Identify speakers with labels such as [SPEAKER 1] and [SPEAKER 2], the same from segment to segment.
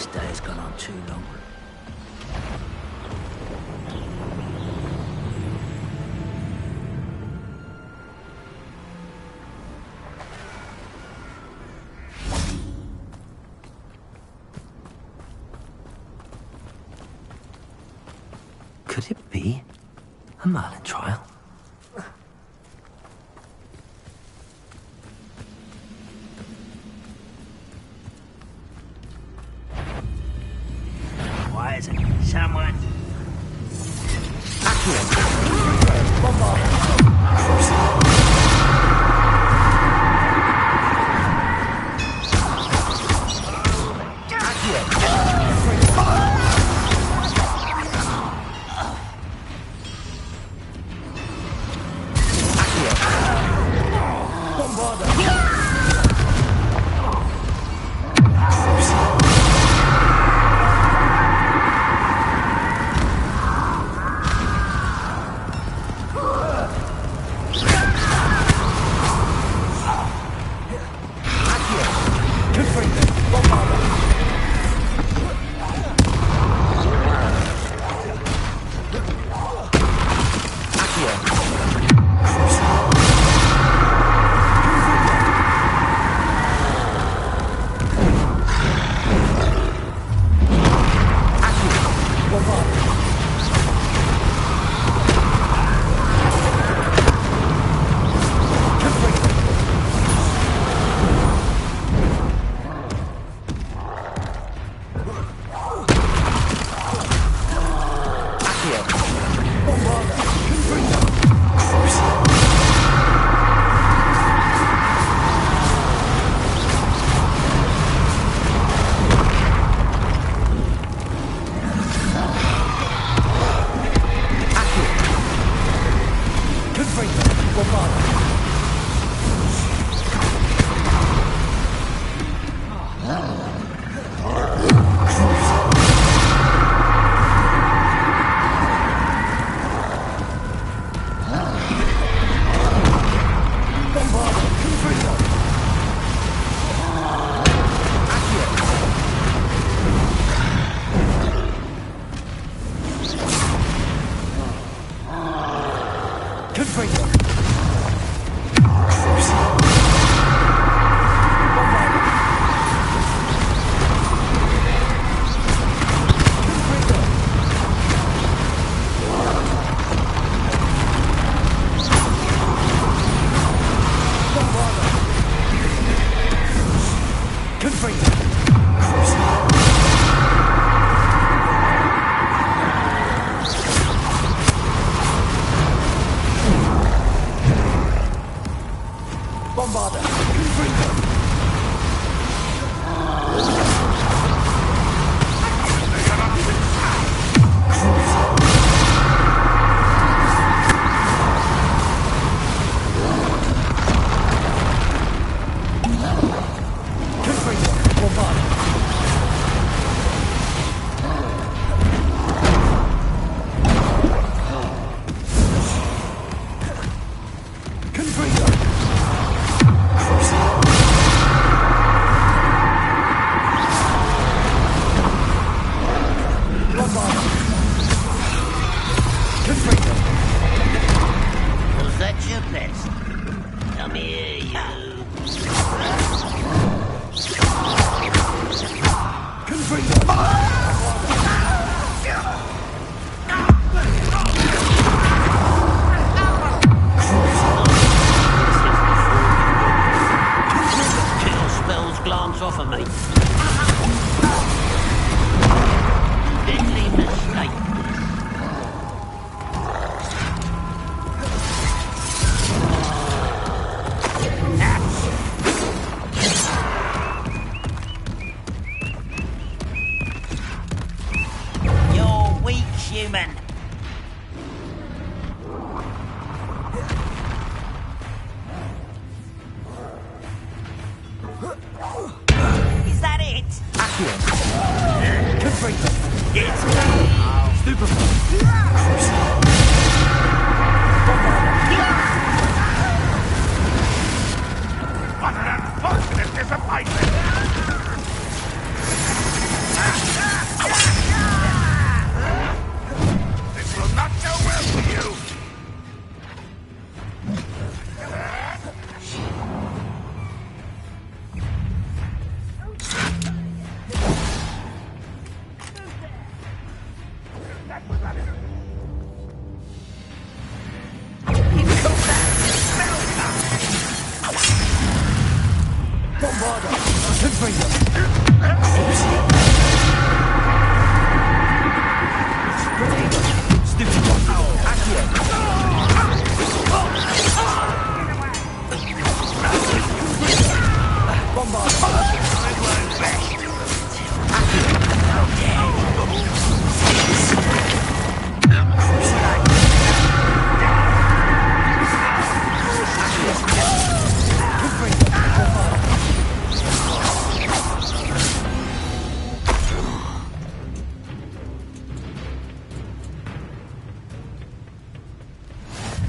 [SPEAKER 1] This day's gone on too long. Could it be a Merlin trial? Why isn't someone?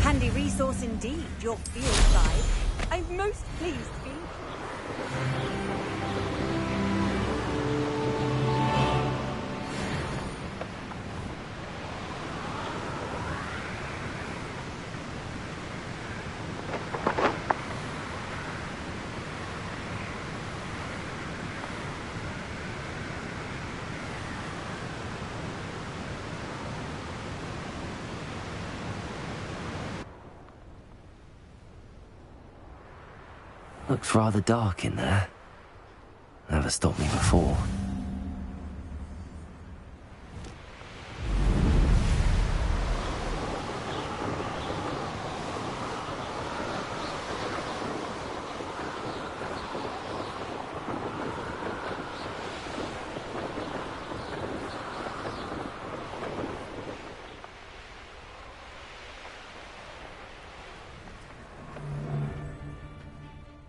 [SPEAKER 2] Handy resource indeed, your field guide. I'm most pleased to be.
[SPEAKER 1] Looks rather dark in there. Never stopped me before.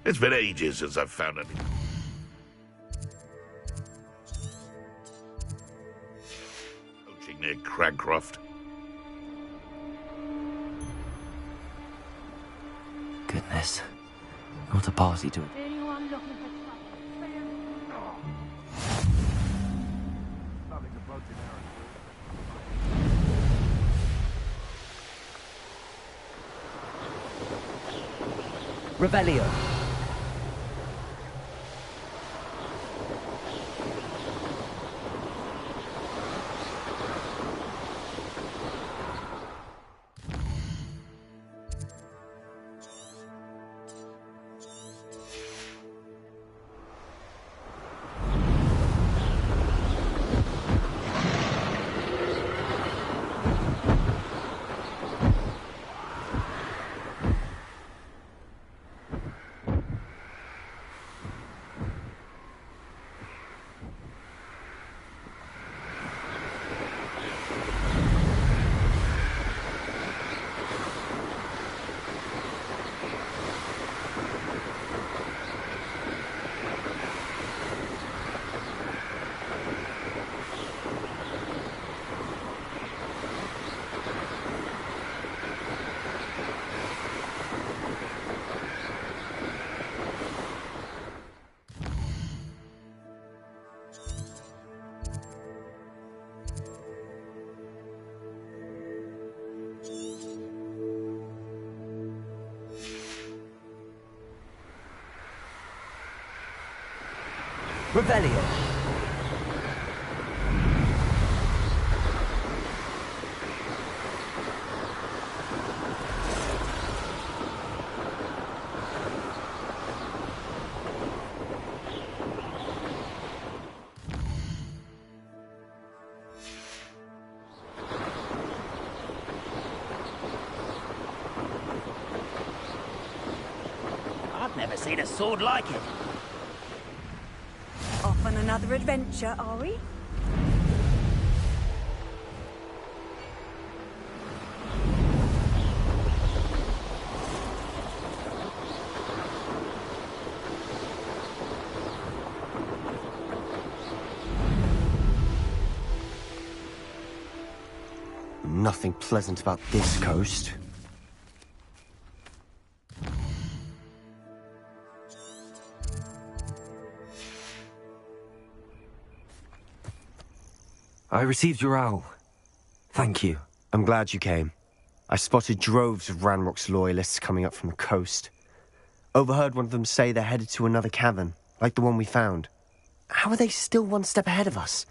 [SPEAKER 3] It's been ages since I've found any. Poaching near Cragcroft.
[SPEAKER 1] Goodness. Not a party to it.
[SPEAKER 2] Anyone looking for trouble?
[SPEAKER 1] Revelio. Revelio.
[SPEAKER 4] I've never seen a sword like it.
[SPEAKER 2] Off on another adventure, are we?
[SPEAKER 5] Nothing pleasant about this coast.
[SPEAKER 1] I received your owl. Thank you.
[SPEAKER 5] I'm glad you came. I spotted droves of Ranrock's loyalists coming up from the coast. Overheard one of them say they're headed to another cavern, like the one we found. How are they still one step ahead of us?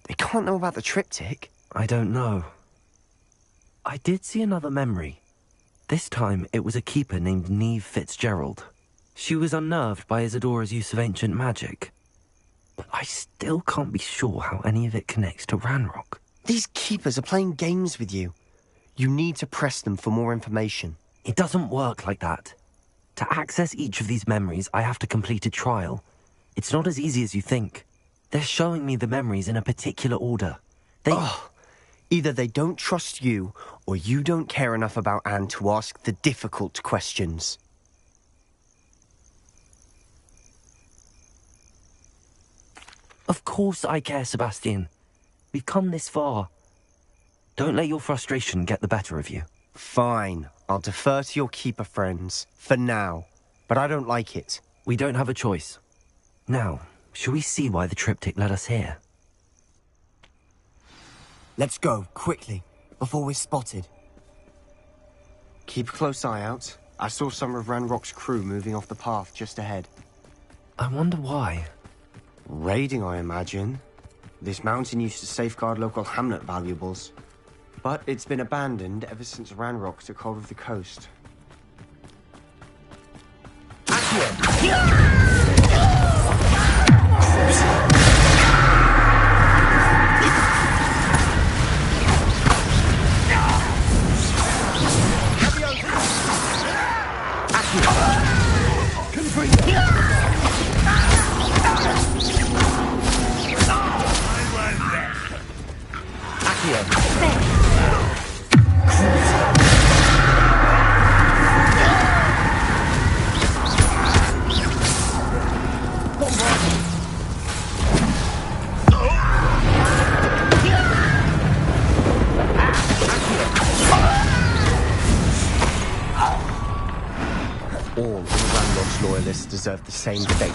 [SPEAKER 5] They can't know about the triptych.
[SPEAKER 1] I don't know. I did see another memory. This time it was a keeper named Neve Fitzgerald. She was unnerved by Isadora's use of ancient magic. But I still can't be sure how any of it connects to Ranrock.
[SPEAKER 5] These keepers are playing games with you. You need to press them for more information.
[SPEAKER 1] It doesn't work like that. To access each of these memories, I have to complete a trial. It's not as easy as you think. They're showing me the memories in a particular order.
[SPEAKER 5] Either they don't trust you, or you don't care enough about Anne to ask the difficult questions.
[SPEAKER 1] Of course I care, Sebastian. We've come this far. Don't let your frustration get the better of you.
[SPEAKER 5] Fine. I'll defer to your keeper friends, for now. But I don't like it.
[SPEAKER 1] We don't have a choice. Now, shall we see why the triptych led us here?
[SPEAKER 5] Let's go, quickly, before we're spotted. Keep a close eye out. I saw some of Ranrock's crew moving off the path just ahead.
[SPEAKER 1] I wonder why.
[SPEAKER 5] Raiding, I imagine. This mountain used to safeguard local hamlet valuables. But it's been abandoned ever since Ranrock took hold of the coast. All of Ranrock's loyalists deserve the same fate.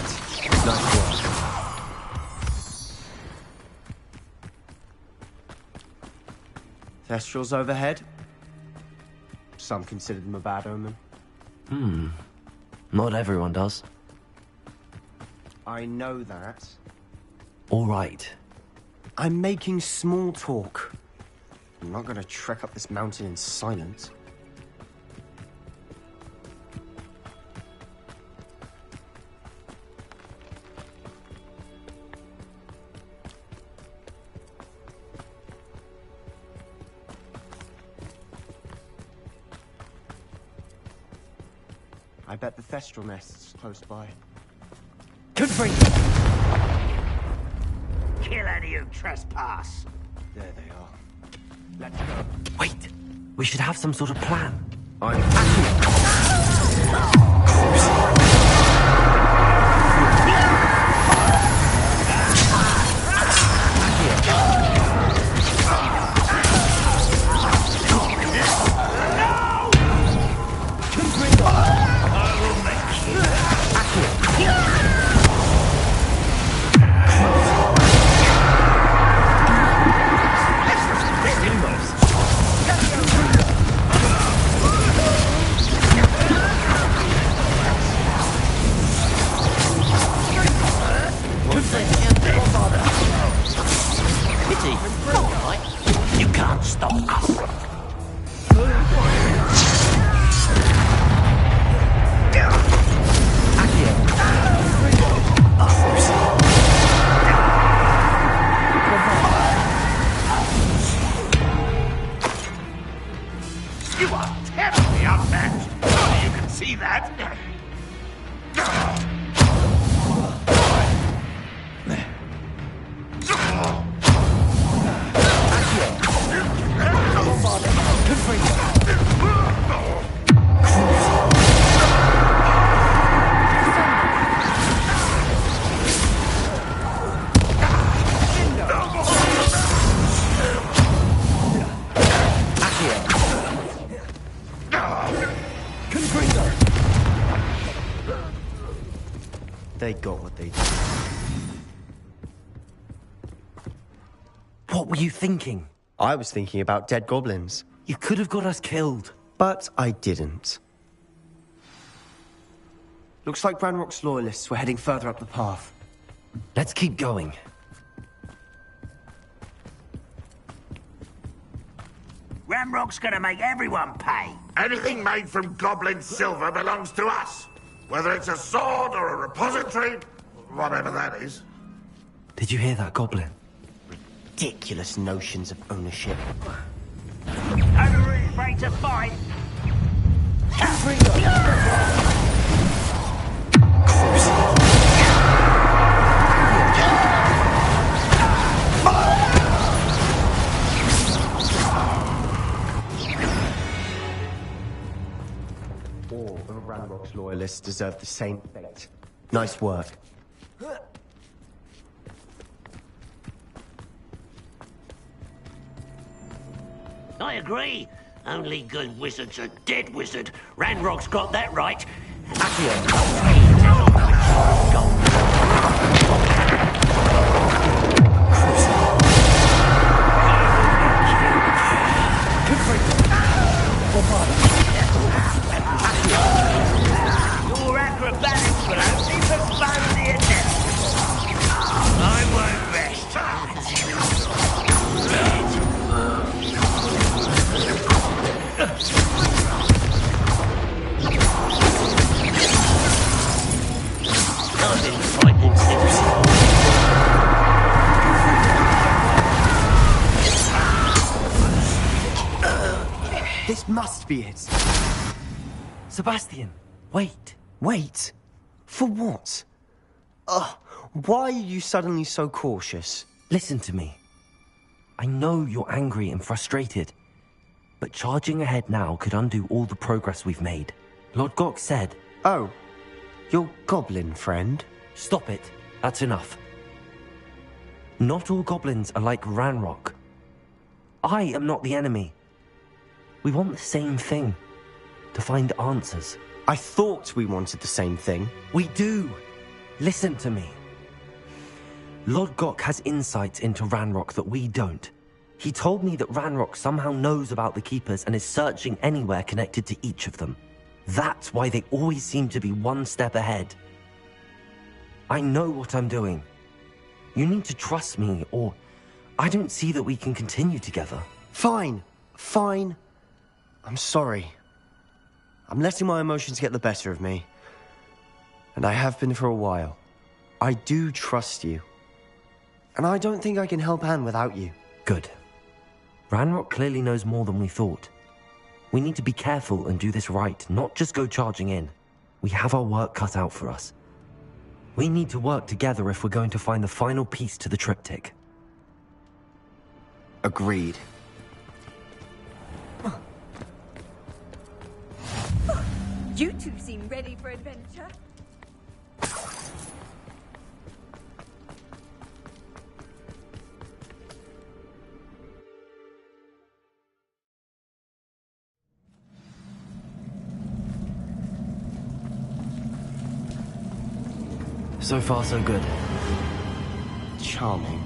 [SPEAKER 5] Nice work. Thestrals overhead. Some consider them a bad omen.
[SPEAKER 1] Not everyone does.
[SPEAKER 5] I know that.
[SPEAKER 1] All right.
[SPEAKER 5] I'm making small talk. I'm not gonna trek up this mountain in silence. I bet the Thestral nest's close by.
[SPEAKER 1] Confront!
[SPEAKER 4] Kill any who trespass.
[SPEAKER 5] There they are. Let's go.
[SPEAKER 1] Wait! We should have some sort of plan.
[SPEAKER 5] I'm
[SPEAKER 4] You can't stop us.
[SPEAKER 3] You are terribly outmatched. Surely you can see that.
[SPEAKER 5] They got what they did.
[SPEAKER 1] What were you thinking?
[SPEAKER 5] I was thinking about dead goblins,
[SPEAKER 1] You could have got us killed.
[SPEAKER 5] but I didn't. Looks like Ranrock's loyalists were heading further up the path.
[SPEAKER 1] Let's keep going.
[SPEAKER 4] Ranrock's gonna make everyone pay.
[SPEAKER 3] Anything made from goblin silver belongs to us. Whether it's a sword or a repository, whatever that is.
[SPEAKER 1] Did you hear that, Goblin?
[SPEAKER 5] Ridiculous notions of ownership.
[SPEAKER 4] I'm really afraid to fight.
[SPEAKER 5] All of Ranrock's loyalists deserve the same fate. Nice work.
[SPEAKER 4] I agree. Only good wizards are dead wizard. Ranrock's got that right. Your acrobatics will only postpone the inevitable. I won't rest. I've been fighting since.
[SPEAKER 5] This must be it.
[SPEAKER 1] Sebastian, wait.
[SPEAKER 5] Wait. For what? Ugh. Why are you suddenly so cautious?
[SPEAKER 1] Listen to me. I know you're angry and frustrated, but charging ahead now could undo all the progress we've made. Lord Gok said...
[SPEAKER 5] Oh, your goblin friend?
[SPEAKER 1] Stop it. That's enough. Not all goblins are like Ranrock. I am not the enemy. We want the same thing. To find answers.
[SPEAKER 5] I thought we wanted the same thing.
[SPEAKER 1] We do. Listen to me. Lord Gok has insights into Ranrock that we don't. He told me that Ranrock somehow knows about the Keepers and is searching anywhere connected to each of them. That's why they always seem to be one step ahead. I know what I'm doing. You need to trust me, or I don't see that we can continue together.
[SPEAKER 5] Fine. Fine. I'm sorry. I'm letting my emotions get the better of me. And I have been for a while. I do trust you. And I don't think I can help Anne without you.
[SPEAKER 1] Good. Ranrock clearly knows more than we thought. We need to be careful and do this right, not just go charging in. We have our work cut out for us. We need to work together if we're going to find the final piece to the triptych.
[SPEAKER 5] Agreed.
[SPEAKER 2] You two seem ready for adventure.
[SPEAKER 1] So far, so good.
[SPEAKER 5] Charming.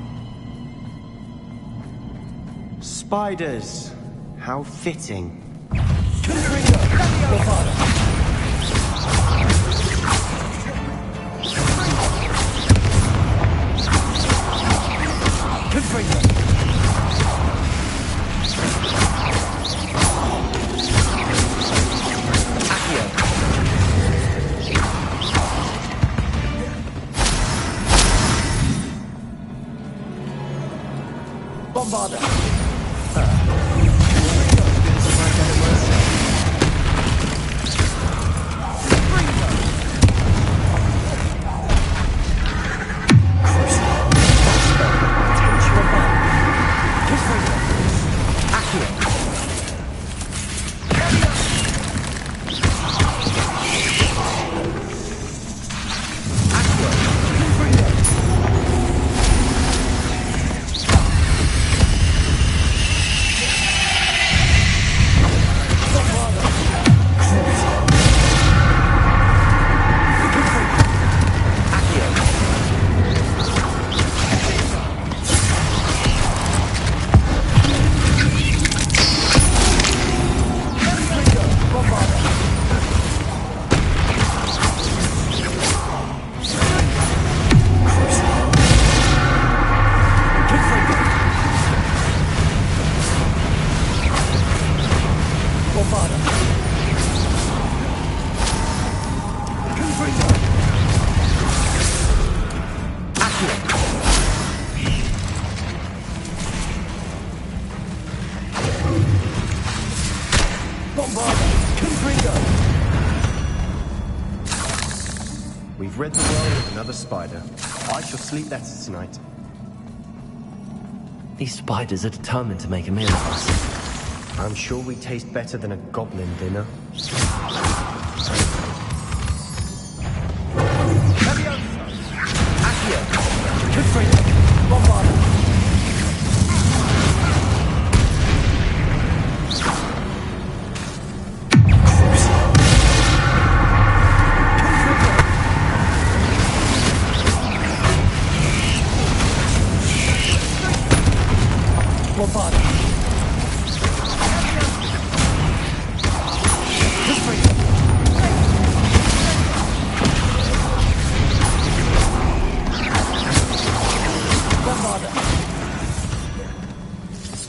[SPEAKER 5] Spiders! How fitting. We've rid the world of another spider. I shall sleep better tonight.
[SPEAKER 1] These spiders are determined to make a meal of us.
[SPEAKER 5] I'm sure we taste better than a goblin dinner.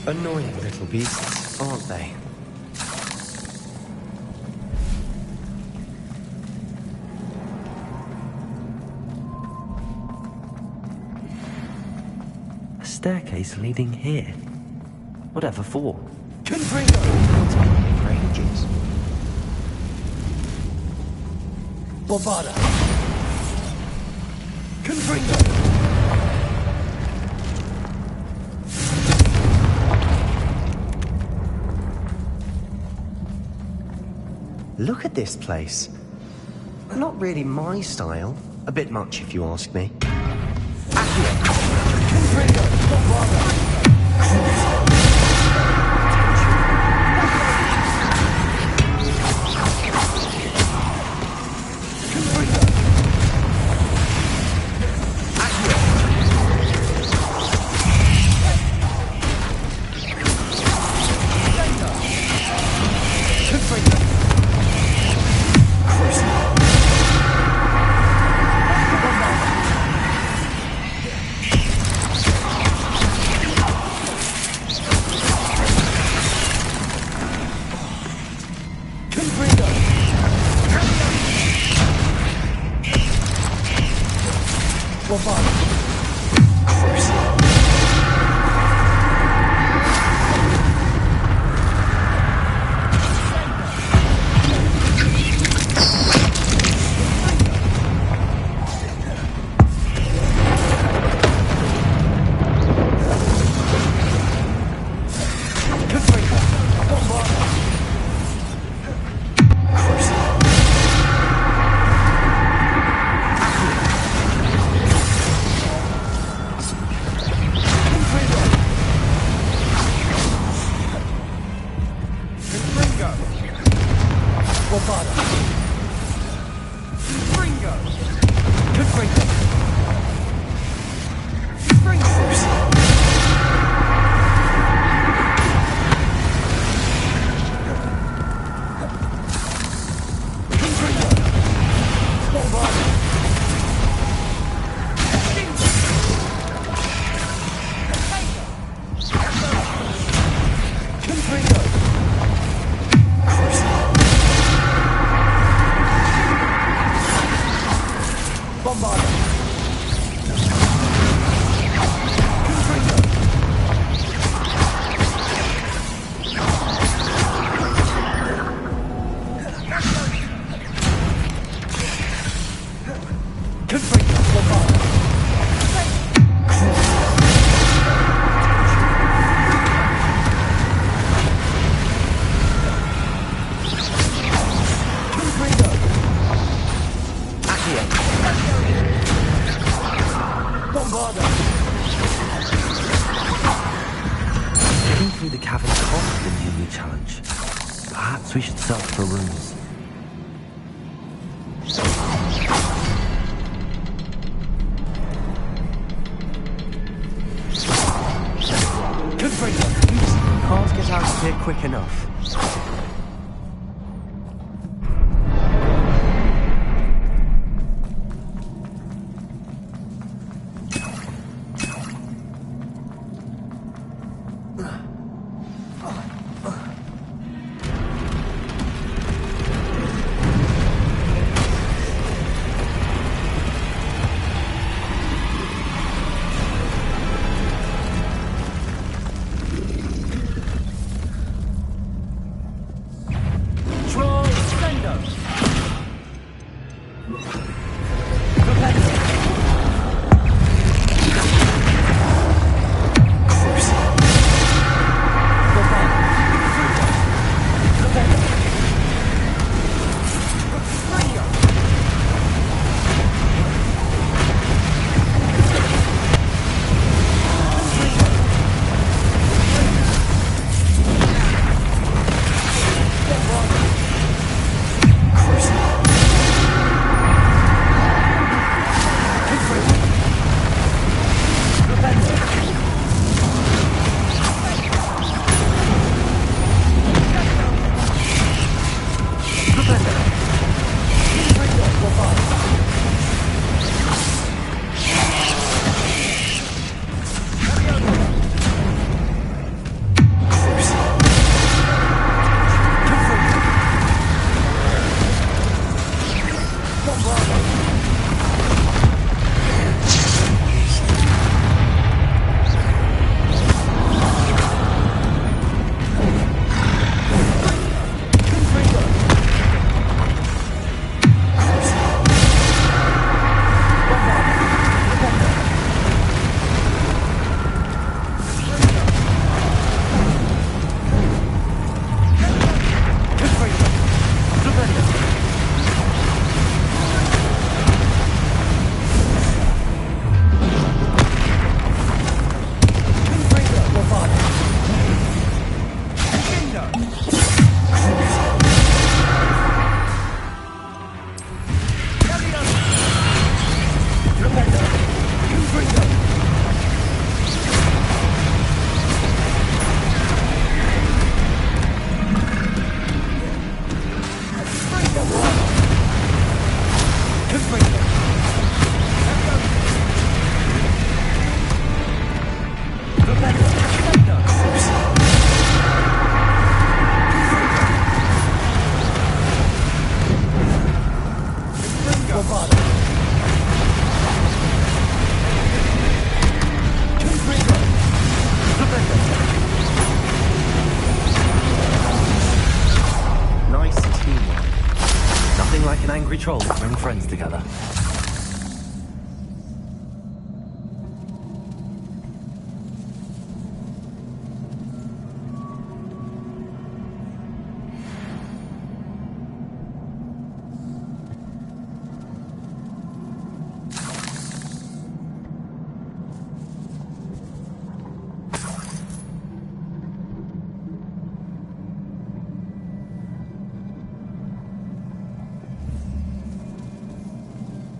[SPEAKER 5] Annoying little beasts, aren't they?
[SPEAKER 1] A staircase leading here. Whatever for?
[SPEAKER 5] For ages.
[SPEAKER 3] Bovada.
[SPEAKER 5] Look at this place. Not really my style. A bit much, if you ask me.
[SPEAKER 1] Looking through the cavern cost the new challenge. Perhaps we should search for rooms.
[SPEAKER 5] Can't get out of here quick enough.
[SPEAKER 1] Trolls bring friends together.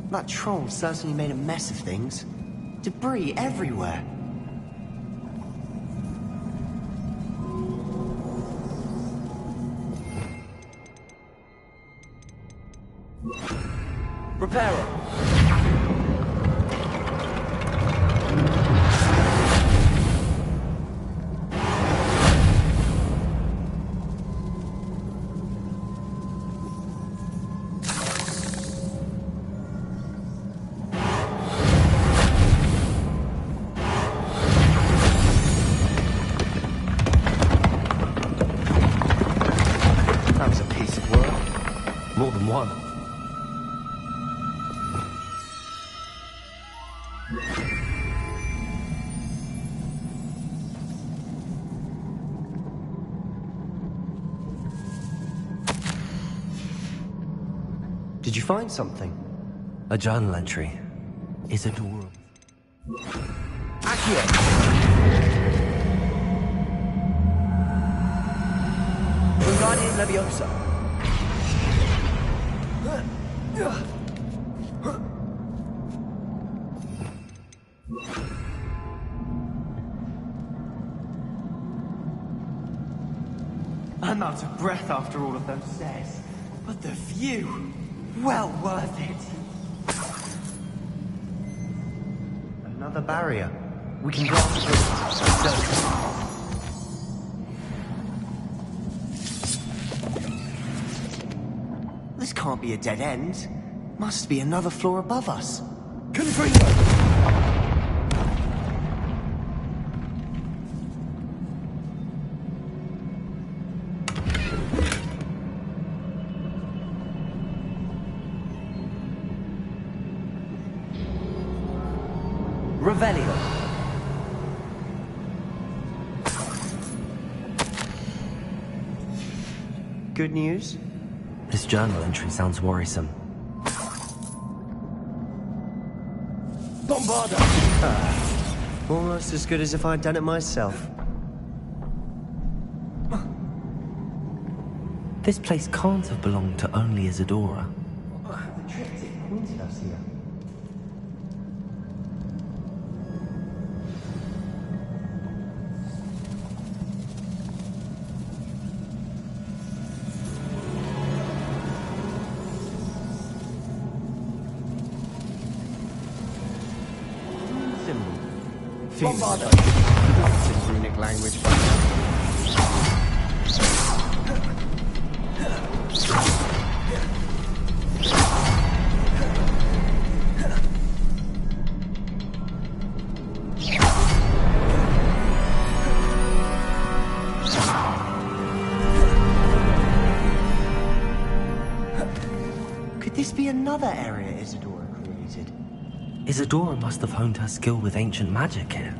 [SPEAKER 5] That troll certainly made a mess of things. Debris everywhere.
[SPEAKER 1] Repairer! More than one.
[SPEAKER 5] Did you find something?
[SPEAKER 1] A journal entry. Isadora.
[SPEAKER 5] Accio! Wingardium Leviosa. I'm out of breath after all of those stairs, but the view, well worth it. Another barrier. We can blast through it. This can't be a dead end. Must be another floor above us. Confringo!
[SPEAKER 1] Revelio.
[SPEAKER 5] Good news?
[SPEAKER 1] This journal entry sounds worrisome.
[SPEAKER 5] Bombarda! Almost as good as if I'd done it myself.
[SPEAKER 1] This place can't have belonged to only Isadora.
[SPEAKER 5] The triptych pointed us here. Bombarda! That's in runic language. Could this be another area Isadora created?
[SPEAKER 1] Isadora must have honed her skill with ancient magic here.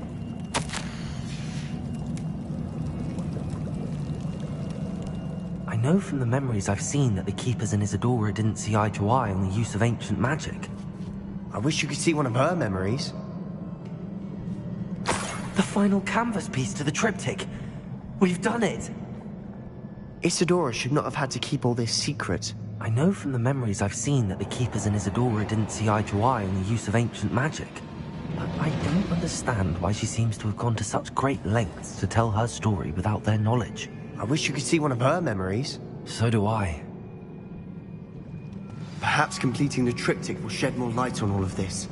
[SPEAKER 1] I know from the memories I've seen that the Keepers and Isadora didn't see eye to eye on the use of ancient magic.
[SPEAKER 5] I wish you could see one of her memories.
[SPEAKER 1] The final canvas piece to the triptych. We've done it!
[SPEAKER 5] Isadora should not have had to keep all this secret.
[SPEAKER 1] I know from the memories I've seen that the Keepers and Isadora didn't see eye to eye on the use of ancient magic. But I don't understand why she seems to have gone to such great lengths to tell her story without their knowledge.
[SPEAKER 5] I wish you could see one of her memories.
[SPEAKER 1] So do I.
[SPEAKER 5] Perhaps completing the triptych will shed more light on all of this.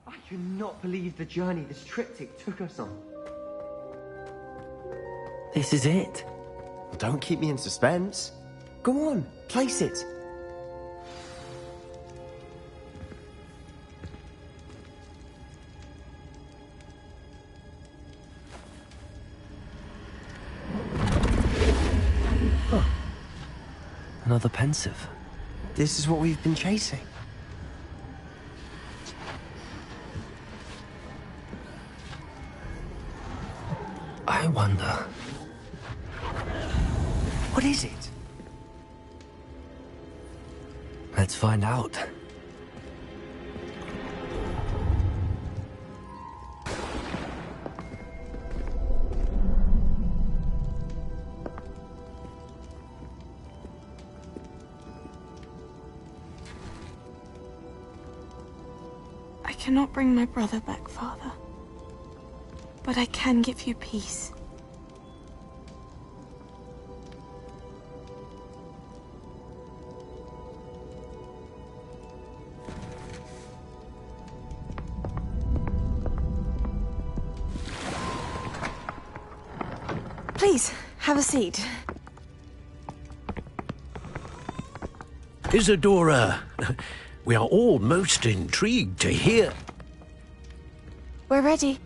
[SPEAKER 5] I cannot believe the journey this triptych took us on.
[SPEAKER 1] This is it.
[SPEAKER 5] Well, don't keep me in suspense. Go on, place it.
[SPEAKER 1] Another pensive.
[SPEAKER 5] This is what we've been chasing.
[SPEAKER 1] I wonder...
[SPEAKER 5] What is it?
[SPEAKER 1] Let's find out.
[SPEAKER 6] I cannot bring my brother back, Father. But I can give you peace. Please, have a seat.
[SPEAKER 3] Isadora, we are all most intrigued to hear.
[SPEAKER 6] We're ready.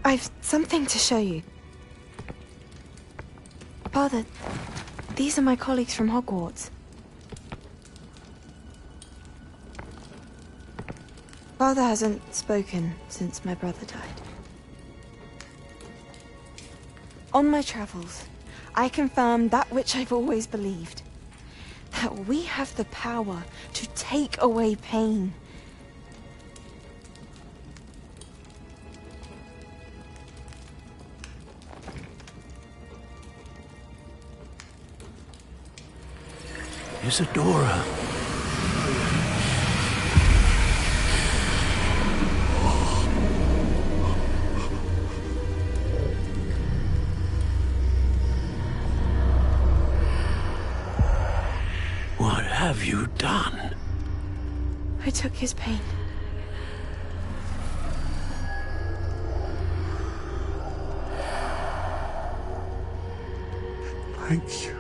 [SPEAKER 6] I've something to show you. Father, these are my colleagues from Hogwarts. Father hasn't spoken since my brother died. On my travels, I confirmed that which I've always believed. That we have the power to take away pain.
[SPEAKER 3] Isadora. What have you done?
[SPEAKER 6] I took his pain.
[SPEAKER 3] Thank you.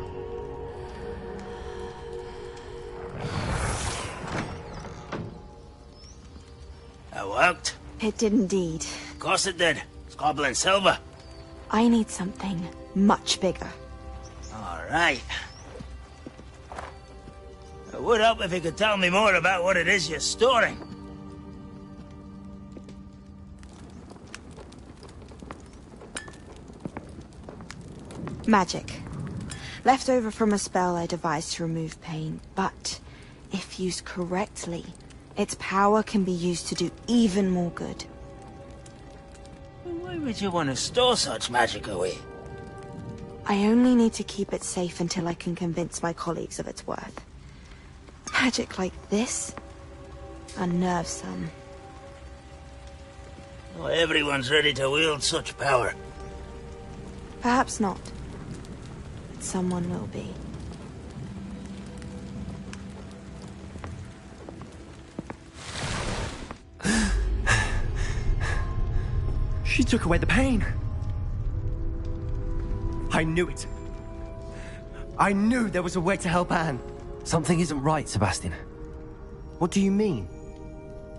[SPEAKER 7] That worked?
[SPEAKER 6] It did indeed.
[SPEAKER 7] Of course it did. It's goblin silver.
[SPEAKER 6] I need something much bigger.
[SPEAKER 7] All right. It would help if you could tell me more about what it is you're storing.
[SPEAKER 6] Magic. Left over from a spell I devised to remove pain, but if used correctly, its power can be used to do even more good.
[SPEAKER 7] Why would you want to store such magic away?
[SPEAKER 6] I only need to keep it safe until I can convince my colleagues of its worth. Magic like this unnerves some.
[SPEAKER 7] Not everyone's ready to wield such power.
[SPEAKER 6] Perhaps not. But someone will be.
[SPEAKER 5] She took away the pain. I knew it. I knew there was a way to help Anne.
[SPEAKER 1] Something isn't right, Sebastian.
[SPEAKER 5] What do you mean?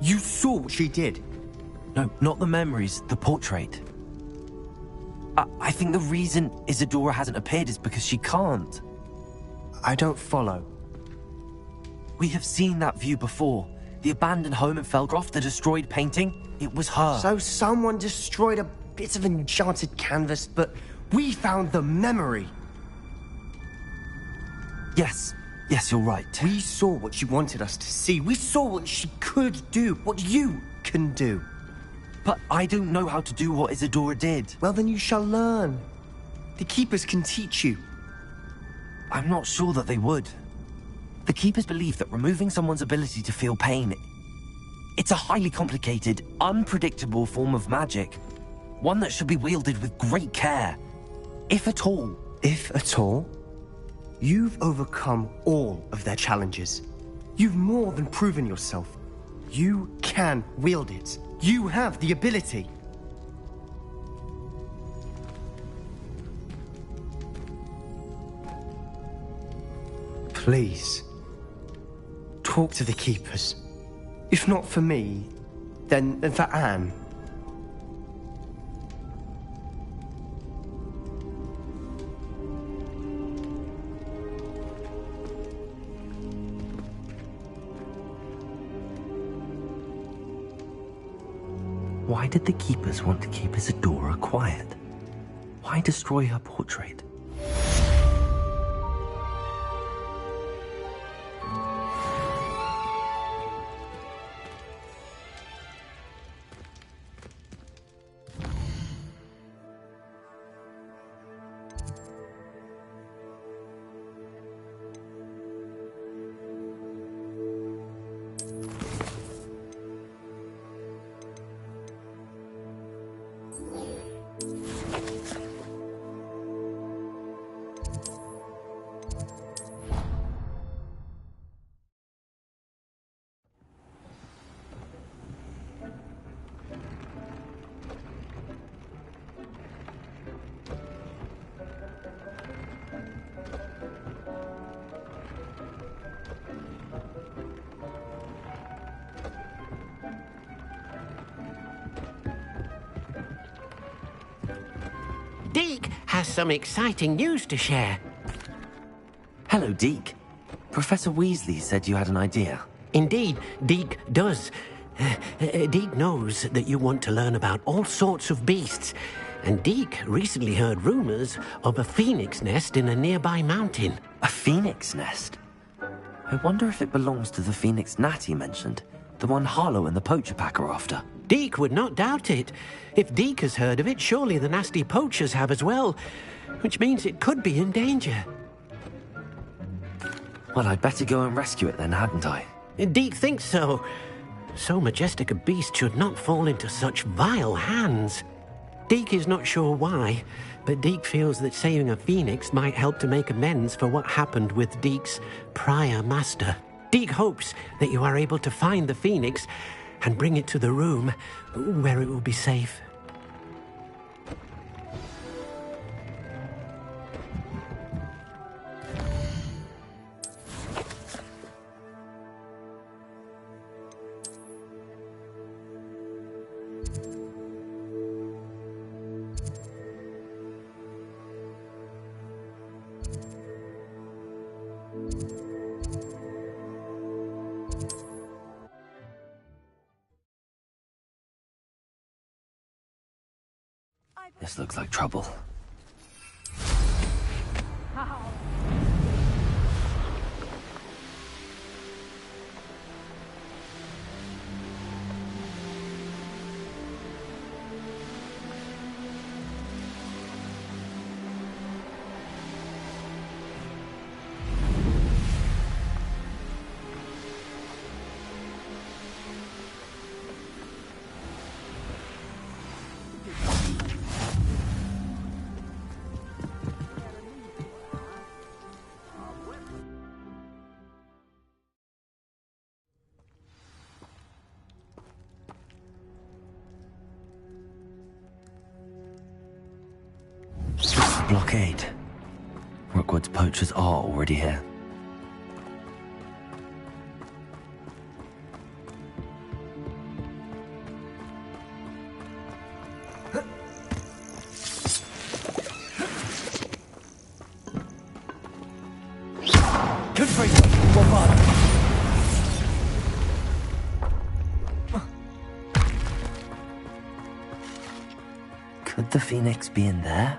[SPEAKER 5] You saw what she did.
[SPEAKER 1] No, not the memories, the portrait. I think the reason Isadora hasn't appeared is because she can't.
[SPEAKER 5] I don't follow.
[SPEAKER 1] We have seen that view before. The abandoned home in Felgroth, the destroyed painting. It was her.
[SPEAKER 5] So someone destroyed a bit of enchanted canvas, but we found the memory.
[SPEAKER 1] Yes, you're right.
[SPEAKER 5] We saw what she wanted us to see. We saw what she could do, what you can do.
[SPEAKER 1] But I don't know how to do what Isadora did.
[SPEAKER 5] Well, then you shall learn. The Keepers can teach you.
[SPEAKER 1] I'm not sure that they would. The Keepers believe that removing someone's ability to feel pain, it's a highly complicated, unpredictable form of magic. One that should be wielded with great care. If at all.
[SPEAKER 5] If at all? You've overcome all of their challenges. You've more than proven yourself. You can wield it. You have the ability. Please, talk to the Keepers. If not for me, then for Anne.
[SPEAKER 1] Why did the Keepers want to keep Isadora quiet? Why destroy her portrait?
[SPEAKER 4] Deke has some exciting news to share.
[SPEAKER 1] Hello, Deke. Professor Weasley said you had an idea.
[SPEAKER 4] Indeed, Deke does. Deke knows that you want to learn about all sorts of beasts, and Deke recently heard rumors of a phoenix nest in a nearby mountain.
[SPEAKER 1] A phoenix nest? I wonder if it belongs to the phoenix gnat he mentioned, the one Harlow and the poacher pack are after.
[SPEAKER 4] Deke would not doubt it. If Deke has heard of it, surely the nasty poachers have as well, which means it could be in danger.
[SPEAKER 1] Well, I'd better go and rescue it then, hadn't I?
[SPEAKER 4] Deke thinks so. So majestic a beast should not fall into such vile hands. Deke is not sure why, but Deke feels that saving a phoenix might help to make amends for what happened with Deke's prior master. Deke hopes that you are able to find the phoenix and bring it to the room where it will be safe.
[SPEAKER 1] This looks like trouble. Blockade. Rookwood's poachers are already here.
[SPEAKER 7] Good for you, Bombard.
[SPEAKER 1] Could the Phoenix be in there?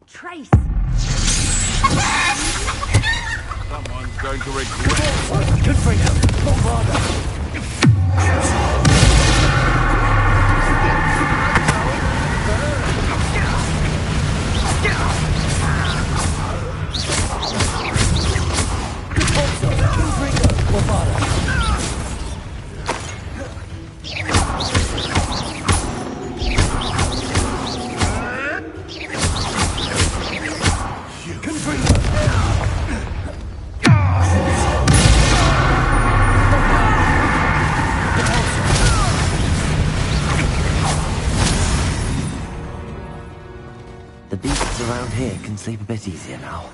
[SPEAKER 2] Trace!
[SPEAKER 3] Someone's going to regret.
[SPEAKER 5] Good freedom! Bombarda!
[SPEAKER 1] The beasts around here can sleep a bit easier now.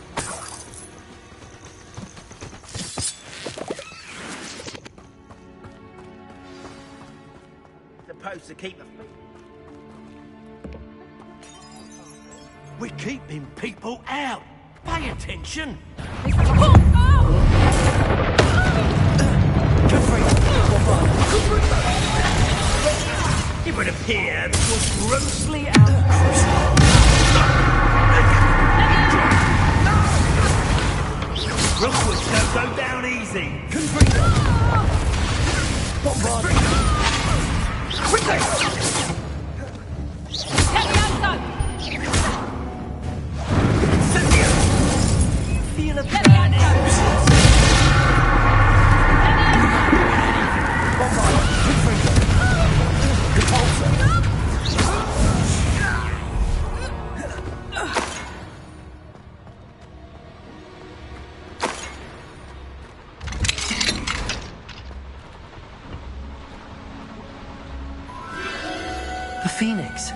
[SPEAKER 7] Supposed to keep the...
[SPEAKER 3] We're keeping people out. Pay attention.
[SPEAKER 7] It would appear that you're grossly out. Rookwoods don't go down easy. Feel a
[SPEAKER 1] The Phoenix!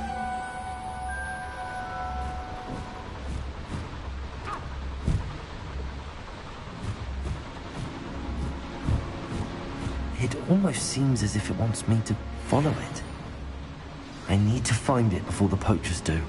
[SPEAKER 1] It almost seems as if it wants me to follow it. I need to find it before the poachers do.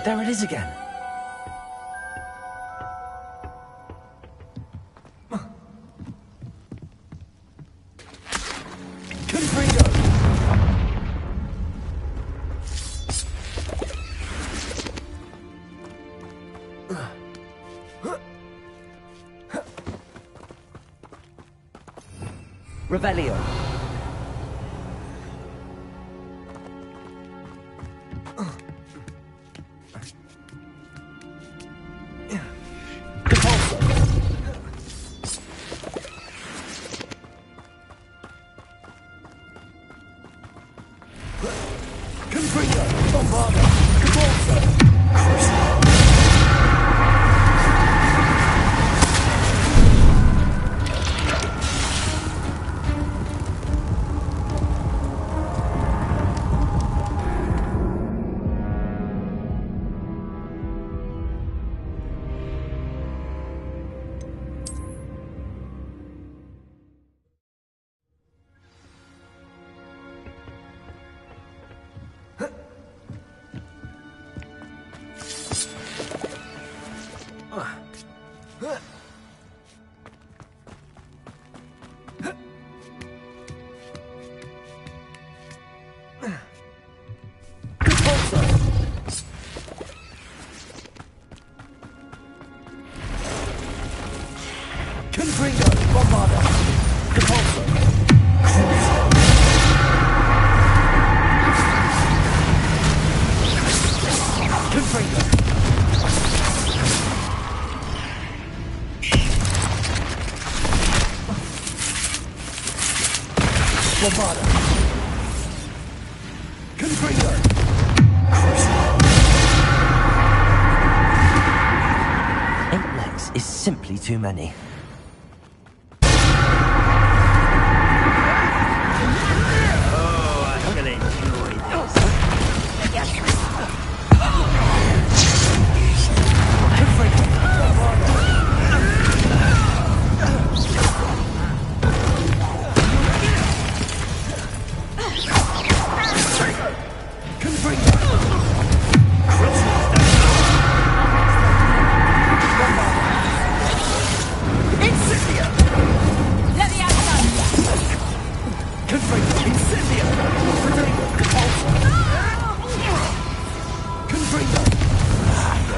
[SPEAKER 1] There it is again. Revelio. Eight legs is simply too many.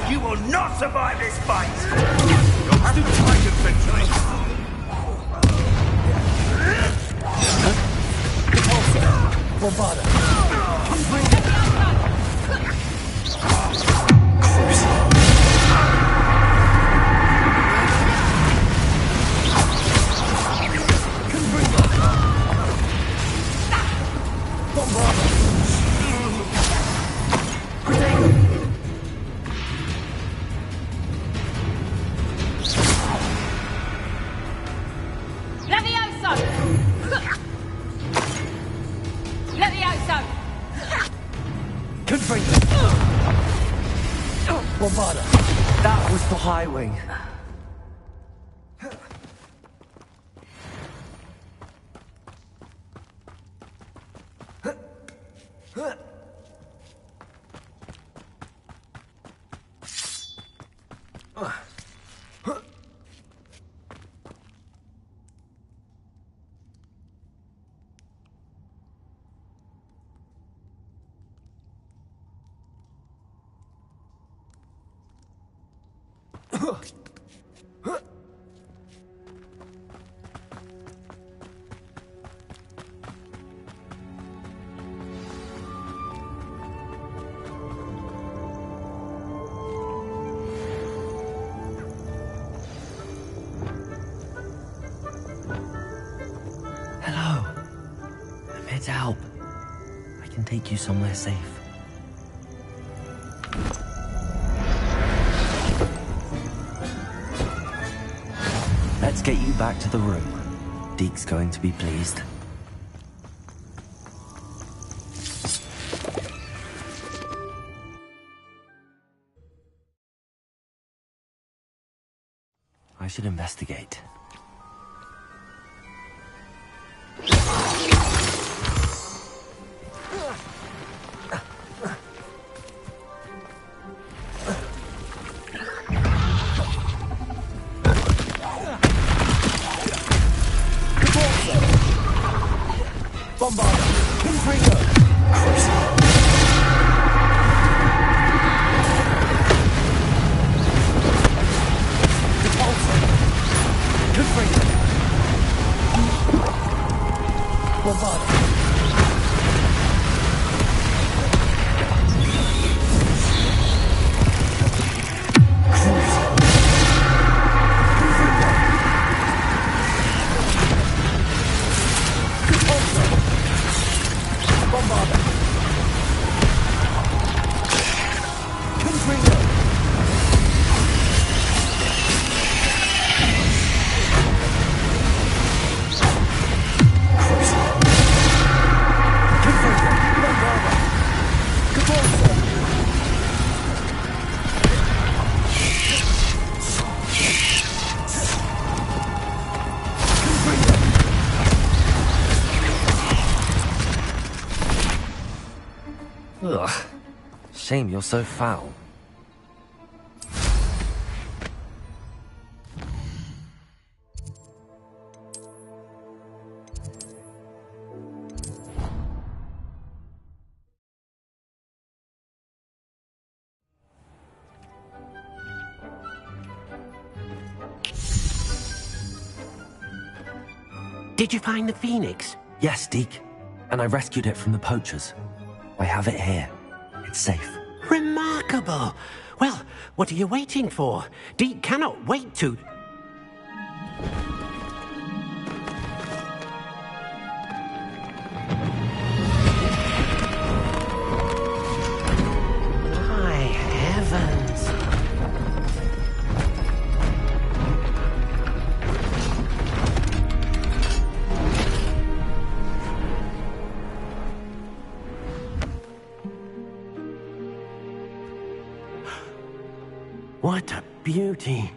[SPEAKER 3] You will not survive this fight! You'll have to fight eventually!
[SPEAKER 1] That was the high wing. Hello. I'm here to help. I can take you somewhere safe. Let's get you back to the room. Deke's going to be pleased. I should investigate. Ugh. Shame you're so foul.
[SPEAKER 4] Did you find the Phoenix?
[SPEAKER 1] Yes, Deke. And I rescued it from the poachers. I have it here. It's safe.
[SPEAKER 4] Remarkable! Well, what are you waiting for? Deke cannot wait to... What a beauty.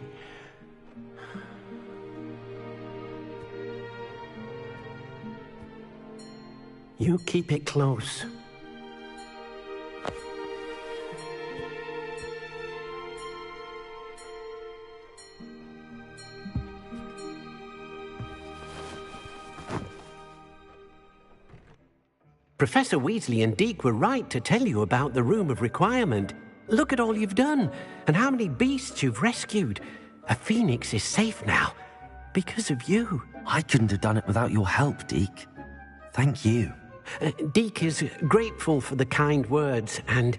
[SPEAKER 4] You keep it close. Professor Weasley and Deke were right to tell you about the Room of Requirement. Look at all you've done, and how many beasts you've rescued. A phoenix is safe now, because of you.
[SPEAKER 1] I couldn't have done it without your help, Deke. Thank you.
[SPEAKER 4] Deke is grateful for the kind words, and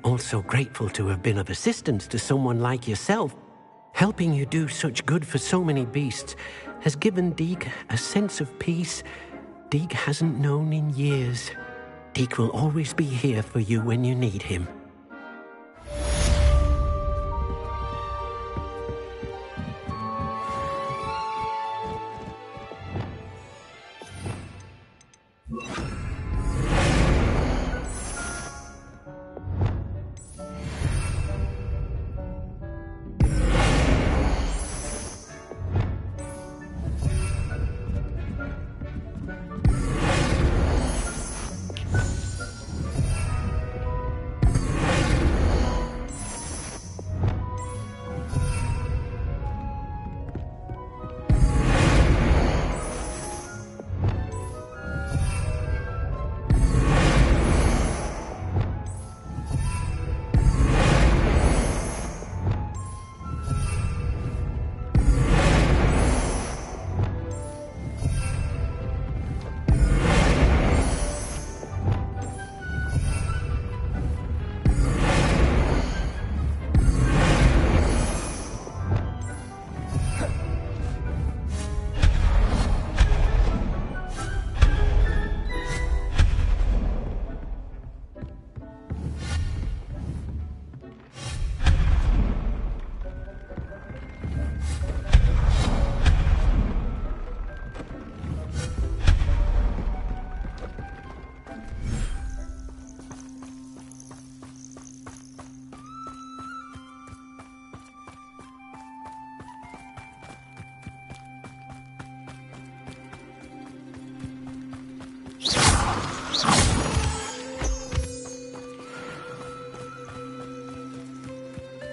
[SPEAKER 4] also grateful to have been of assistance to someone like yourself. Helping you do such good for so many beasts has given Deke a sense of peace Deke hasn't known in years. Deke will always be here for you when you need him.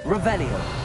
[SPEAKER 1] Revelio.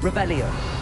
[SPEAKER 1] Revelio.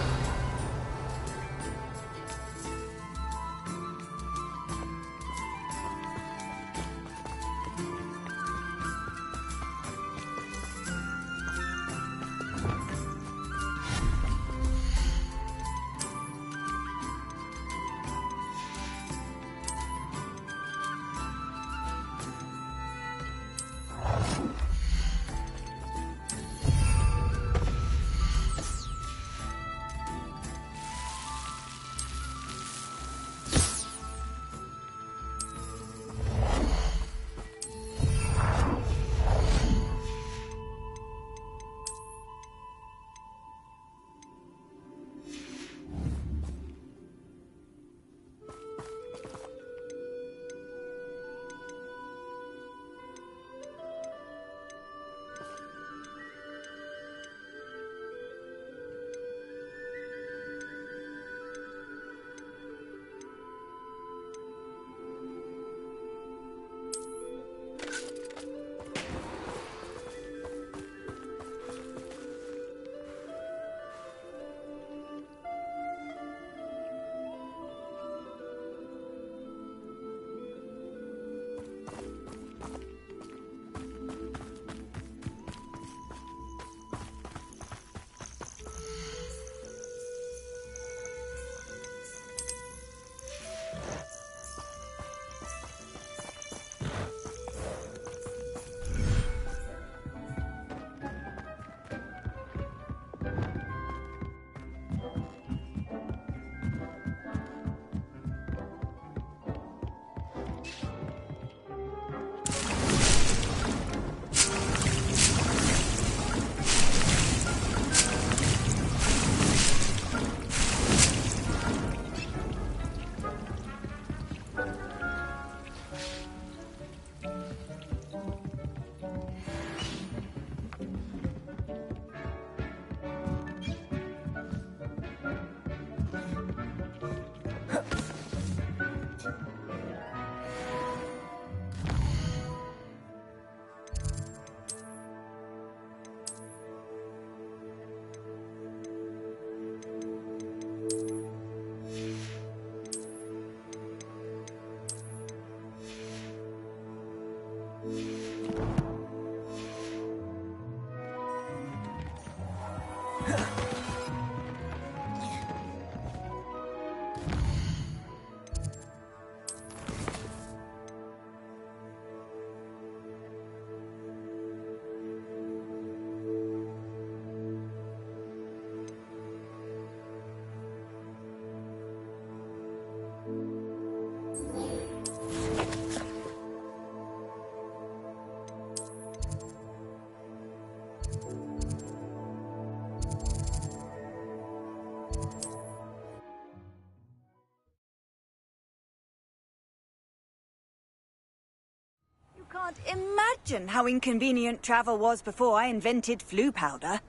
[SPEAKER 2] Can't imagine how inconvenient travel was before I invented flu powder.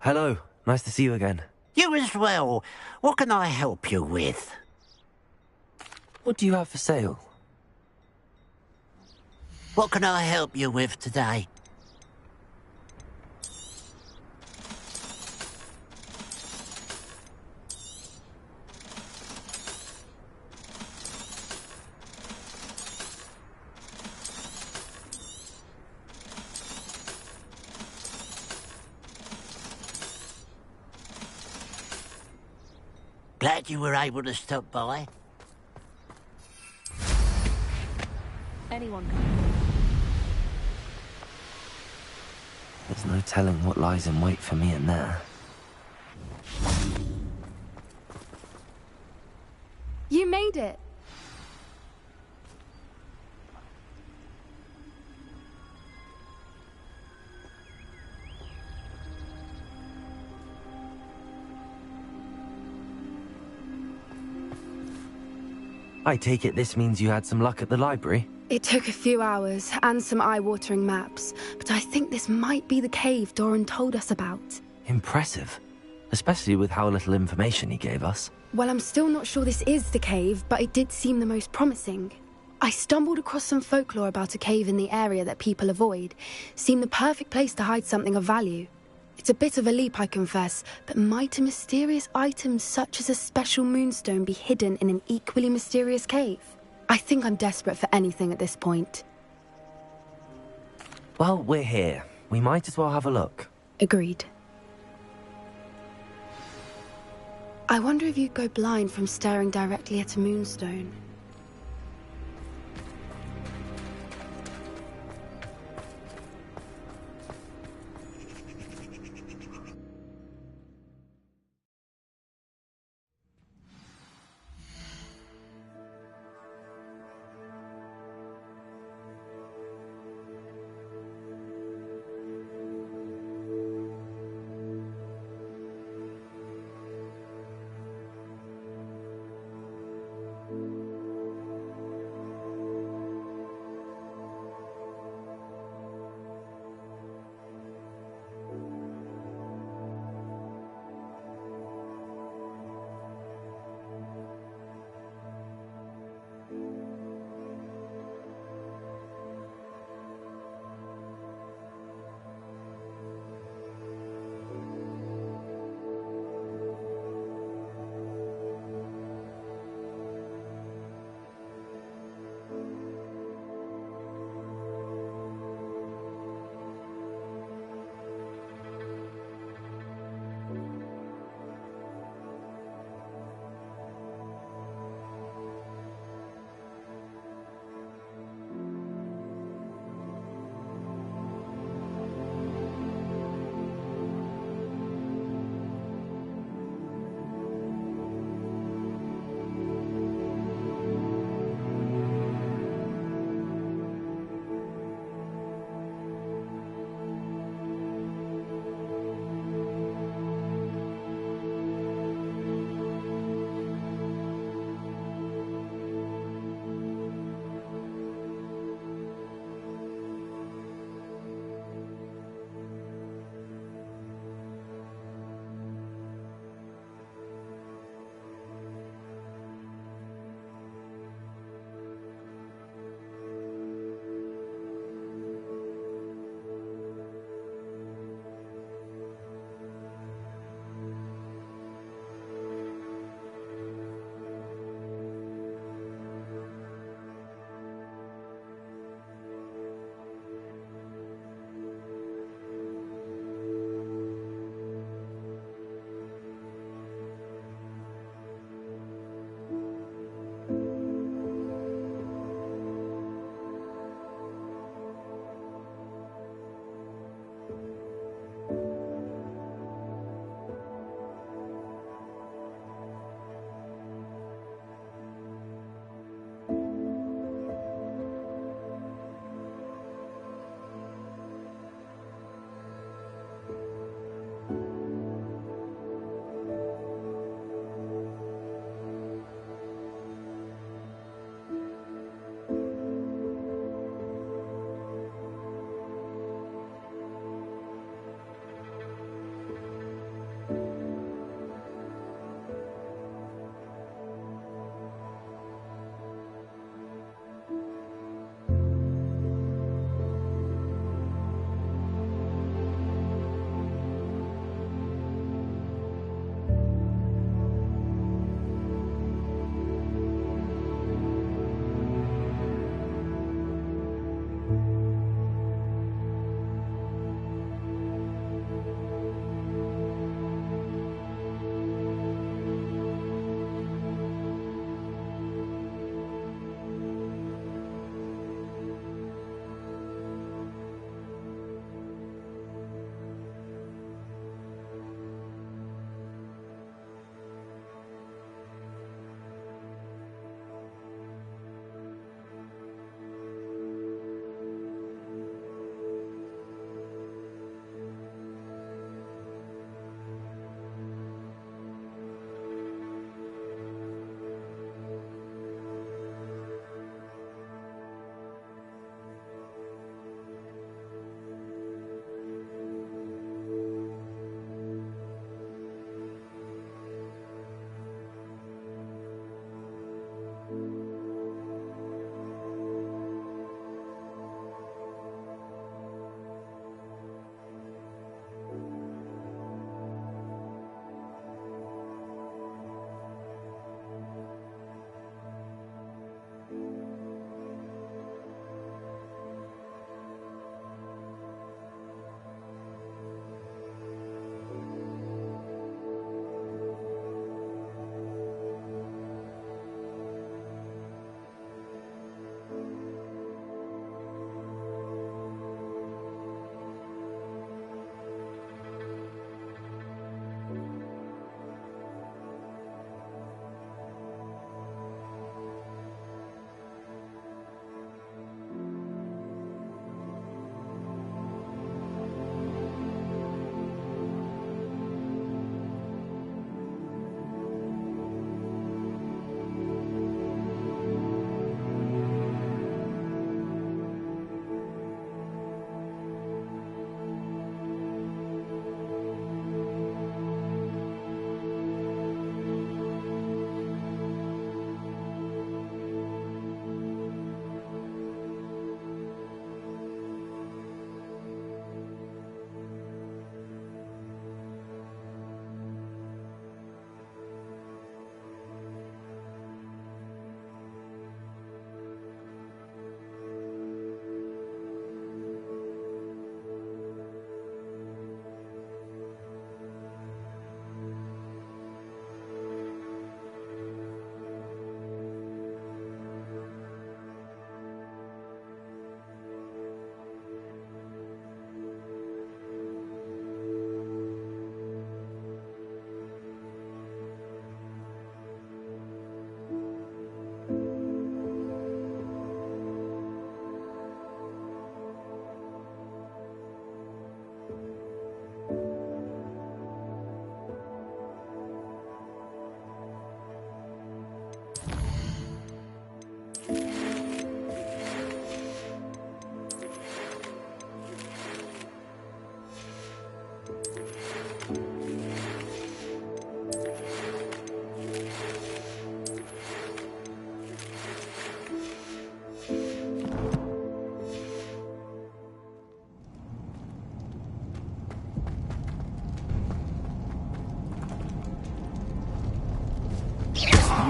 [SPEAKER 1] Hello, nice to see you again.
[SPEAKER 4] You as well. What can I help you with?
[SPEAKER 1] What do you have for sale?
[SPEAKER 4] What can I help you with today? Glad you were able to stop by.
[SPEAKER 2] Anyone
[SPEAKER 1] There's no telling what lies in wait for me in there.
[SPEAKER 8] You made it.
[SPEAKER 1] I take it this means you had some luck at the library?
[SPEAKER 8] It took a few hours and some eye-watering maps, but I think this might be the cave Doran told us about.
[SPEAKER 1] Impressive. especially with how little information he gave us.
[SPEAKER 8] Well, I'm still not sure this is the cave, but it did seem the most promising. I stumbled across some folklore about a cave in the area that people avoid. Seemed the perfect place to hide something of value. It's a bit of a leap, I confess, but might a mysterious item such as a special moonstone be hidden in an equally mysterious cave? I think I'm desperate for anything at this point.
[SPEAKER 1] Well, we're here. We might as well have a look.
[SPEAKER 8] Agreed. I wonder if you'd go blind from staring directly at a moonstone.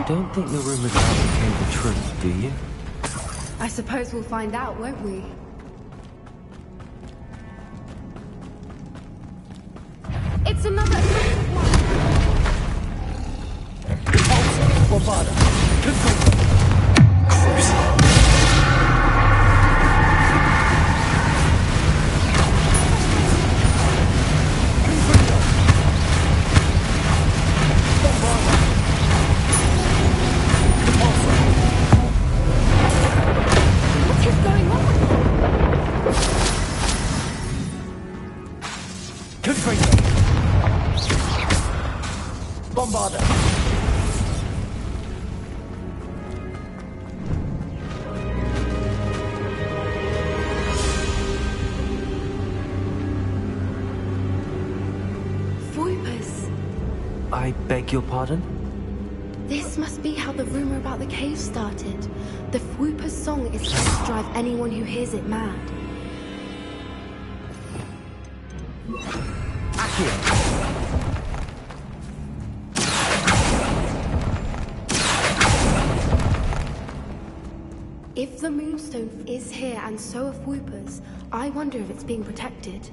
[SPEAKER 1] You don't think the rumors about the cave are true, do you?
[SPEAKER 8] I suppose we'll find out, won't we? It's another aggressive one! What is going on?
[SPEAKER 3] Bombarder!
[SPEAKER 8] Voipers.
[SPEAKER 1] I beg your pardon?
[SPEAKER 8] This must be how the rumor about the cave started. The Whooper's song is supposed to drive anyone who hears it mad. If the Moonstone is here and so are Whoopers, I wonder if it's being protected.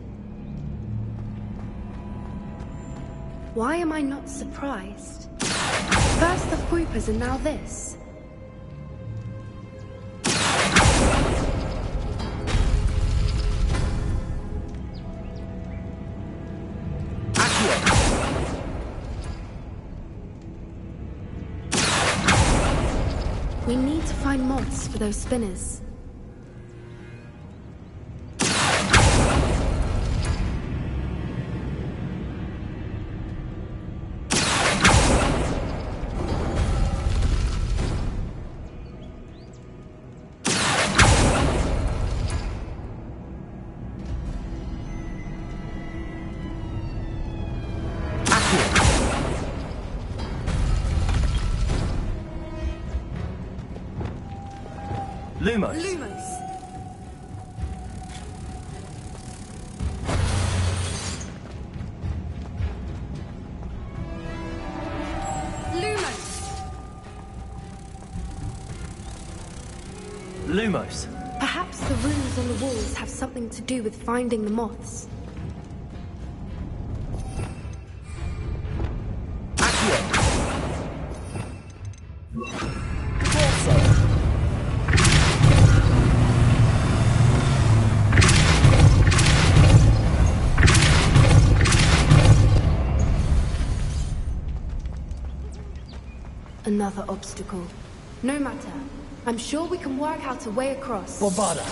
[SPEAKER 8] Why am I not surprised? First the Whoopers and now this. We need to find moths for those spinners.
[SPEAKER 1] Lumos.
[SPEAKER 8] Lumos! Lumos!
[SPEAKER 1] Lumos.
[SPEAKER 8] Perhaps the runes on the walls have something to do with finding the moths. Another obstacle. No matter. I'm sure we can work out a way across.
[SPEAKER 3] Bombarder!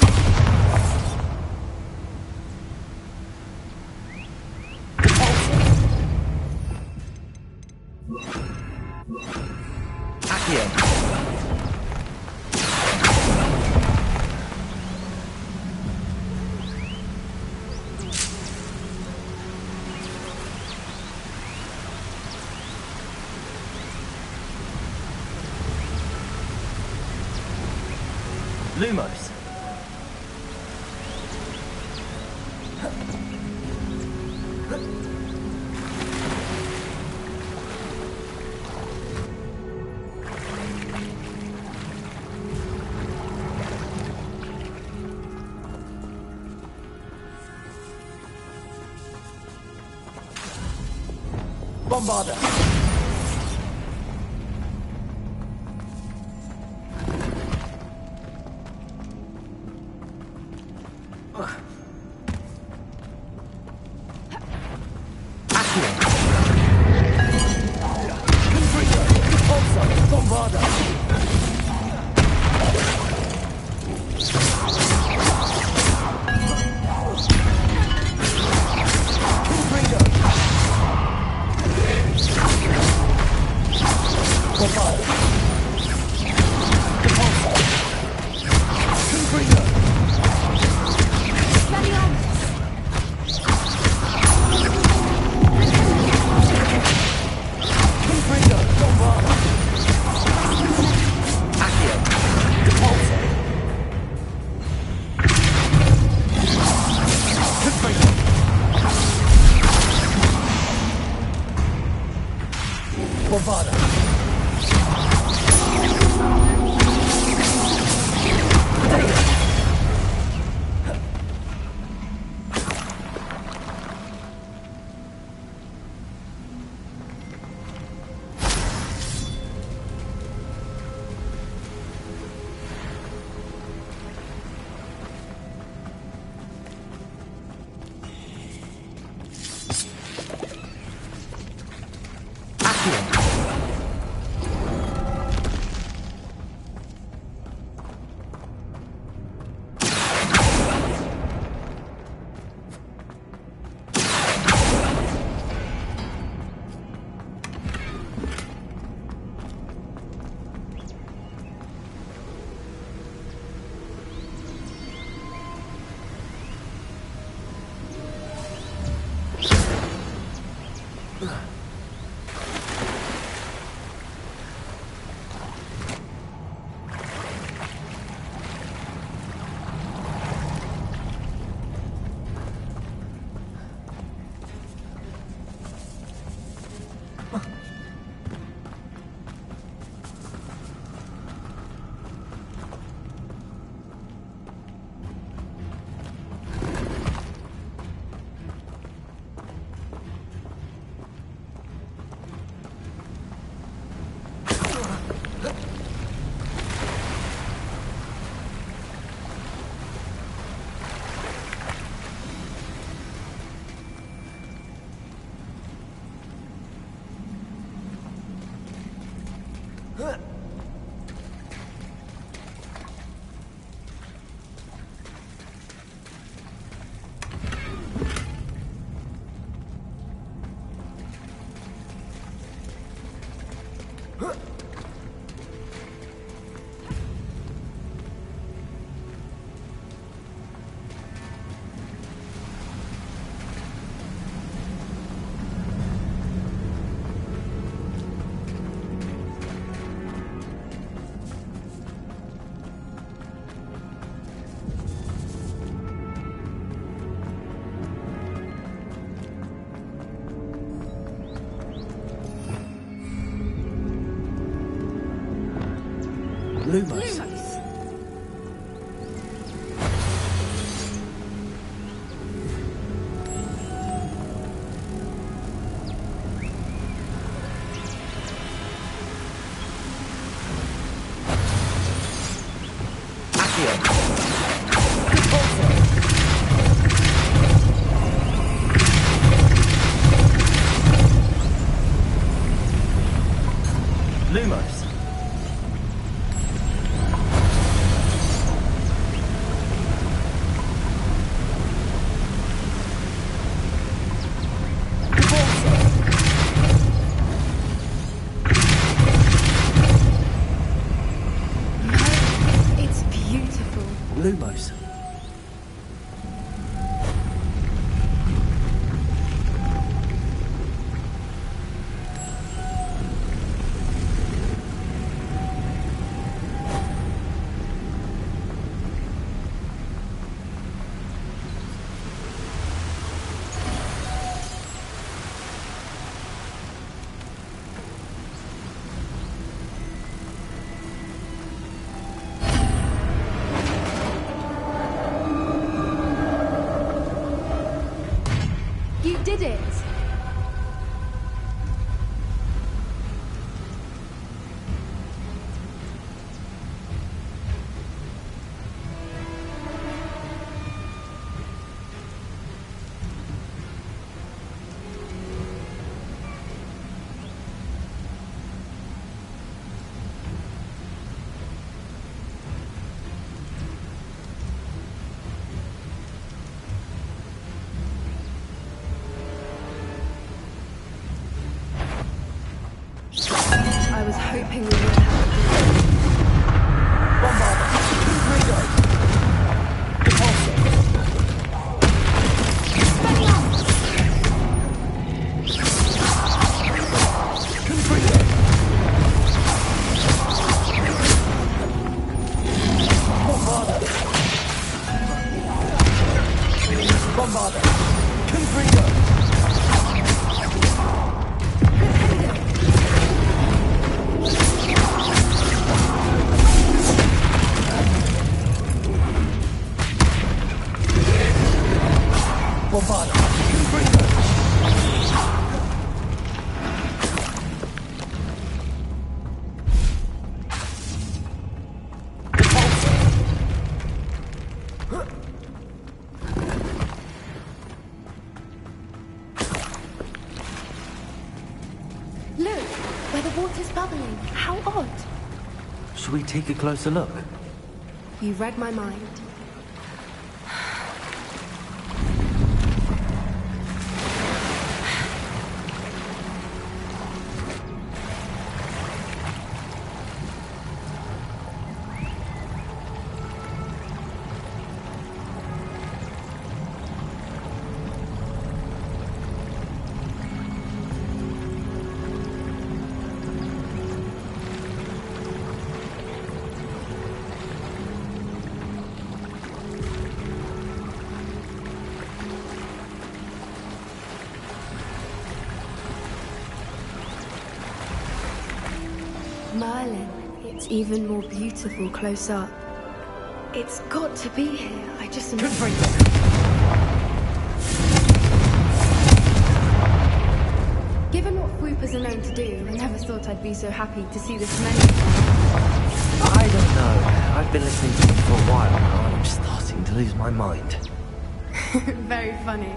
[SPEAKER 1] Lumos.
[SPEAKER 3] Bombarder! Bombarder!
[SPEAKER 4] Lumos.
[SPEAKER 1] Lumos.
[SPEAKER 8] It's beautiful.
[SPEAKER 4] Lumos.
[SPEAKER 8] You did it! I was hoping we would have Look, where the water's bubbling. How odd.
[SPEAKER 1] Should we take a closer look?
[SPEAKER 8] You read my mind. Merlin, it's even more beautiful close up. It's got to be here. I just am afraid. Given what Whoopers are known to do, I never thought I'd be so happy to see this many.
[SPEAKER 1] I don't know. I've been listening to them for a while now, and I'm starting to lose my mind.
[SPEAKER 8] Very funny.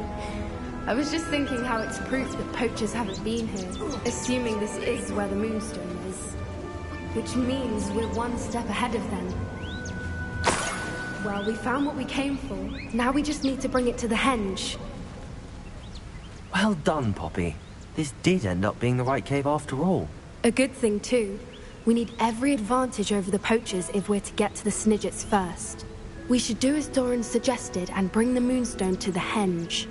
[SPEAKER 8] I was just thinking how it's proof that poachers haven't been here, assuming this is where the Moonstone is. Which means we're one step ahead of them. Well, we found what we came for. Now we just need to bring it to the henge.
[SPEAKER 1] Well done, Poppy. This did end up being the right cave after all.
[SPEAKER 8] A good thing, too. We need every advantage over the poachers if we're to get to the Snidgets first. We should do as Doran suggested and bring the Moonstone to the henge.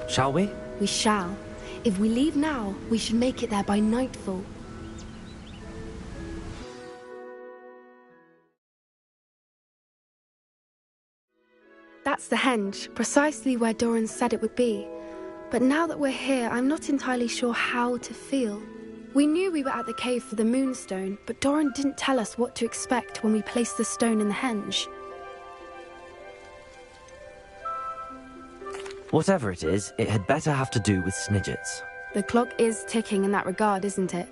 [SPEAKER 1] Shall we?
[SPEAKER 8] We shall. If we leave now, we should make it there by nightfall. That's the henge, precisely where Doran said it would be. But now that we're here, I'm not entirely sure how to feel. We knew we were at the cave for the Moonstone, but Doran didn't tell us what to expect when we placed the stone in the henge.
[SPEAKER 1] Whatever it is, it had better have to do with Snidgets.
[SPEAKER 8] The clock is ticking in that regard, isn't it?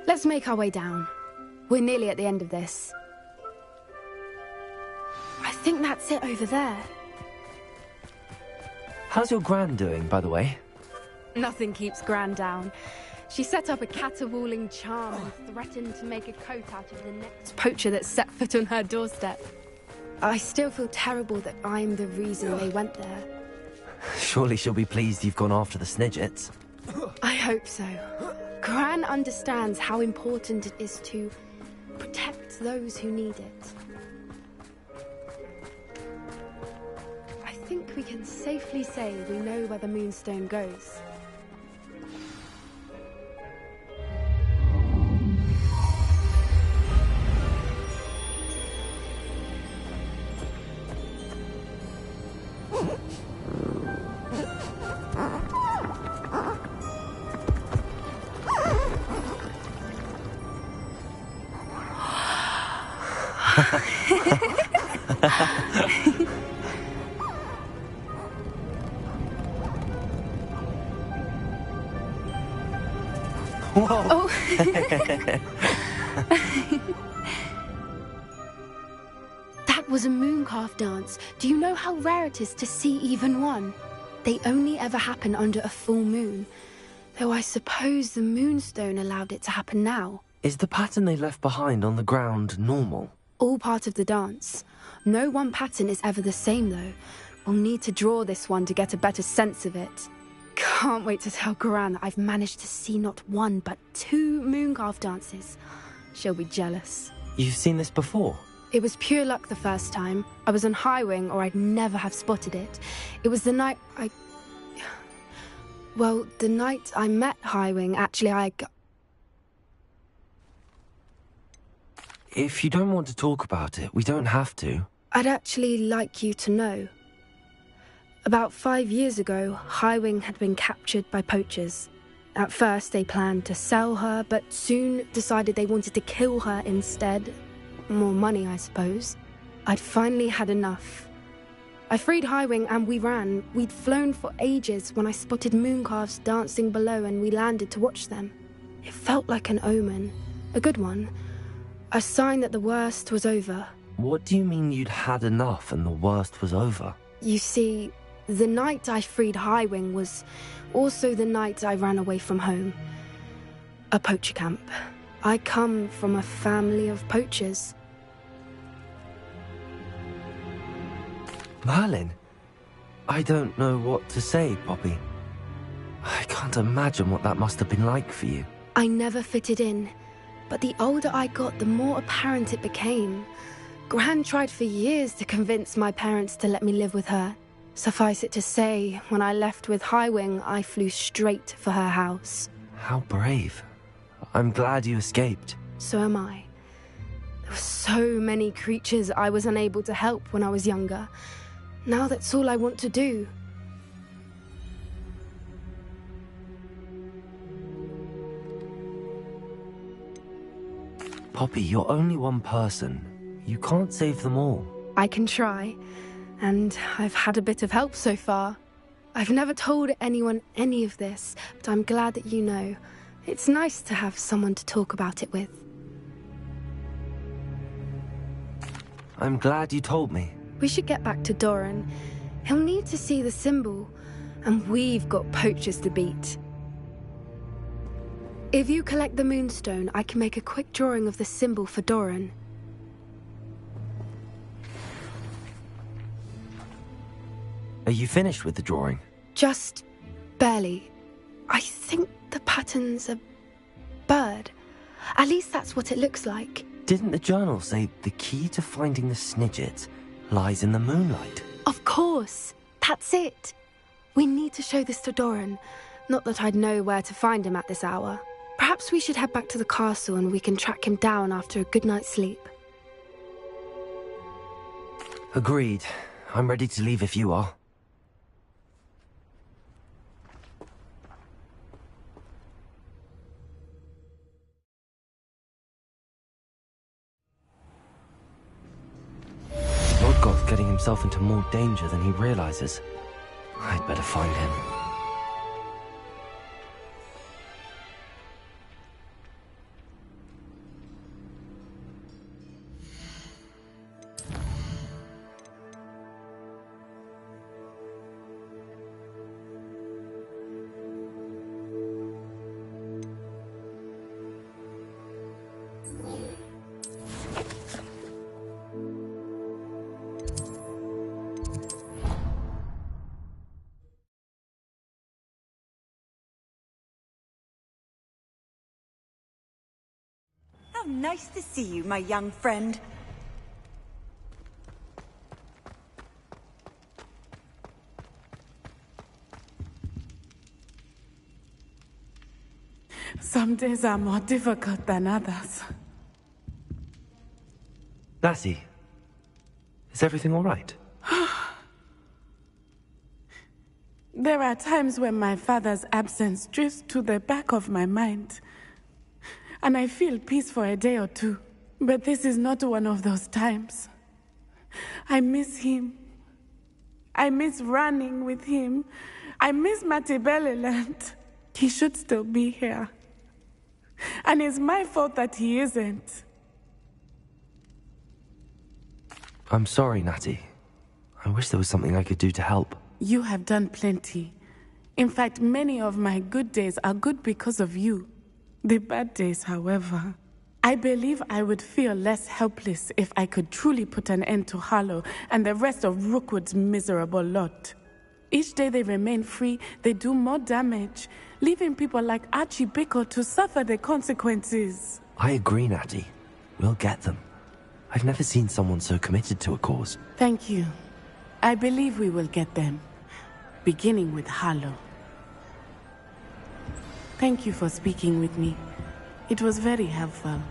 [SPEAKER 8] Let's make our way down. We're nearly at the end of this. I think that's it over there.
[SPEAKER 1] How's your Gran doing, by the way?
[SPEAKER 8] Nothing keeps Gran down. She set up a caterwauling charm and threatened to make a coat out of the next poacher that set foot on her doorstep. I still feel terrible that I'm the reason they went there.
[SPEAKER 1] Surely she'll be pleased you've gone after the Snidgets.
[SPEAKER 8] I hope so. Gran understands how important it is to protect those who need it. I think we can safely say we know where the Moonstone goes.
[SPEAKER 1] Whoa!
[SPEAKER 8] Oh. That was a mooncalf dance. Do you know how rare it is to see even one? They only ever happen under a full moon. Though I suppose the Moonstone allowed it to happen now.
[SPEAKER 1] Is the pattern they left behind on the ground normal?
[SPEAKER 8] All part of the dance. No one pattern is ever the same, though. We'll need to draw this one to get a better sense of it. Can't wait to tell Gran that I've managed to see not one, but 2 mooncalf dances. She'll be jealous.
[SPEAKER 1] You've seen this before?
[SPEAKER 8] It was pure luck the first time. I was on Highwing, or I'd never have spotted it. It was the night the night I met Highwing, actually,
[SPEAKER 1] If you don't want to talk about it, we don't have to.
[SPEAKER 8] I'd actually like you to know. About 5 years ago, Highwing had been captured by poachers. At first, they planned to sell her, but soon decided they wanted to kill her instead. More money, I suppose. I'd finally had enough. I freed Highwing and we ran. We'd flown for ages when I spotted mooncalves dancing below and we landed to watch them. It felt like an omen. A good one. A sign that the worst was over.
[SPEAKER 1] What do you mean you'd had enough and the worst was over?
[SPEAKER 8] You see, the night I freed Highwing was also the night I ran away from home. A poacher camp. I come from a family of poachers.
[SPEAKER 1] Merlin? I don't know what to say, Poppy. I can't imagine what that must have been like for you.
[SPEAKER 8] I never fitted in, but the older I got, the more apparent it became. Gran tried for years to convince my parents to let me live with her. Suffice it to say, when I left with Highwing, I flew straight for her house.
[SPEAKER 1] How brave. I'm glad you escaped.
[SPEAKER 8] So am I. There were so many creatures I was unable to help when I was younger. Now that's all I want to do.
[SPEAKER 1] Poppy, you're only one person. You can't save them all.
[SPEAKER 8] I can try, and I've had a bit of help so far. I've never told anyone any of this, but I'm glad that you know. It's nice to have someone to talk about it with.
[SPEAKER 1] I'm glad you told me.
[SPEAKER 8] We should get back to Doran. He'll need to see the symbol, and we've got poachers to beat. If you collect the moonstone, I can make a quick drawing of the symbol for Doran.
[SPEAKER 1] Are you finished with the drawing?
[SPEAKER 8] Just barely. I think the pattern's a bird. At least that's what it looks like.
[SPEAKER 1] Didn't the journal say the key to finding the Snidget lies in the moonlight?
[SPEAKER 8] Of course. That's it. We need to show this to Doran. Not that I'd know where to find him at this hour. Perhaps we should head back to the castle and we can track him down after a good night's sleep.
[SPEAKER 1] Agreed. I'm ready to leave if you are. Lord Goth's getting himself into more danger than he realizes. I'd better find him.
[SPEAKER 2] How nice to see you, my young friend.
[SPEAKER 9] Some days are more difficult than others.
[SPEAKER 1] Lassie, is everything all right?
[SPEAKER 9] There are times when my father's absence drifts to the back of my mind, and I feel peace for a day or two. But this is not one of those times. I miss him. I miss running with him. I miss Matibeleland. He should still be here. And it's my fault that he isn't.
[SPEAKER 1] I'm sorry, Natty. I wish there was something I could do to help.
[SPEAKER 9] You have done plenty. In fact, many of my good days are good because of you. The bad days, however, I believe I would feel less helpless if I could truly put an end to Harlow and the rest of Rookwood's miserable lot. Each day they remain free, they do more damage, leaving people like Archie Bickle to suffer the consequences.
[SPEAKER 1] I agree, Natty. We'll get them. I've never seen someone so committed to a cause.
[SPEAKER 9] Thank you. I believe we will get them, beginning with Harlow. Thank you for speaking with me. It was very helpful.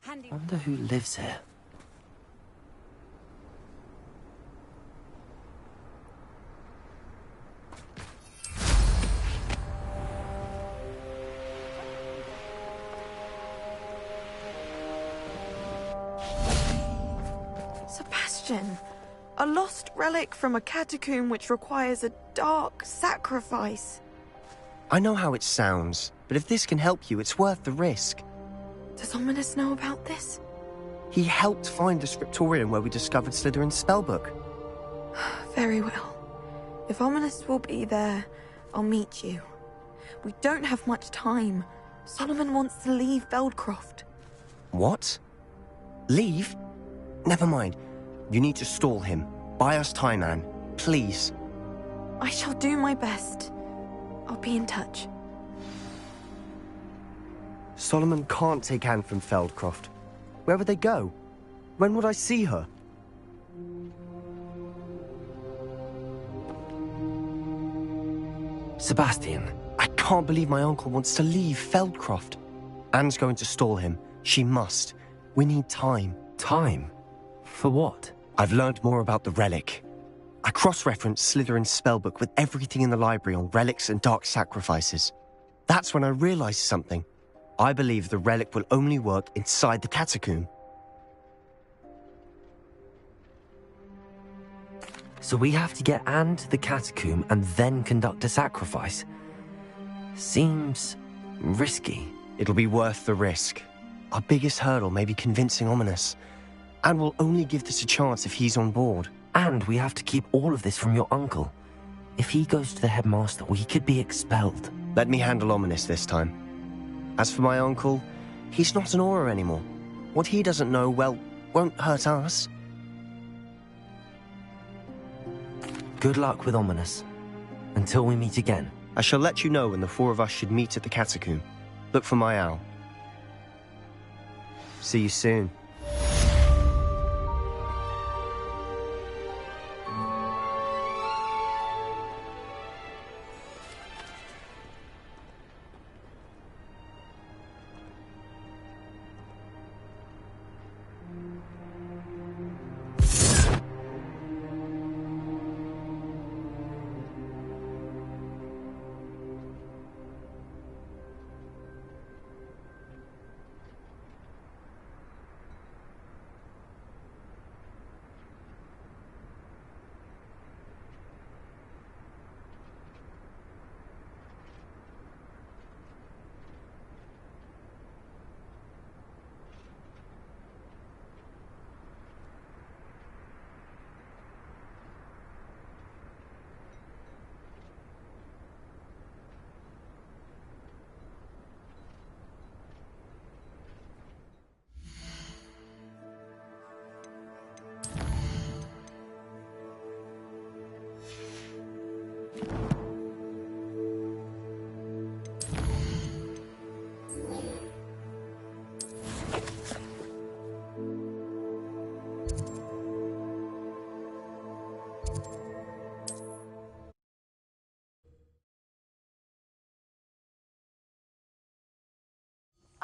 [SPEAKER 1] I wonder who lives here.
[SPEAKER 6] Sebastian, a lost relic from a catacomb which requires a dark sacrifice.
[SPEAKER 5] I know how it sounds, but if this can help you, it's worth the risk.
[SPEAKER 6] Does Ominous know about this?
[SPEAKER 5] He helped find the scriptorium where we discovered Slytherin's spellbook.
[SPEAKER 6] Very well. If Ominous will be there, I'll meet you. We don't have much time. Solomon wants to leave Beldcroft.
[SPEAKER 5] What? Leave? Never mind. You need to stall him. Buy us time, Anne. Please.
[SPEAKER 6] I shall do my best.
[SPEAKER 8] I'll be in touch.
[SPEAKER 5] Solomon can't take Anne from Feldcroft. Where would they go? When would I see her?
[SPEAKER 1] Sebastian.
[SPEAKER 5] I can't believe my uncle wants to leave Feldcroft. Anne's going to stall him. She must. We need time.
[SPEAKER 1] Time? For what?
[SPEAKER 5] I've learned more about the relic. I cross-referenced Slytherin's spellbook with everything in the library on relics and dark sacrifices. That's when I realized something. I believe the relic will only work inside the catacomb.
[SPEAKER 1] So we have to get Anne to the catacomb and then conduct a sacrifice? Seems risky.
[SPEAKER 5] It'll be worth the risk. Our biggest hurdle may be convincing Ominous. And we'll only give this a chance if he's on board.
[SPEAKER 1] And we have to keep all of this from your uncle. If he goes to the headmaster, we could be expelled.
[SPEAKER 5] Let me handle Ominous this time. As for my uncle, he's not an Auror anymore. What he doesn't know, well, won't hurt us.
[SPEAKER 1] Good luck with Ominous. Until we meet again.
[SPEAKER 5] I shall let you know when the four of us should meet at the catacomb. Look for my owl. See you soon.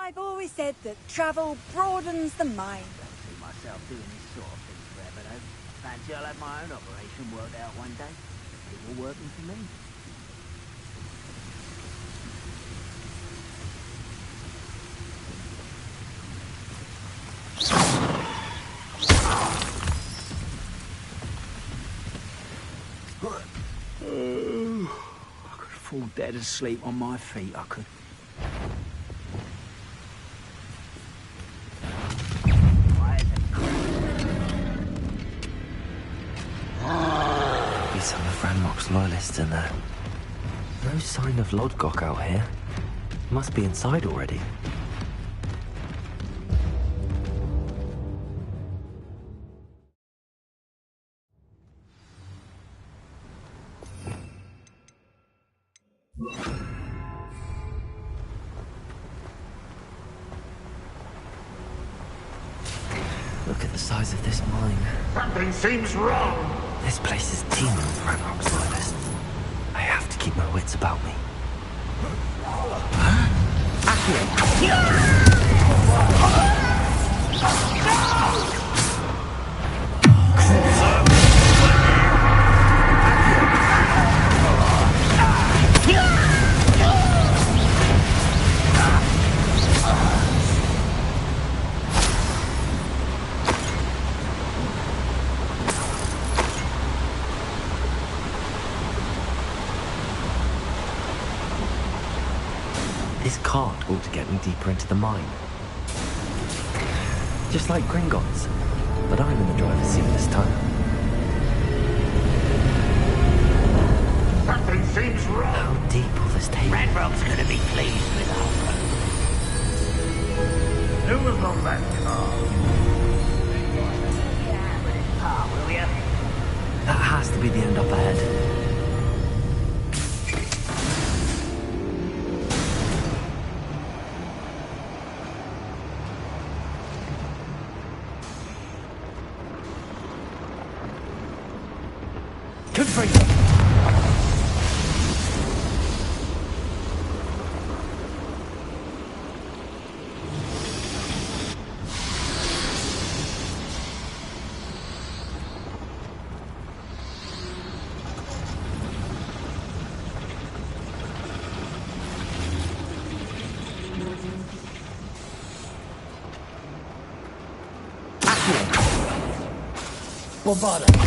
[SPEAKER 2] I've always said that travel broadens the mind.
[SPEAKER 7] Don't see myself doing this sort of thing forever, though. Fancy I'll have my own operation worked out one day. People working for me. I could fall dead asleep on my feet, I could.
[SPEAKER 1] Some of Ranrock's loyalists in there. No sign of Lodgok out here. Must be inside already. Look at the size of this mine.
[SPEAKER 3] Something seems wrong.
[SPEAKER 1] This place is teeming with Ranrock's loyalists. I have to keep my wits about me. This cart ought to get me deeper into the mine. Just like Gringotts, but I'm in the driver's seat this time.
[SPEAKER 3] Something seems wrong.
[SPEAKER 1] How deep will this take?
[SPEAKER 7] Ranrock's gonna be pleased with us.
[SPEAKER 3] Who was on that car?
[SPEAKER 7] Yeah, with his car, will ya?
[SPEAKER 1] That has to be the end up ahead.
[SPEAKER 3] Bombarda.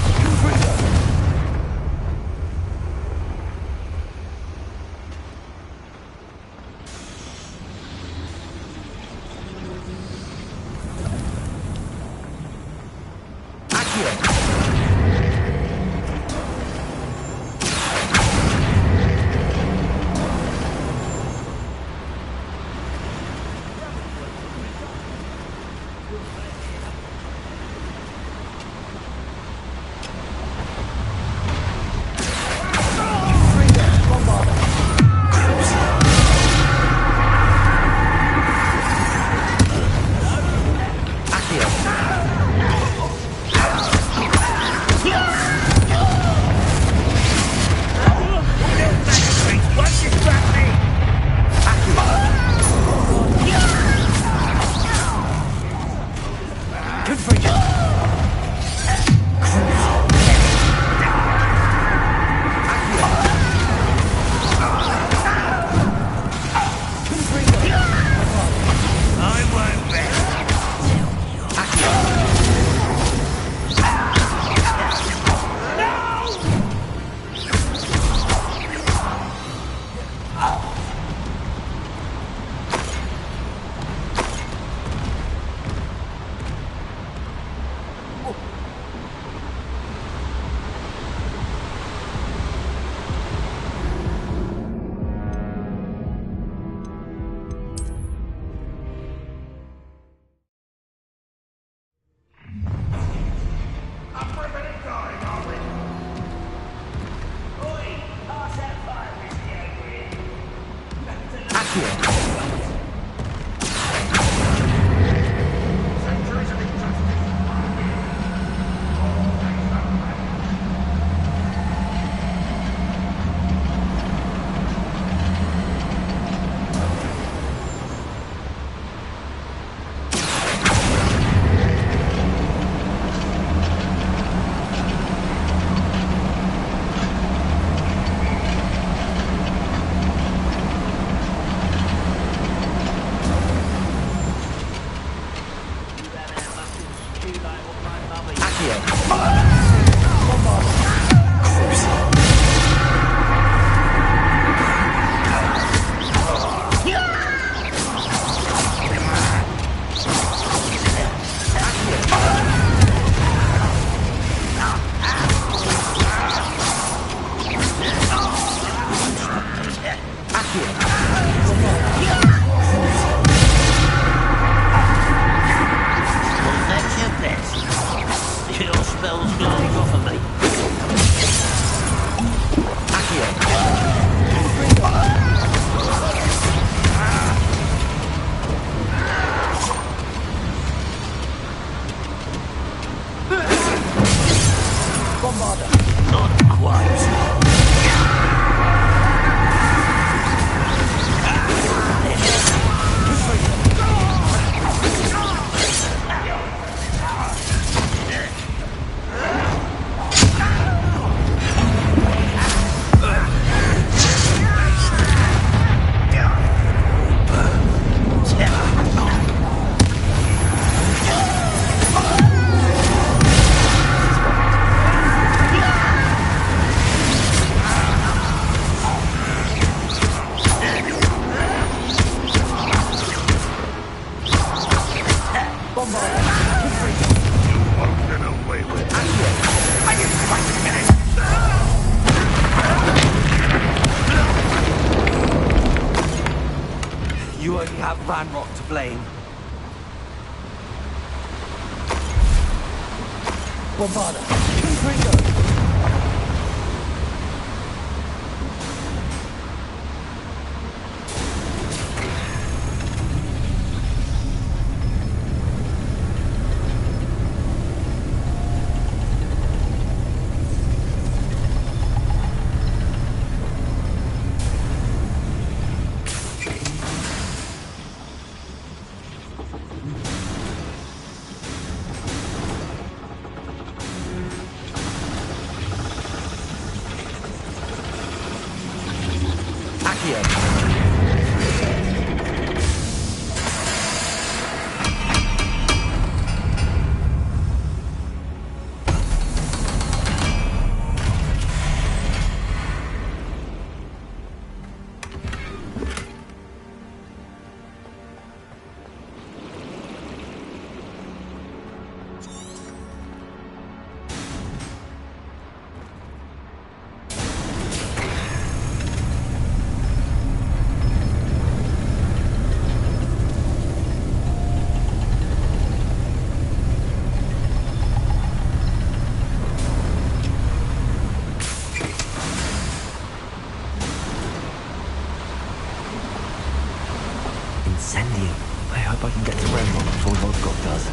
[SPEAKER 1] You only have Ranrock to blame.
[SPEAKER 3] Bombarda.
[SPEAKER 1] hope I can get to Renlock before Lodgok does.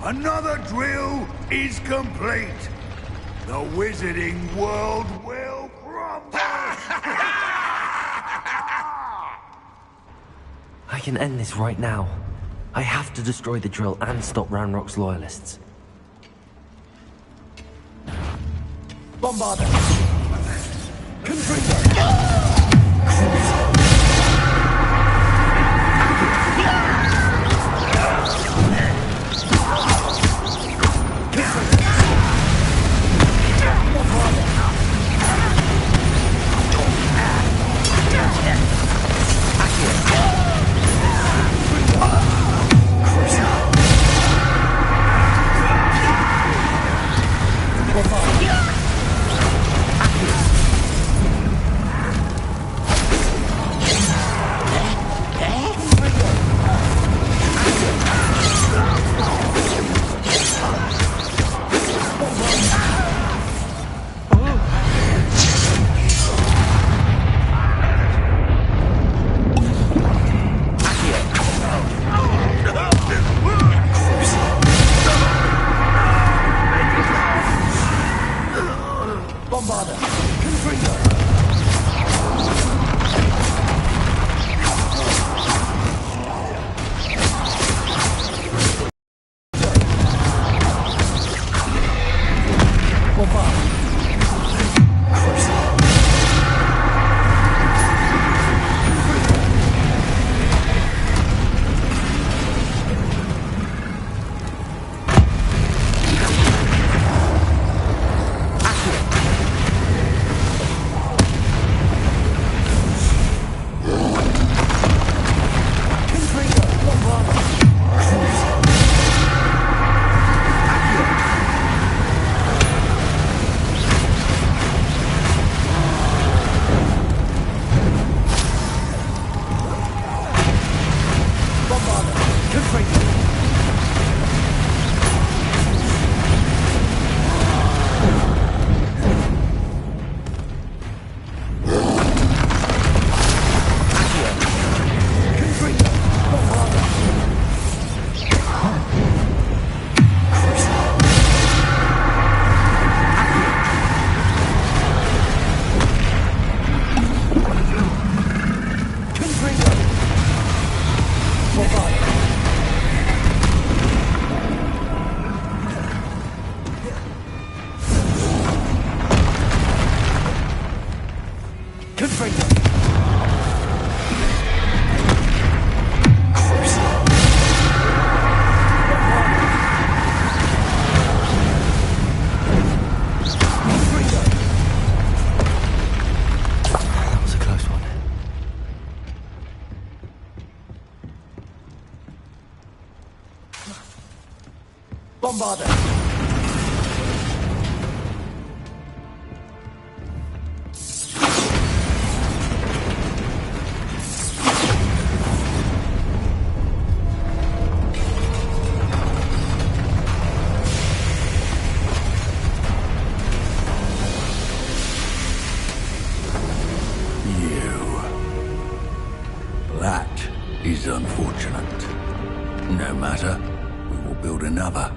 [SPEAKER 3] Another drill is complete. The wizarding world will crumble.
[SPEAKER 1] I can end this right now. I have to destroy the drill and stop Ranrock's loyalists.
[SPEAKER 3] Bombard them.
[SPEAKER 10] Bombard them!
[SPEAKER 3] That is unfortunate. No matter, we will build another.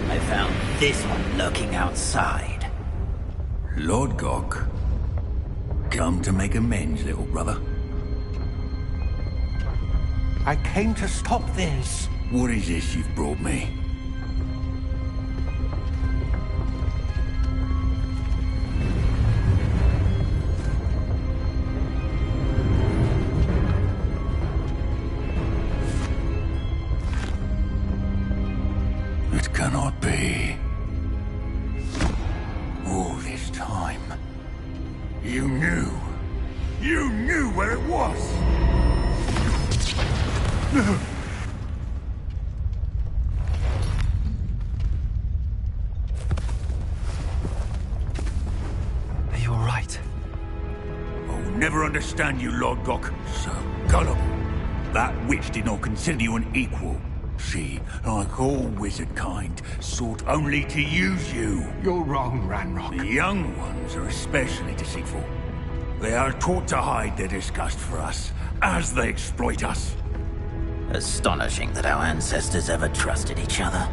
[SPEAKER 7] I found this one lurking outside.
[SPEAKER 3] Lord Gok, come to make amends, little brother.
[SPEAKER 10] I came to stop this.
[SPEAKER 3] What is this you've brought me? It cannot be. All this time, you knew. You knew where it was.
[SPEAKER 1] Are you all right?
[SPEAKER 3] I'll never understand you, Lord Gok. So gullible. That witch did not consider you an equal. She, like all wizard kind, sought only to use you.
[SPEAKER 10] You're wrong, Ranrock.
[SPEAKER 3] The young ones are especially deceitful. They are taught to hide their disgust for us, as they exploit us.
[SPEAKER 7] Astonishing that our ancestors ever trusted each other.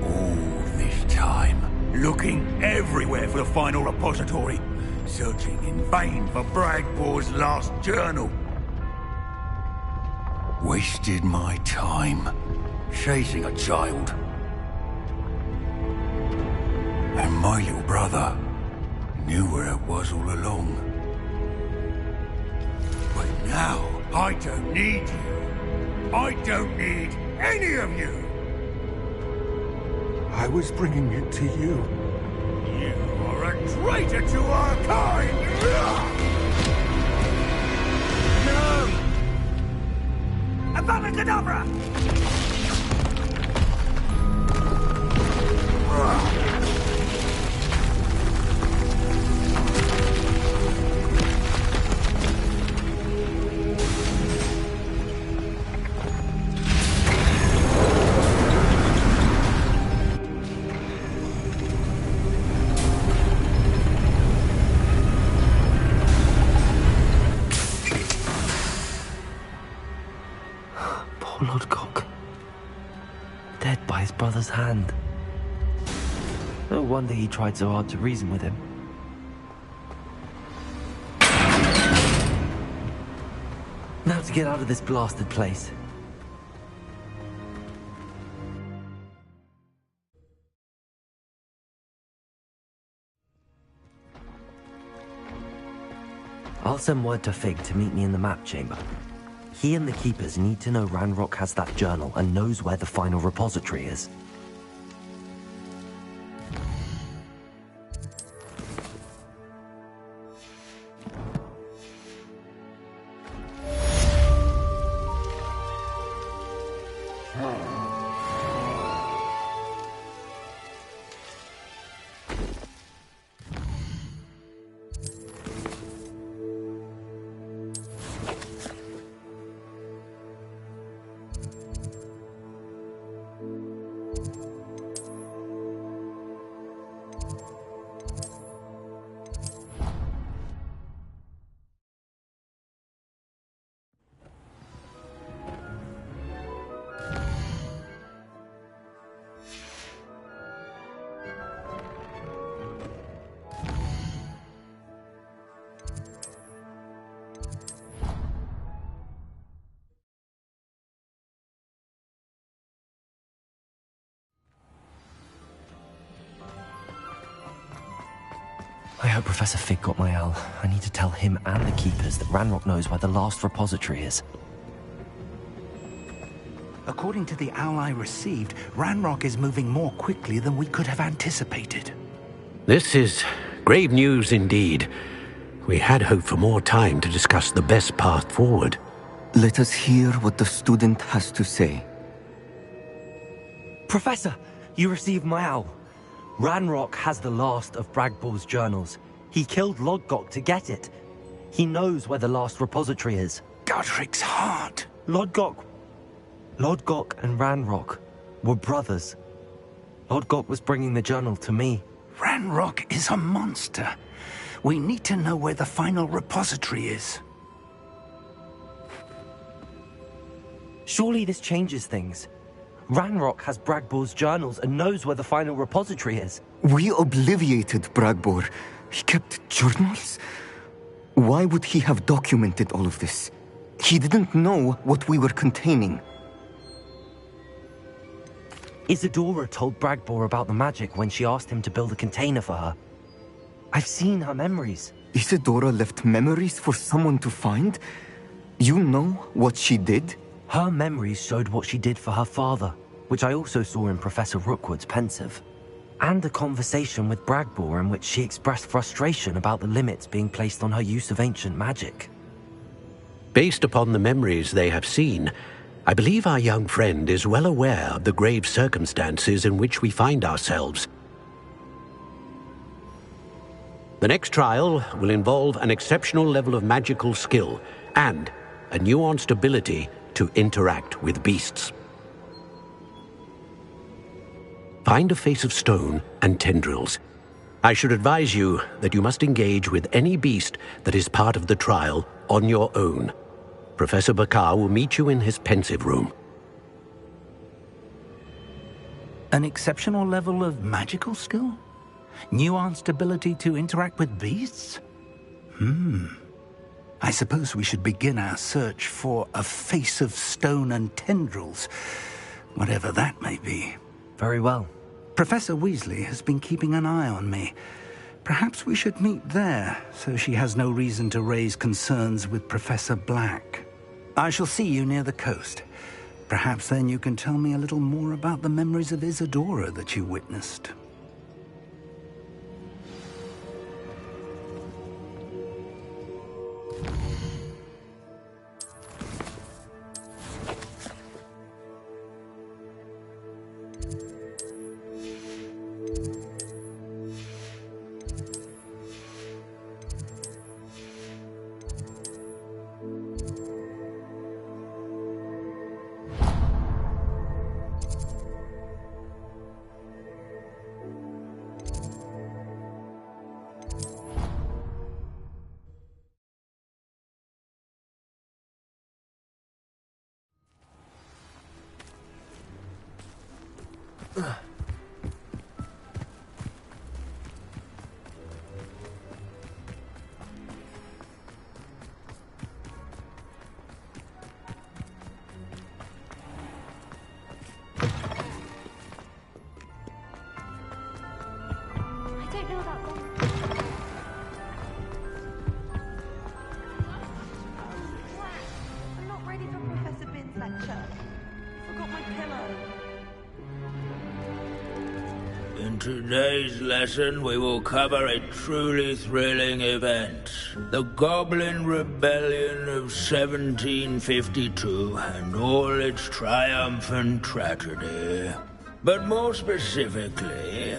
[SPEAKER 3] All this time, looking everywhere for the final repository, searching in vain for Bragbor's last journal. Wasted my time, chasing a child. And my little brother knew where it was all along. But now, I don't need you. I don't need any of you.
[SPEAKER 10] I was bringing it to you.
[SPEAKER 3] You are a traitor to our kind! No! Avada Kedavra!
[SPEAKER 1] Lodgok. Dead by his brother's hand. No wonder he tried so hard to reason with him. Now to get out of this blasted place. I'll send word to Fig to meet me in the map chamber. He and the Keepers need to know Ranrock has that journal and knows where the final repository is. I hope Professor Fig got my owl. I need to tell him and the Keepers that Ranrock knows where the last repository is.
[SPEAKER 11] According to the owl I received, Ranrock is moving more quickly than we could have anticipated.
[SPEAKER 4] This is grave news indeed. We had hoped for more time to discuss the best path forward.
[SPEAKER 12] Let us hear what the student has to say.
[SPEAKER 1] Professor, you received my owl. Ranrock has the last of Bragbor's journals. He killed Lodgok to get it. He knows where the last repository is.
[SPEAKER 11] Godric's heart.
[SPEAKER 1] Lodgok and Ranrock were brothers. Lodgok was bringing the journal to me.
[SPEAKER 11] Ranrock is a monster. We need to know where the final repository is.
[SPEAKER 1] Surely this changes things. Ranrock has Bragbor's journals and knows where the final repository is.
[SPEAKER 12] We obliviated Bragbor. He kept journals? Why would he have documented all of this? He didn't know what we were containing.
[SPEAKER 1] Isadora told Bragbor about the magic when she asked him to build a container for her. I've seen her memories.
[SPEAKER 12] Isadora left memories for someone to find? You know what she did?
[SPEAKER 1] Her memories showed what she did for her father, which I also saw in Professor Rookwood's pensive. And a conversation with Bragbor in which she expressed frustration about the limits being placed on her use of ancient magic.
[SPEAKER 4] Based upon the memories they have seen, I believe our young friend is well aware of the grave circumstances in which we find ourselves. The next trial will involve an exceptional level of magical skill and a nuanced ability to interact with beasts. Find a face of stone and tendrils. I should advise you that you must engage with any beast that is part of the trial on your own. Professor Bakar will meet you in his pensive room.
[SPEAKER 11] An exceptional level of magical skill? Nuanced ability to interact with beasts? I suppose we should begin our search for a face of stone and tendrils, whatever that may be.
[SPEAKER 1] Very well.
[SPEAKER 11] Professor Weasley has been keeping an eye on me. Perhaps we should meet there, so she has no reason to raise concerns with Professor Black. I shall see you near the coast. Perhaps then you can tell me a little more about the memories of Isadora that you witnessed.
[SPEAKER 3] In today's lesson, we will cover a truly thrilling event. The Goblin Rebellion of 1752 and all its triumphant tragedy. But more specifically,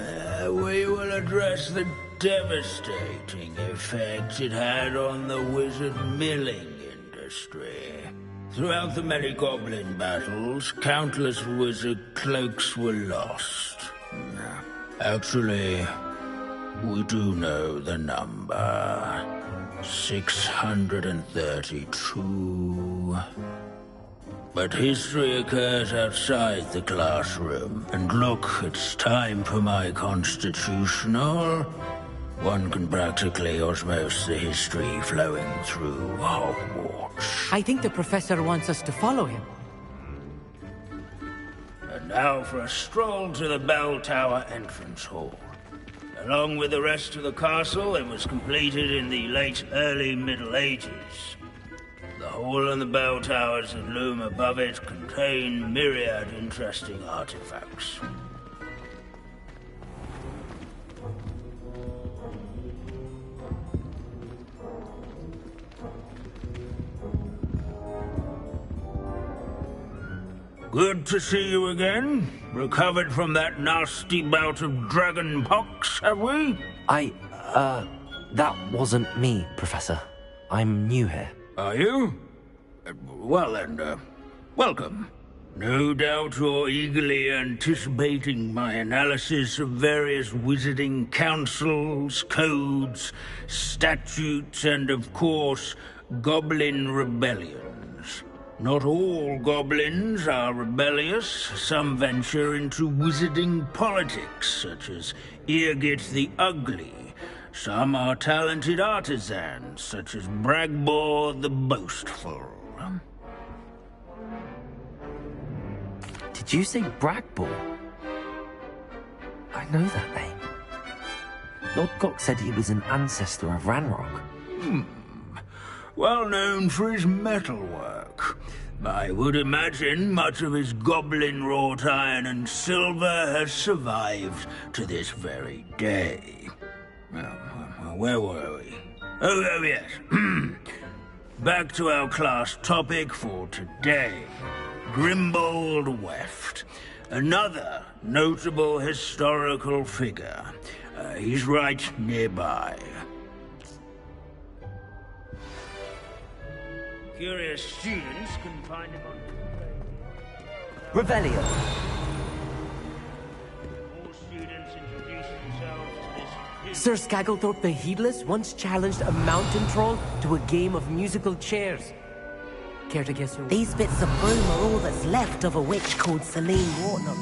[SPEAKER 3] we will address the devastating effect it had on the wizard milling industry. Throughout the many goblin battles, countless wizard cloaks were lost. Actually, we do know the number. 632. But history occurs outside the classroom. And look, it's time for my constitutional. One can practically osmose the history flowing through Hogwarts.
[SPEAKER 13] I think the professor wants us to follow him.
[SPEAKER 3] And now for a stroll to the bell tower entrance hall. Along with the rest of the castle, it was completed in the late early Middle Ages. The hall and the bell towers that loom above it contain myriad interesting artifacts. Good to see you again. Recovered from that nasty bout of dragon pox, have we?
[SPEAKER 1] That wasn't me, Professor. I'm new here.
[SPEAKER 3] Are you? Well then, welcome. No doubt you're eagerly anticipating my analysis of various wizarding councils, codes, statutes, and of course, goblin rebellions. Not all goblins are rebellious. Some venture into wizarding politics, such as Eargit the Ugly. Some are talented artisans, such as Bragbor the Boastful.
[SPEAKER 1] Did you say Bragbor? I know that name. Lord Gok said he was an ancestor of Ranrock.
[SPEAKER 3] Well known for his metalwork. I would imagine much of his goblin-wrought iron and silver has survived to this very day. Where were we? Oh yes. Back to our class topic for today. Grimbold Weft. Another notable historical figure. He's right nearby. Curious students can find him on
[SPEAKER 1] Revelio.
[SPEAKER 3] All students introduce themselves to this.
[SPEAKER 13] Sir Skagglethorpe the Heedless once challenged a mountain troll to a game of musical chairs. Care to guess who?
[SPEAKER 14] These bits of broom are all that's left of a witch called Celine Wartnut.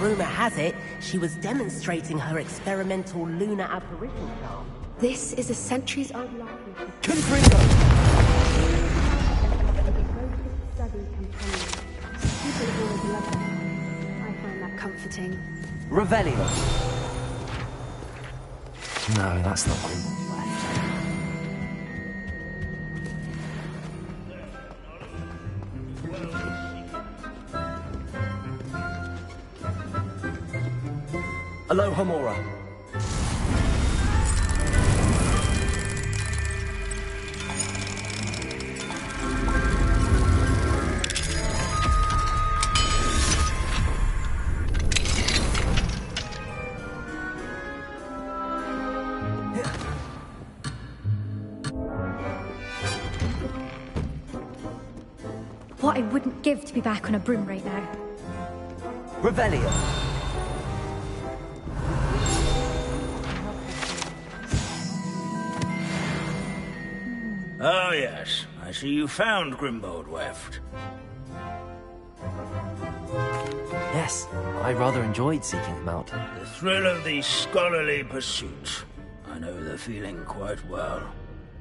[SPEAKER 14] Rumour has it, she was demonstrating her experimental lunar apparition charm.
[SPEAKER 8] This is a centuries-old likeness.
[SPEAKER 13] Confringo!
[SPEAKER 8] Study companion. People have always loved her. I find that comforting.
[SPEAKER 1] Revelio. No, that's not Grimble.
[SPEAKER 13] Aloha Mora.
[SPEAKER 15] What I wouldn't give to be back on a broom right now.
[SPEAKER 1] Revelio.
[SPEAKER 3] Oh yes, I see you found Grimbold Weft.
[SPEAKER 1] Yes, I rather enjoyed seeking him out.
[SPEAKER 3] The thrill of the scholarly pursuit. I know the feeling quite well.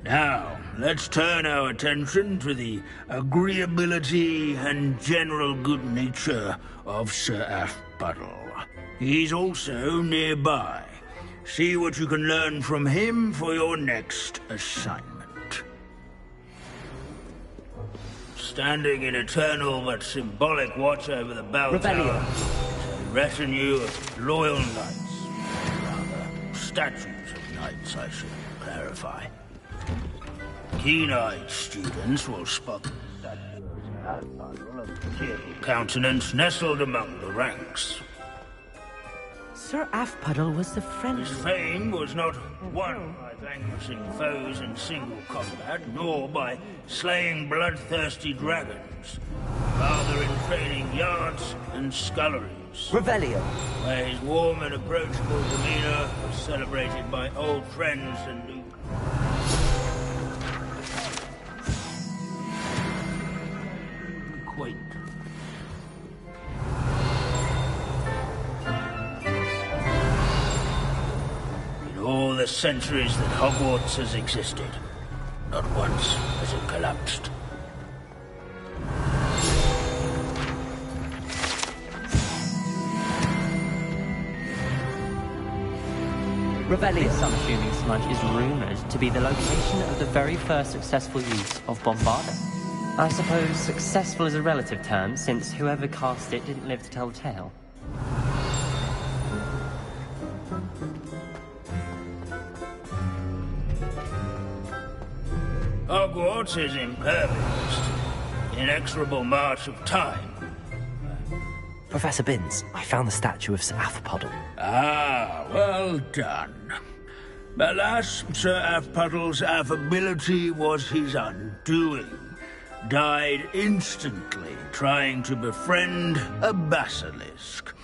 [SPEAKER 3] Now, let's turn our attention to the agreeability and general good nature of Sir Athpuddle. He's also nearby. See what you can learn from him for your next assignment. Standing in eternal but symbolic watch over the bell tower is a retinue of loyal knights. Rather, statues of knights, I should clarify. Keen-eyed students will spot the statue of Athpuddle of cheerful countenance nestled among the ranks.
[SPEAKER 14] Sir Athpuddle was the friend.
[SPEAKER 3] His fame was not won by vanquishing foes in single combat, nor by slaying bloodthirsty dragons, rather in training yards and sculleries.
[SPEAKER 1] Revelio.
[SPEAKER 3] Where his warm and approachable demeanor was celebrated by old friends and new. Quaint. In all the centuries that Hogwarts has existed, not once has it collapsed.
[SPEAKER 1] Revelio.
[SPEAKER 16] This unassuming smudge is rumoured to be the location of the very first successful use of Bombarda. I suppose successful is a relative term, since whoever cast it didn't live to tell the tale.
[SPEAKER 3] Hogwarts is impervious to the inexorable march of time.
[SPEAKER 1] Professor Binns, I found the statue of Sir Athpuddle.
[SPEAKER 3] Ah, well done. Alas, Sir Athpuddle's affability was his undoing. Died instantly trying to befriend a basilisk.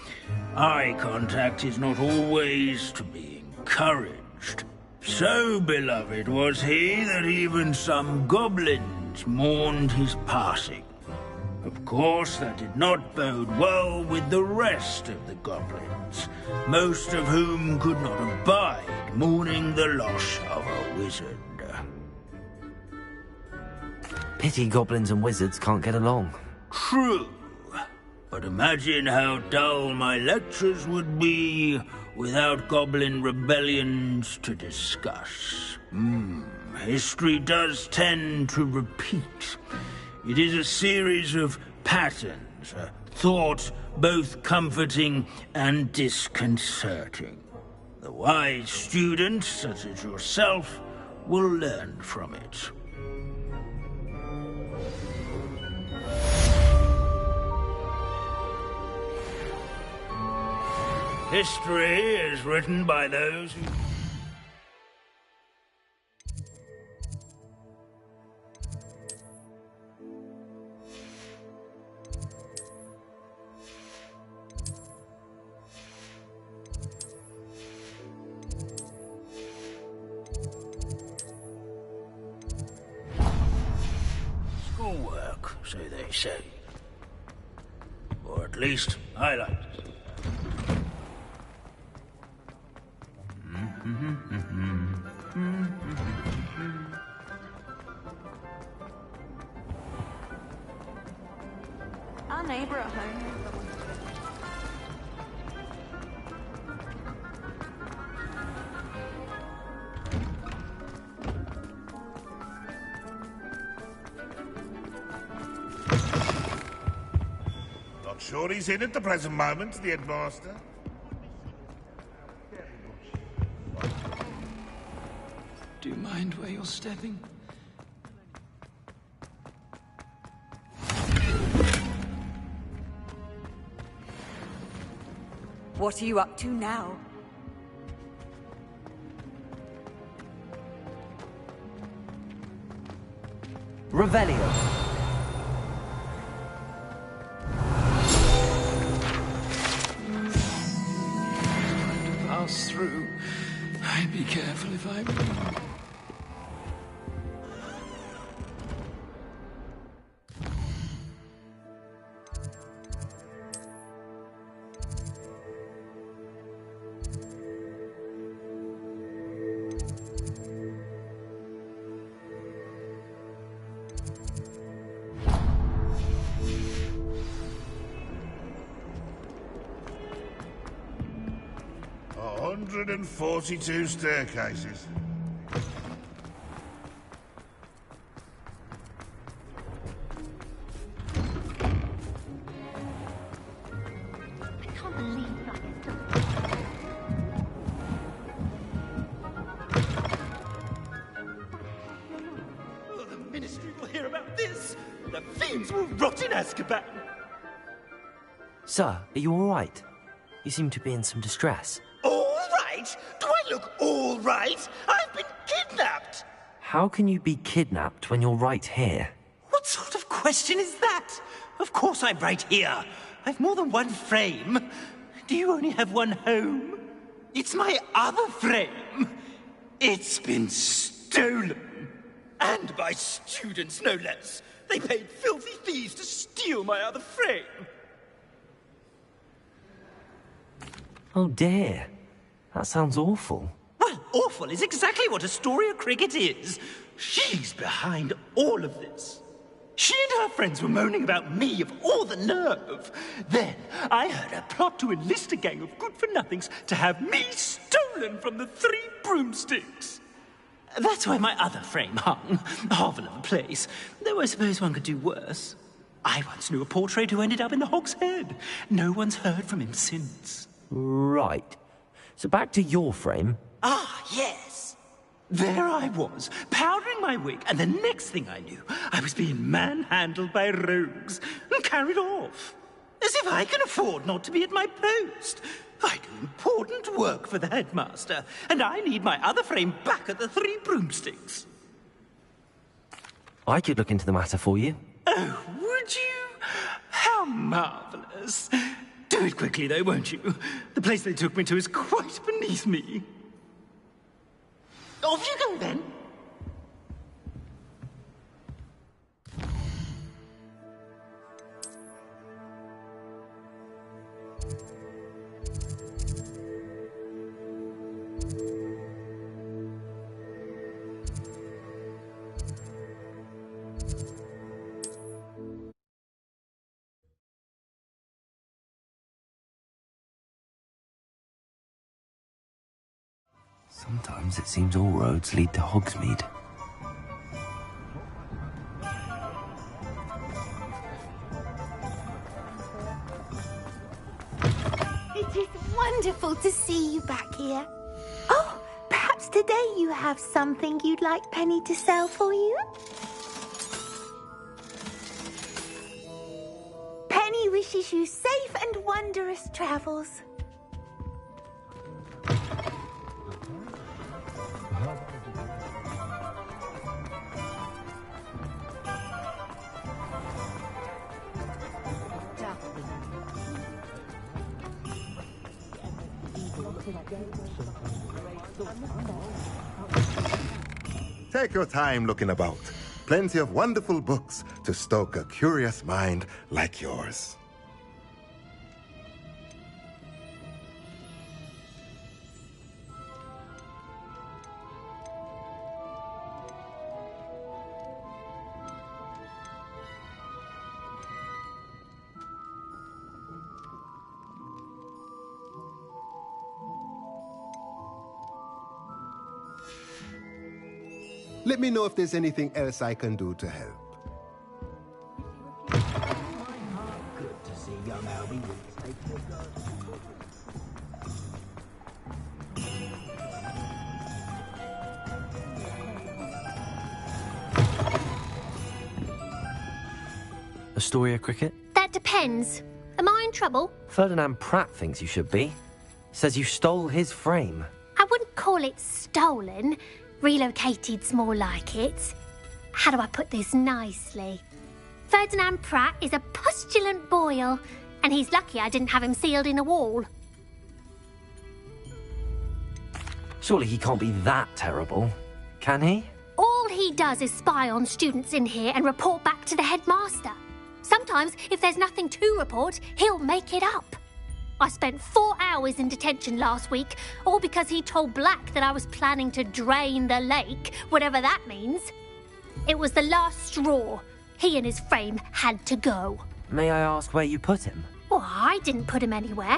[SPEAKER 3] Eye contact is not always to be encouraged. So beloved was he that even some goblins mourned his passing. Of course, that did not bode well with the rest of the goblins, most of whom could not abide mourning the loss of a wizard.
[SPEAKER 1] Pity goblins and wizards can't get along.
[SPEAKER 3] True. But imagine how dull my lectures would be without goblin rebellions to discuss. History does tend to repeat. It is a series of patterns, a thought both comforting and disconcerting. The wise student, such as yourself, will learn from it. History is written by those who... so. Or at least, I like to see
[SPEAKER 6] Our neighbour at home.
[SPEAKER 17] Not sure he's in at the present moment, the headmaster.
[SPEAKER 3] Do you mind where you're stepping?
[SPEAKER 2] What are you up to now?
[SPEAKER 1] Revelio.
[SPEAKER 3] Pass through. I'd be careful if I were.
[SPEAKER 17] A 142 staircases.
[SPEAKER 18] Oh, the Ministry will hear about this. The fiends will rot in Azkaban.
[SPEAKER 1] Sir, are you all right? You seem to be in some distress.
[SPEAKER 18] All right? Do I look all right? I've been kidnapped.
[SPEAKER 1] How can you be kidnapped when you're right here?
[SPEAKER 18] What sort of question is that? Of course I'm right here. I've more than one frame. Do you only have one home? It's my other frame. It's been stolen. And by students, no less. They paid filthy thieves to steal my other frame.
[SPEAKER 1] Oh dear. That sounds awful.
[SPEAKER 18] Well, awful is exactly what Astoria Cricket is. She's behind all of this. She and her friends were moaning about me of all the nerve. Then I heard her plot to enlist a gang of good-for-nothings to have me stolen from the Three Broomsticks. That's where my other frame hung. A hovel of a place. Though I suppose one could do worse. I once knew a portrait who ended up in the Hog's Head. No one's heard from him since.
[SPEAKER 1] Right. So back to your frame.
[SPEAKER 18] Ah, yes. There I was, powdering my wig, and the next thing I knew, I was being manhandled by rogues and carried off. As if I can afford not to be at my post. I do important work for the headmaster, and I need my other frame back at the Three Broomsticks.
[SPEAKER 1] I could look into the matter for you.
[SPEAKER 18] Oh, would you? How marvelous. Do it quickly, though, won't you? The place they took me to is quite beneath me. Off you go, then.
[SPEAKER 1] Sometimes it seems all roads lead to Hogsmeade.
[SPEAKER 19] It is wonderful to see you back here. Oh, perhaps today you have something you'd like Penny to sell for you? Penny wishes you safe and wondrous travels.
[SPEAKER 20] Take your time looking about. Plenty of wonderful books to stoke a curious mind like yours.
[SPEAKER 21] Let me know if there's anything else I can do to help.
[SPEAKER 7] Good to see young Albie take the gun.
[SPEAKER 1] Astoria Cricket?
[SPEAKER 22] That depends. Am I in trouble?
[SPEAKER 1] Ferdinand Pratt thinks you should be. Says you stole his frame.
[SPEAKER 22] I wouldn't call it stolen. Relocated's more like it. How do I put this nicely? Ferdinand Pratt is a postulant boil, and he's lucky I didn't have him sealed in a wall.
[SPEAKER 1] Surely he can't be that terrible, can he?
[SPEAKER 22] All he does is spy on students in here and report back to the headmaster. Sometimes, if there's nothing to report, he'll make it up. I spent 4 hours in detention last week, all because he told Black that I was planning to drain the lake, whatever that means. It was the last straw. He and his frame had to go.
[SPEAKER 1] May I ask where you put him?
[SPEAKER 22] Well, I didn't put him anywhere.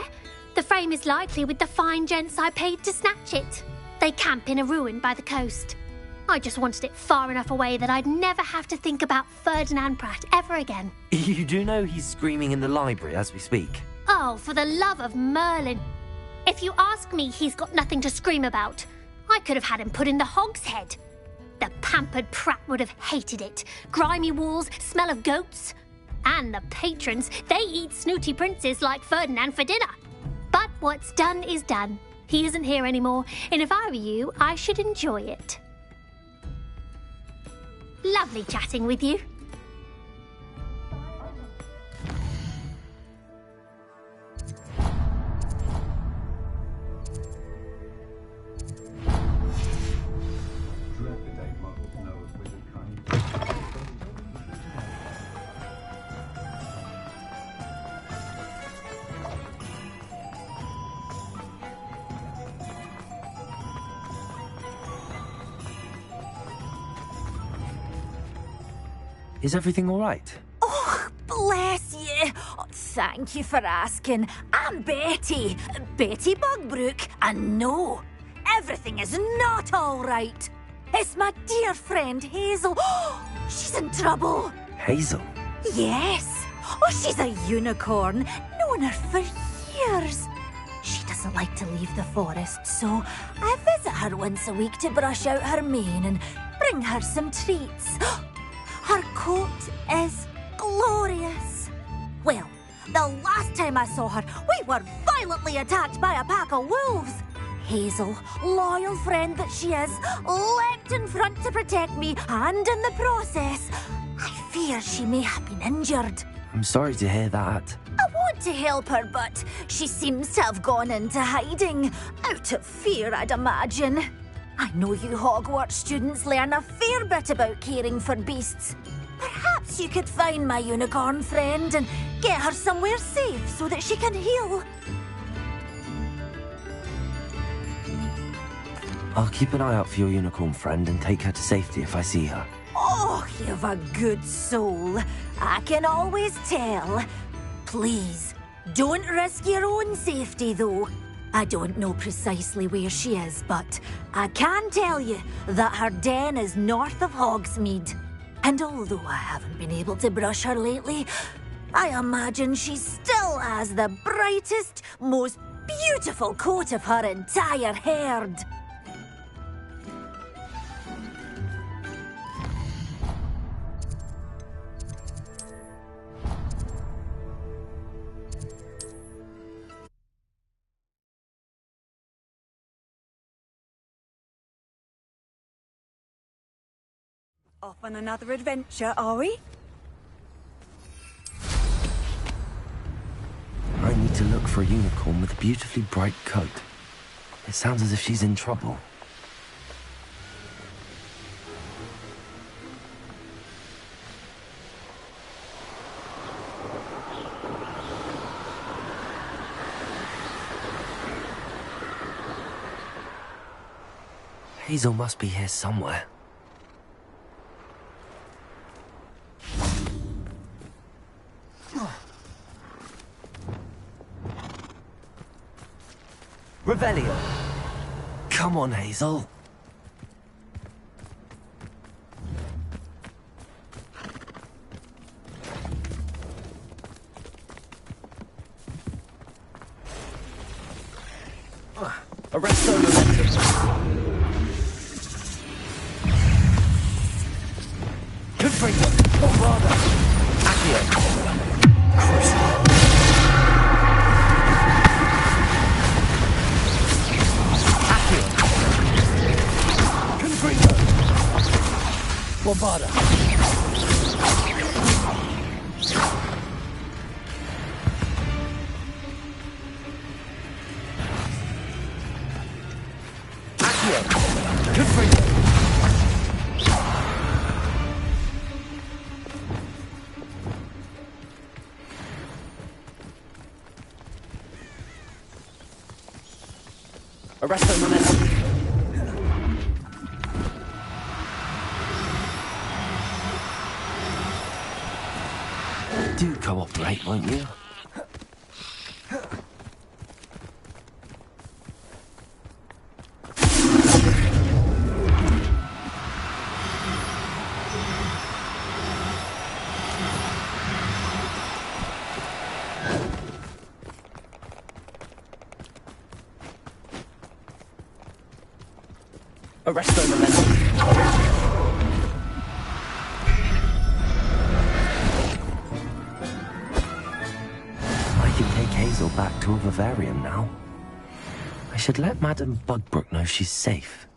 [SPEAKER 22] The frame is likely with the fine gents I paid to snatch it. They camp in a ruin by the coast. I just wanted it far enough away that I'd never have to think about Ferdinand Pratt ever again.
[SPEAKER 1] You do know he's screaming in the library as we speak.
[SPEAKER 22] Oh, for the love of Merlin. If you ask me, he's got nothing to scream about. I could have had him put in the hogshead. The pampered Pratt would have hated it. Grimy walls, smell of goats. And the patrons, they eat snooty princes like Ferdinand for dinner. But what's done is done. He isn't here anymore, and if I were you, I should enjoy it. Lovely chatting with you.
[SPEAKER 1] Is everything all right?
[SPEAKER 23] Oh, bless you. Oh, thank you for asking. I'm Betty. Betty Bugbrook. And no, everything is not all right. It's my dear friend Hazel. Oh, she's in trouble.
[SPEAKER 1] Hazel?
[SPEAKER 23] Yes. Oh, she's a unicorn. Known her for years. She doesn't like to leave the forest, so I visit her once a week to brush out her mane and bring her some treats. Her coat is glorious. Well, the last time I saw her, we were violently attacked by a pack of wolves. Hazel, loyal friend that she is, leapt in front to protect me, and in the process, I fear she may have been injured.
[SPEAKER 1] I'm sorry to hear that.
[SPEAKER 23] I want to help her, but she seems to have gone into hiding. Out of fear, I'd imagine. I know you Hogwarts students learn a fair bit about caring for beasts. Perhaps you could find my unicorn friend and get her somewhere safe so that she can heal.
[SPEAKER 1] I'll keep an eye out for your unicorn friend and take her to safety if I see her.
[SPEAKER 23] Oh, you've a good soul. I can always tell. Please, don't risk your own safety, though. I don't know precisely where she is, but I can tell you that her den is north of Hogsmeade. And although I haven't been able to brush her lately, I imagine she still has the brightest, most beautiful coat of her entire herd.
[SPEAKER 2] Off on another adventure, are we?
[SPEAKER 1] I need to look for a unicorn with a beautifully bright coat. It sounds as if she's in trouble. Hazel must be here somewhere. Revelio! Come on, Hazel. Arresto momentum. Confringo. Bombarda. Accio. Crucible. Accio. Confringo. Bombarda. Arresto momentum. Do cooperate, won't you? Arresto momentum. I can take Hazel back to a vivarium now. I should let Madame Bugbrook know she's safe.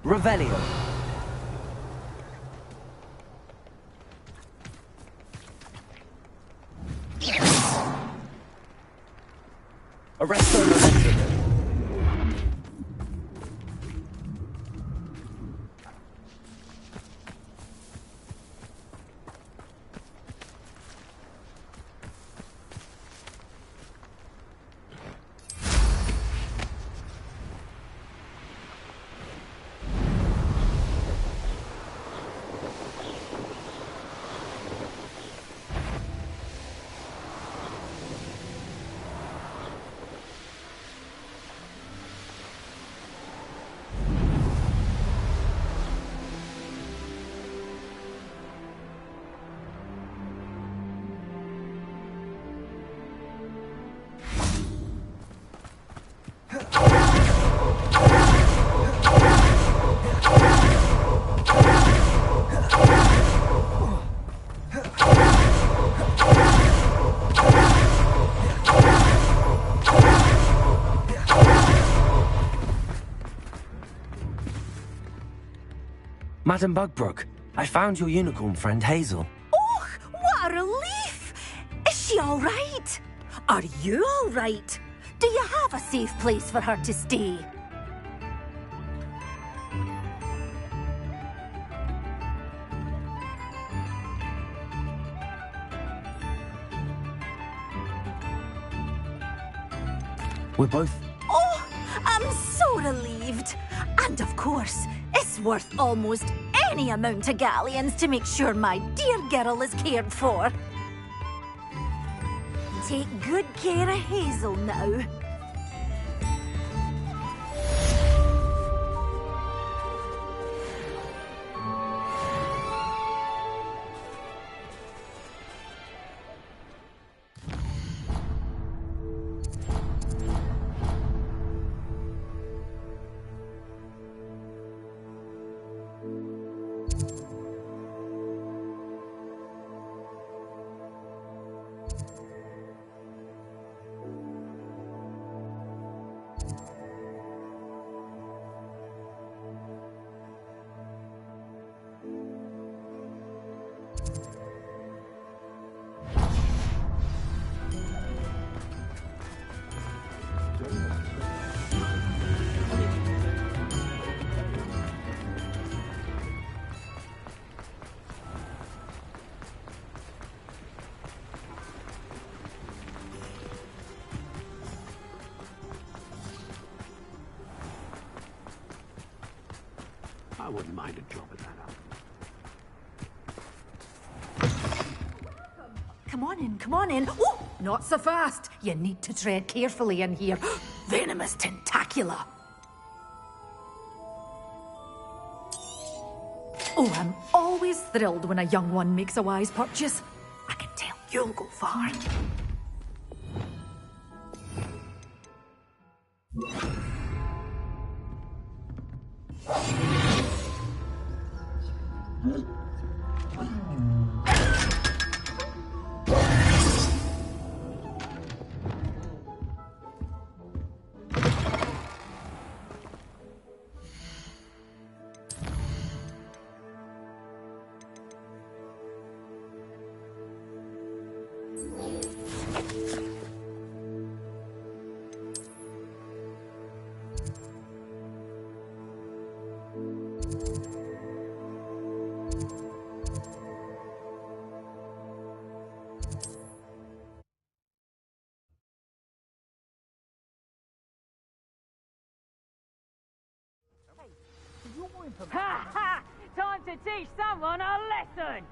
[SPEAKER 1] Revelio. Arresto momentum. Madame Bugbrook, I found your unicorn friend Hazel.
[SPEAKER 23] Oh, what a relief! Is she all right? Are you all right? Do you have a safe place for her to stay?
[SPEAKER 1] We're both...
[SPEAKER 23] Oh, I'm so relieved. And of course, it's worth almost any amount of galleons to make sure my dear girl is cared for. Take good care of Hazel now.
[SPEAKER 4] wouldn't mind a job at that.
[SPEAKER 23] Come on in, come on in. Oh, not so fast. You need to tread carefully in here. Venomous tentacula. Oh, I'm always thrilled when a young one makes a wise purchase. I can tell you'll go far.
[SPEAKER 7] Ha ha! Time to teach someone a lesson!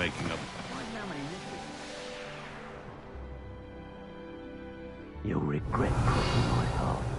[SPEAKER 17] making up.
[SPEAKER 13] You'll regret crossing my path.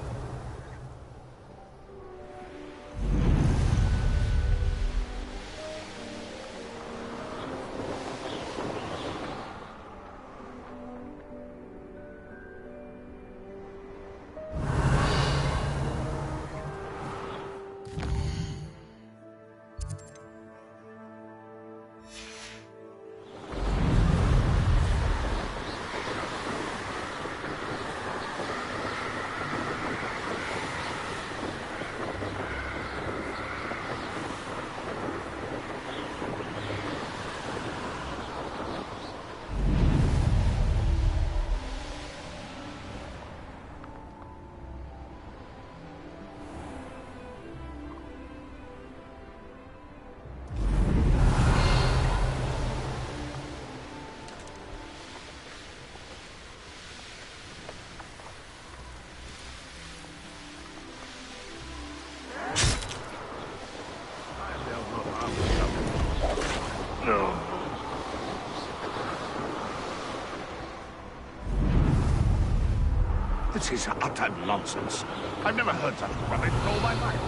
[SPEAKER 17] This is utter nonsense. I've never heard such rubbish in all my life.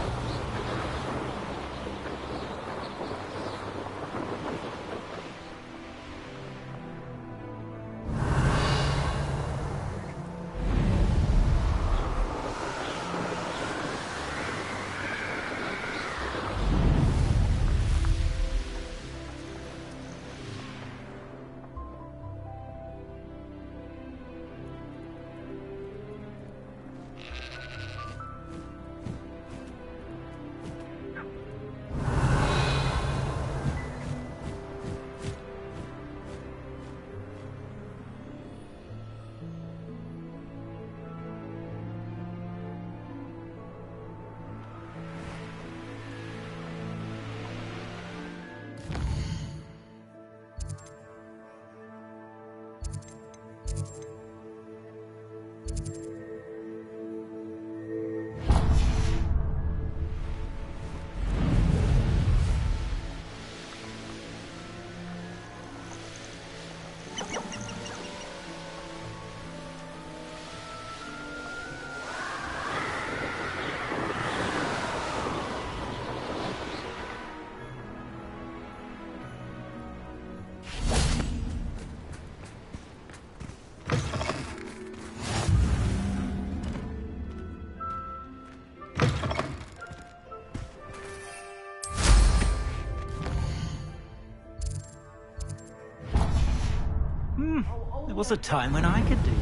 [SPEAKER 5] There was a time when I could do that.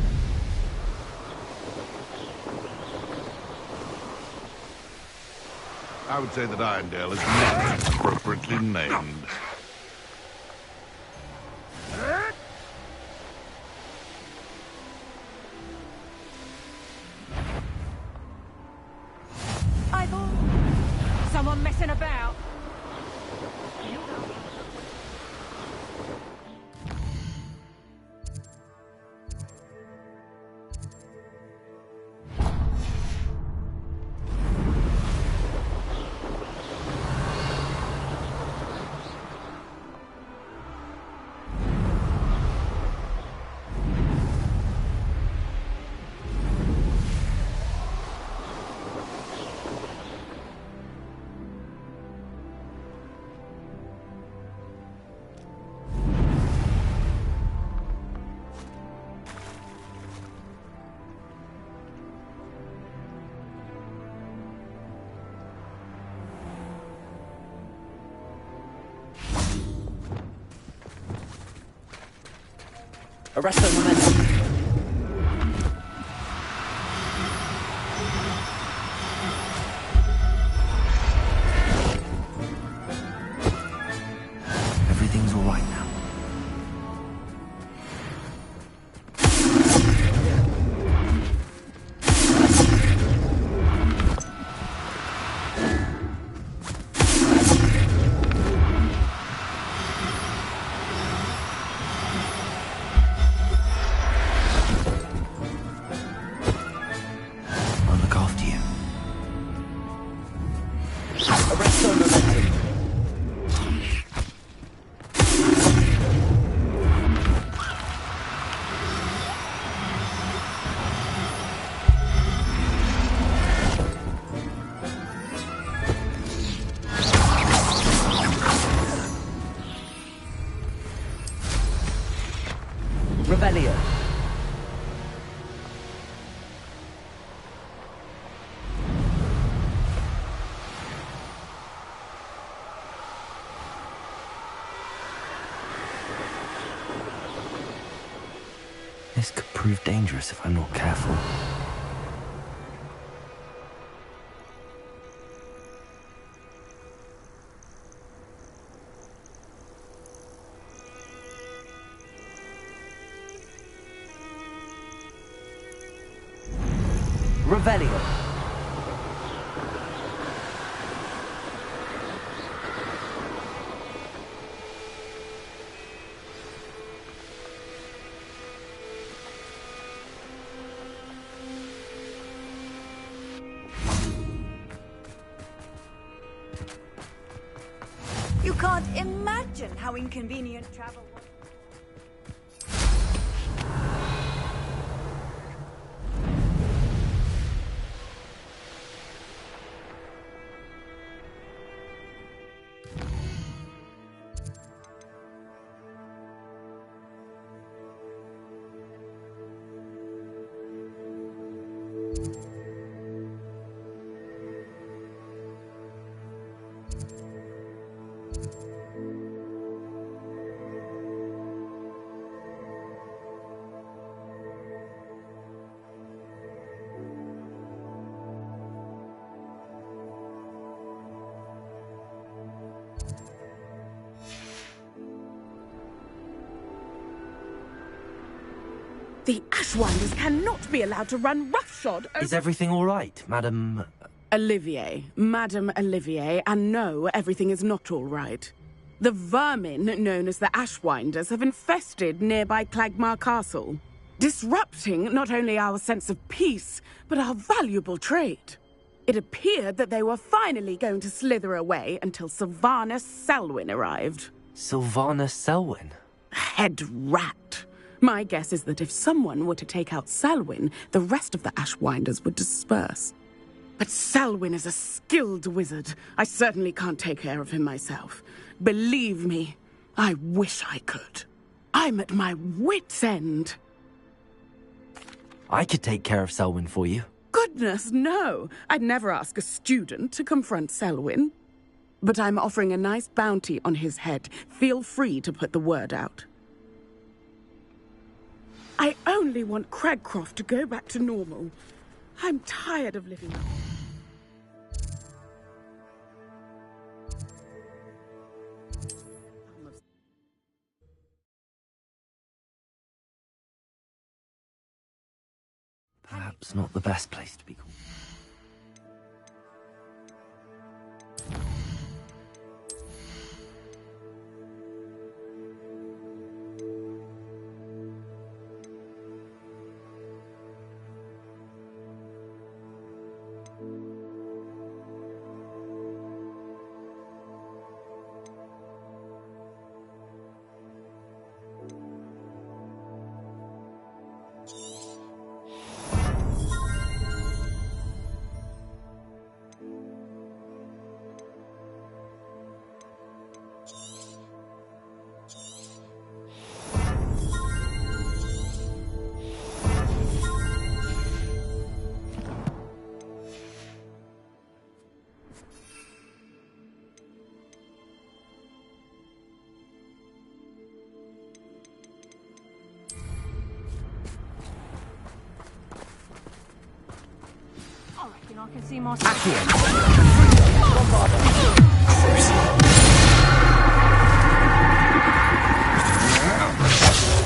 [SPEAKER 17] I would say that Irondale is not appropriately named.
[SPEAKER 2] Someone messing about.
[SPEAKER 13] Arrest the momentum.
[SPEAKER 1] Everything's all right now. I'll look after you.
[SPEAKER 13] Arrest the momentum. Rebellion.
[SPEAKER 1] This could prove dangerous if I'm not careful.
[SPEAKER 13] Revelio.
[SPEAKER 2] You can't imagine how inconvenient travel was.
[SPEAKER 9] The Ashwinders cannot be allowed to run roughshod over...
[SPEAKER 1] Is everything all right, Madam...
[SPEAKER 9] Olivier. Madame Olivier, and no, everything is not all right. The vermin known as the Ashwinders have infested nearby Clagmar Castle, disrupting not only our sense of peace, but our valuable trade. It appeared that they were finally going to slither away until Sylvanus Selwyn arrived.
[SPEAKER 1] Sylvanus Selwyn?
[SPEAKER 9] Head rat. My guess is that if someone were to take out Selwyn, the rest of the Ashwinders would disperse. But Selwyn is a skilled wizard. I certainly can't take care of him myself. Believe me, I wish I could. I'm at my wit's end.
[SPEAKER 1] I could take care of Selwyn for you.
[SPEAKER 9] Goodness, no. I'd never ask a student to confront Selwyn. But I'm offering a nice bounty on his head. Feel free to put the word out. I only want Cragcroft to go back to normal. I'm tired of living...
[SPEAKER 1] Perhaps not the best place to be called.
[SPEAKER 2] I can see more.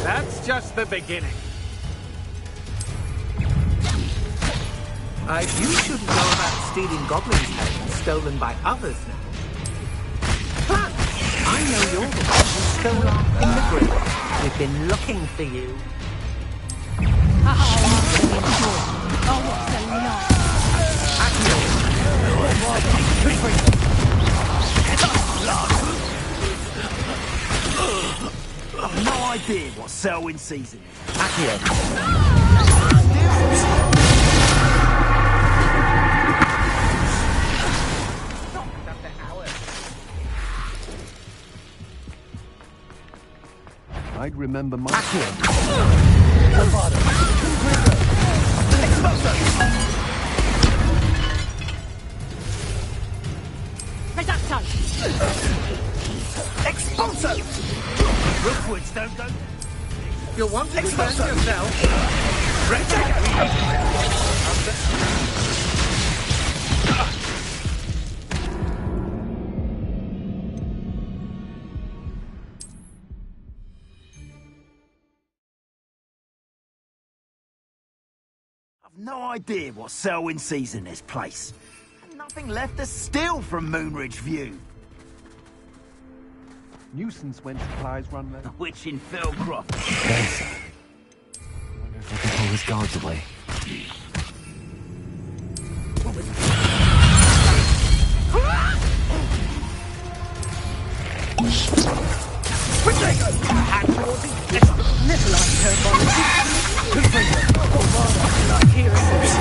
[SPEAKER 10] That's just the beginning. You should know about stealing goblins' heads stolen by others now. But I know you're the one who stole our immigrant. We've been looking for you.
[SPEAKER 2] Oh, what's going on?
[SPEAKER 18] I've no idea what Selwyn season is.
[SPEAKER 21] I'd remember my...
[SPEAKER 2] Reducto!
[SPEAKER 18] Expulso! Rookwards don't go...
[SPEAKER 10] You'll want to defend yourself.
[SPEAKER 18] I've no idea what Selwyn sees in this place. And nothing left to steal from Moonridge View.
[SPEAKER 21] Nuisance when supplies run low.
[SPEAKER 18] A witch in Philcroft.
[SPEAKER 1] Yes. I wonder if they can pull his guards away.
[SPEAKER 9] Never liked herbology. Like hearing this.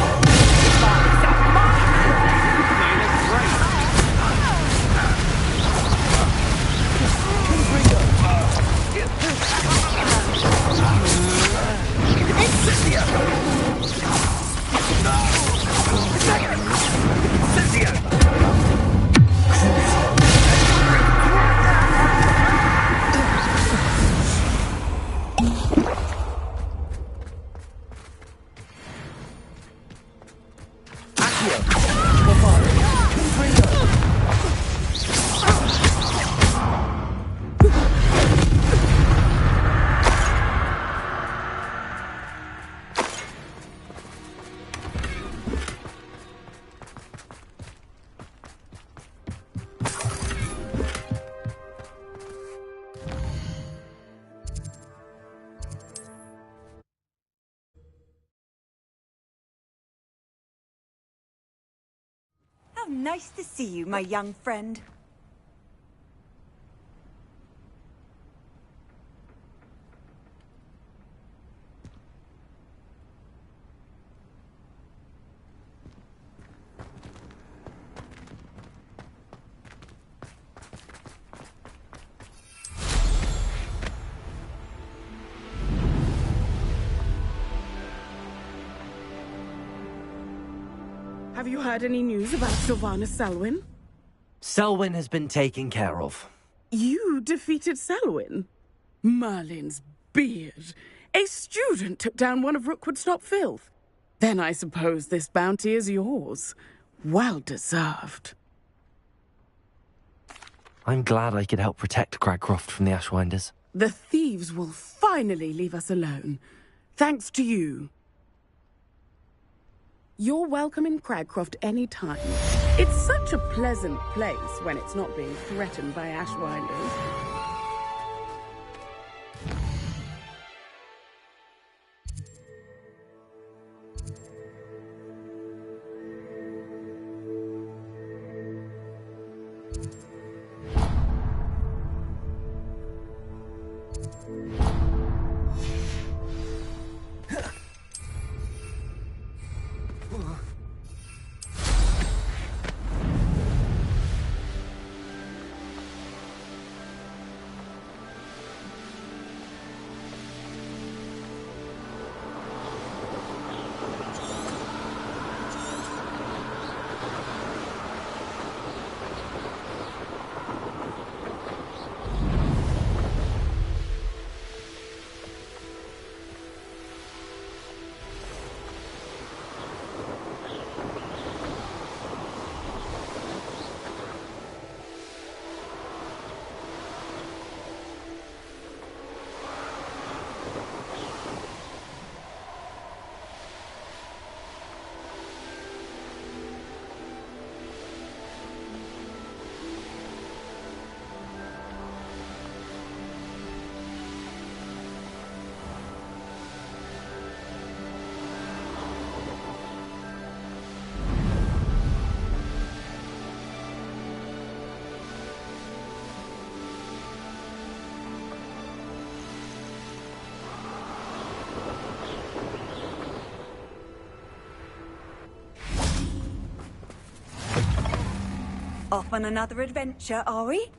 [SPEAKER 2] How nice to see you, my young friend.
[SPEAKER 9] Have you heard any news about Sylvanus Selwyn?
[SPEAKER 1] Selwyn has been taken care of.
[SPEAKER 9] You defeated Selwyn? Merlin's beard. A student took down one of Rookwood's top filth. Then I suppose this bounty is yours. Well deserved.
[SPEAKER 1] I'm glad I could help protect Cragcroft from the Ashwinders.
[SPEAKER 9] The thieves will finally leave us alone. Thanks to you. You're welcome in Cragcroft any time. It's such a pleasant place when it's not being threatened by Ashwinders.
[SPEAKER 2] Off on another adventure, are we?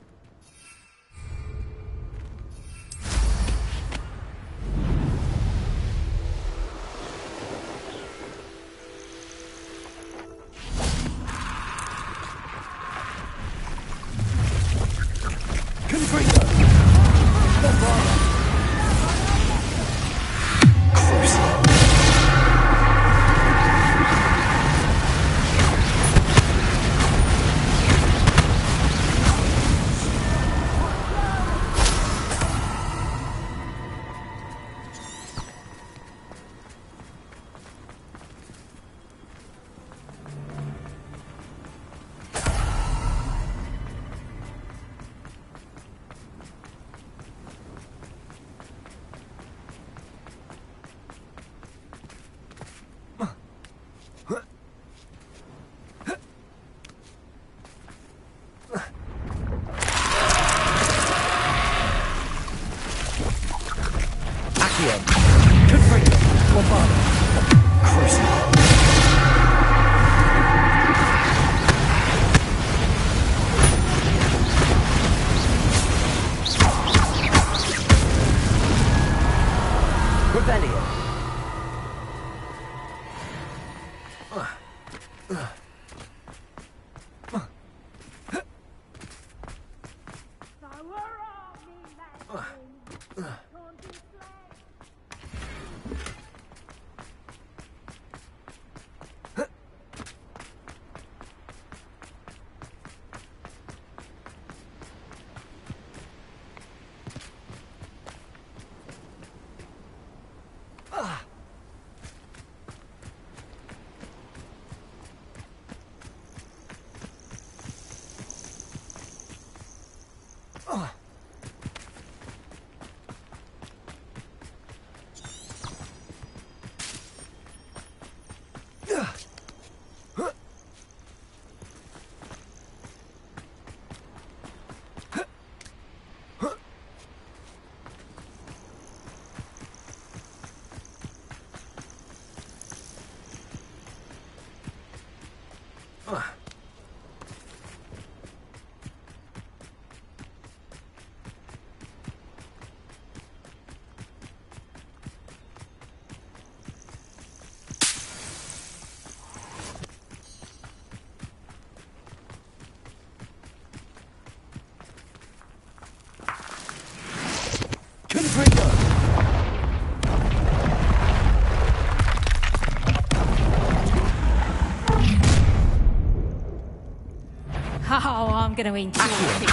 [SPEAKER 23] I'm going to enjoy this.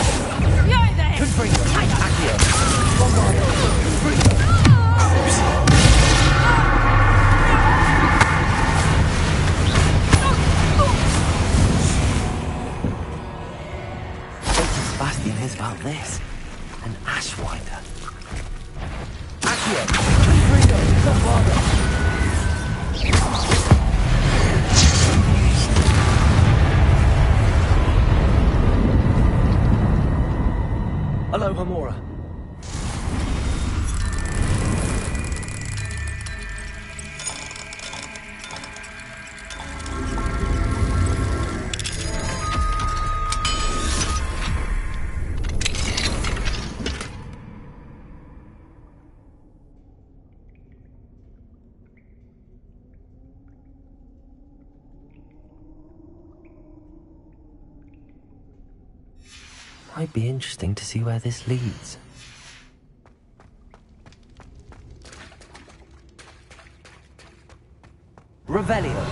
[SPEAKER 23] Yeah, there!
[SPEAKER 1] Sebastian is about this. An Ashwinder. Hello, Hamura. Might be interesting to see where this leads. Revelio.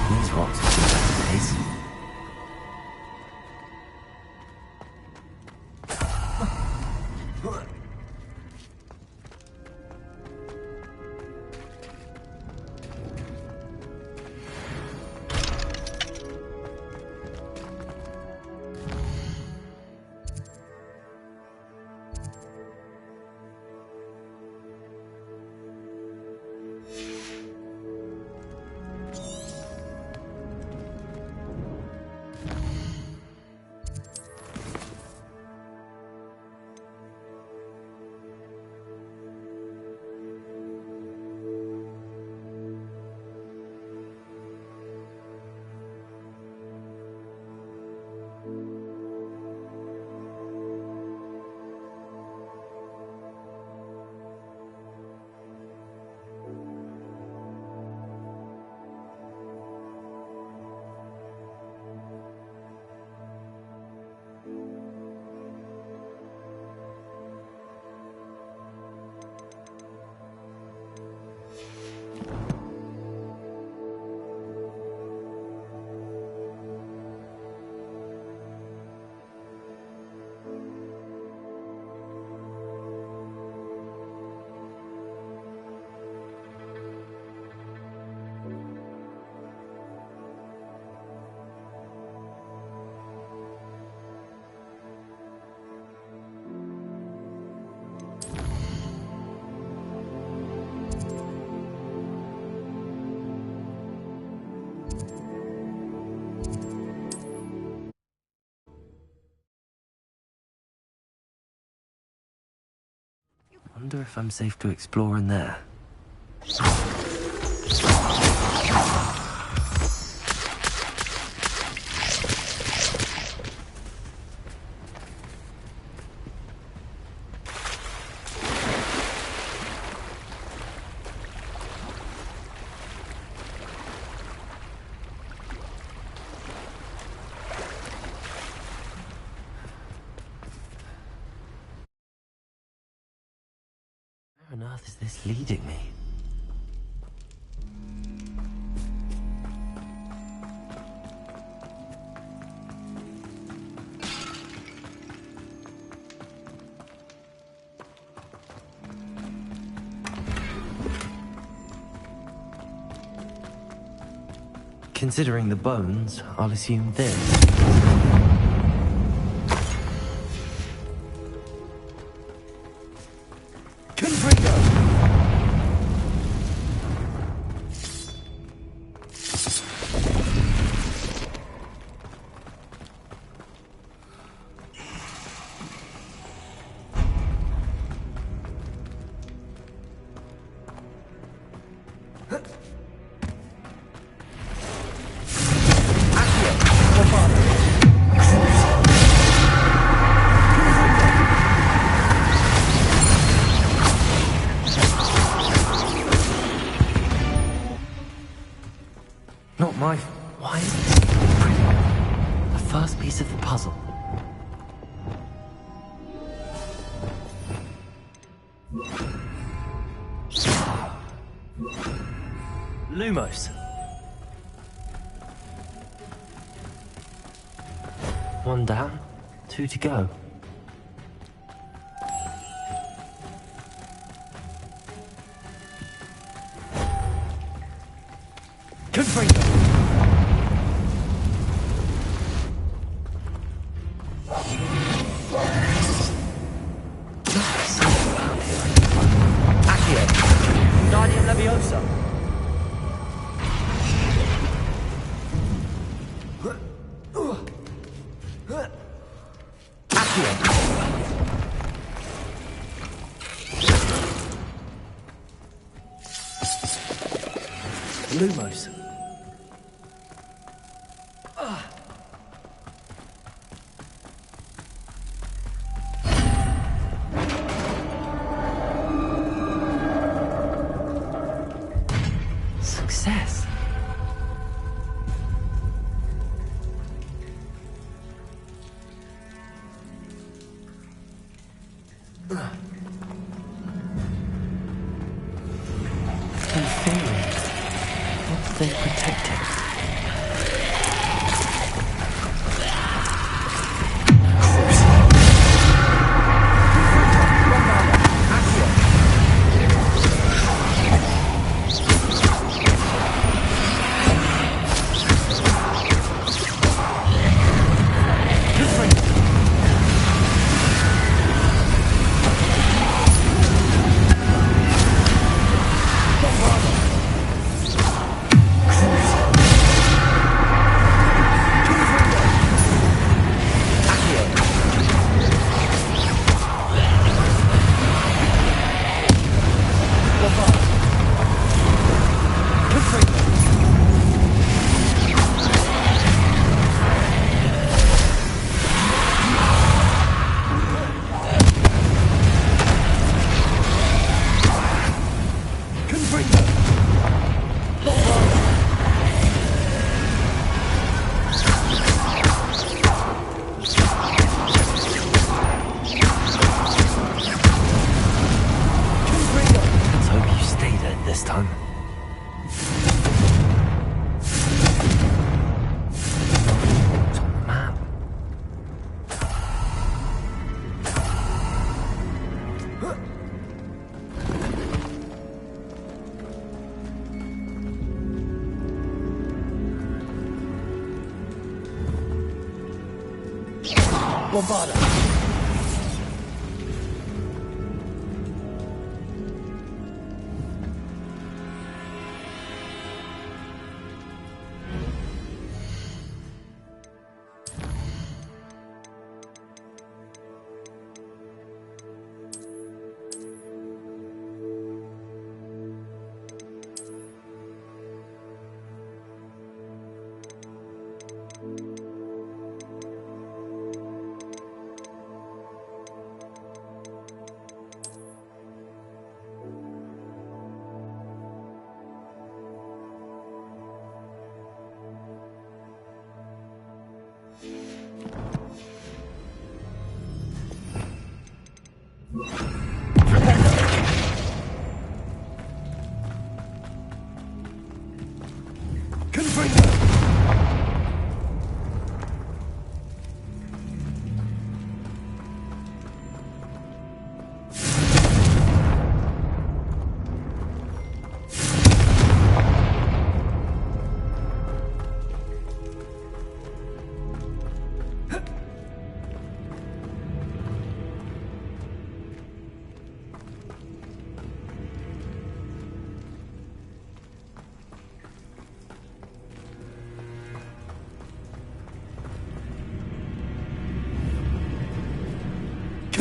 [SPEAKER 1] These rocks are too bad to taste. Wonder if I'm safe to explore in there. Where on earth is this leading me? Considering the bones, I'll assume this. Not my... Why is this pretty? The first piece of the puzzle. Lumos. One down, 2 to go. Confringo. Accio. Guardian Leviosa. Lumos. Success. They protect it.
[SPEAKER 13] Bombarda.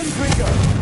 [SPEAKER 13] Confringo!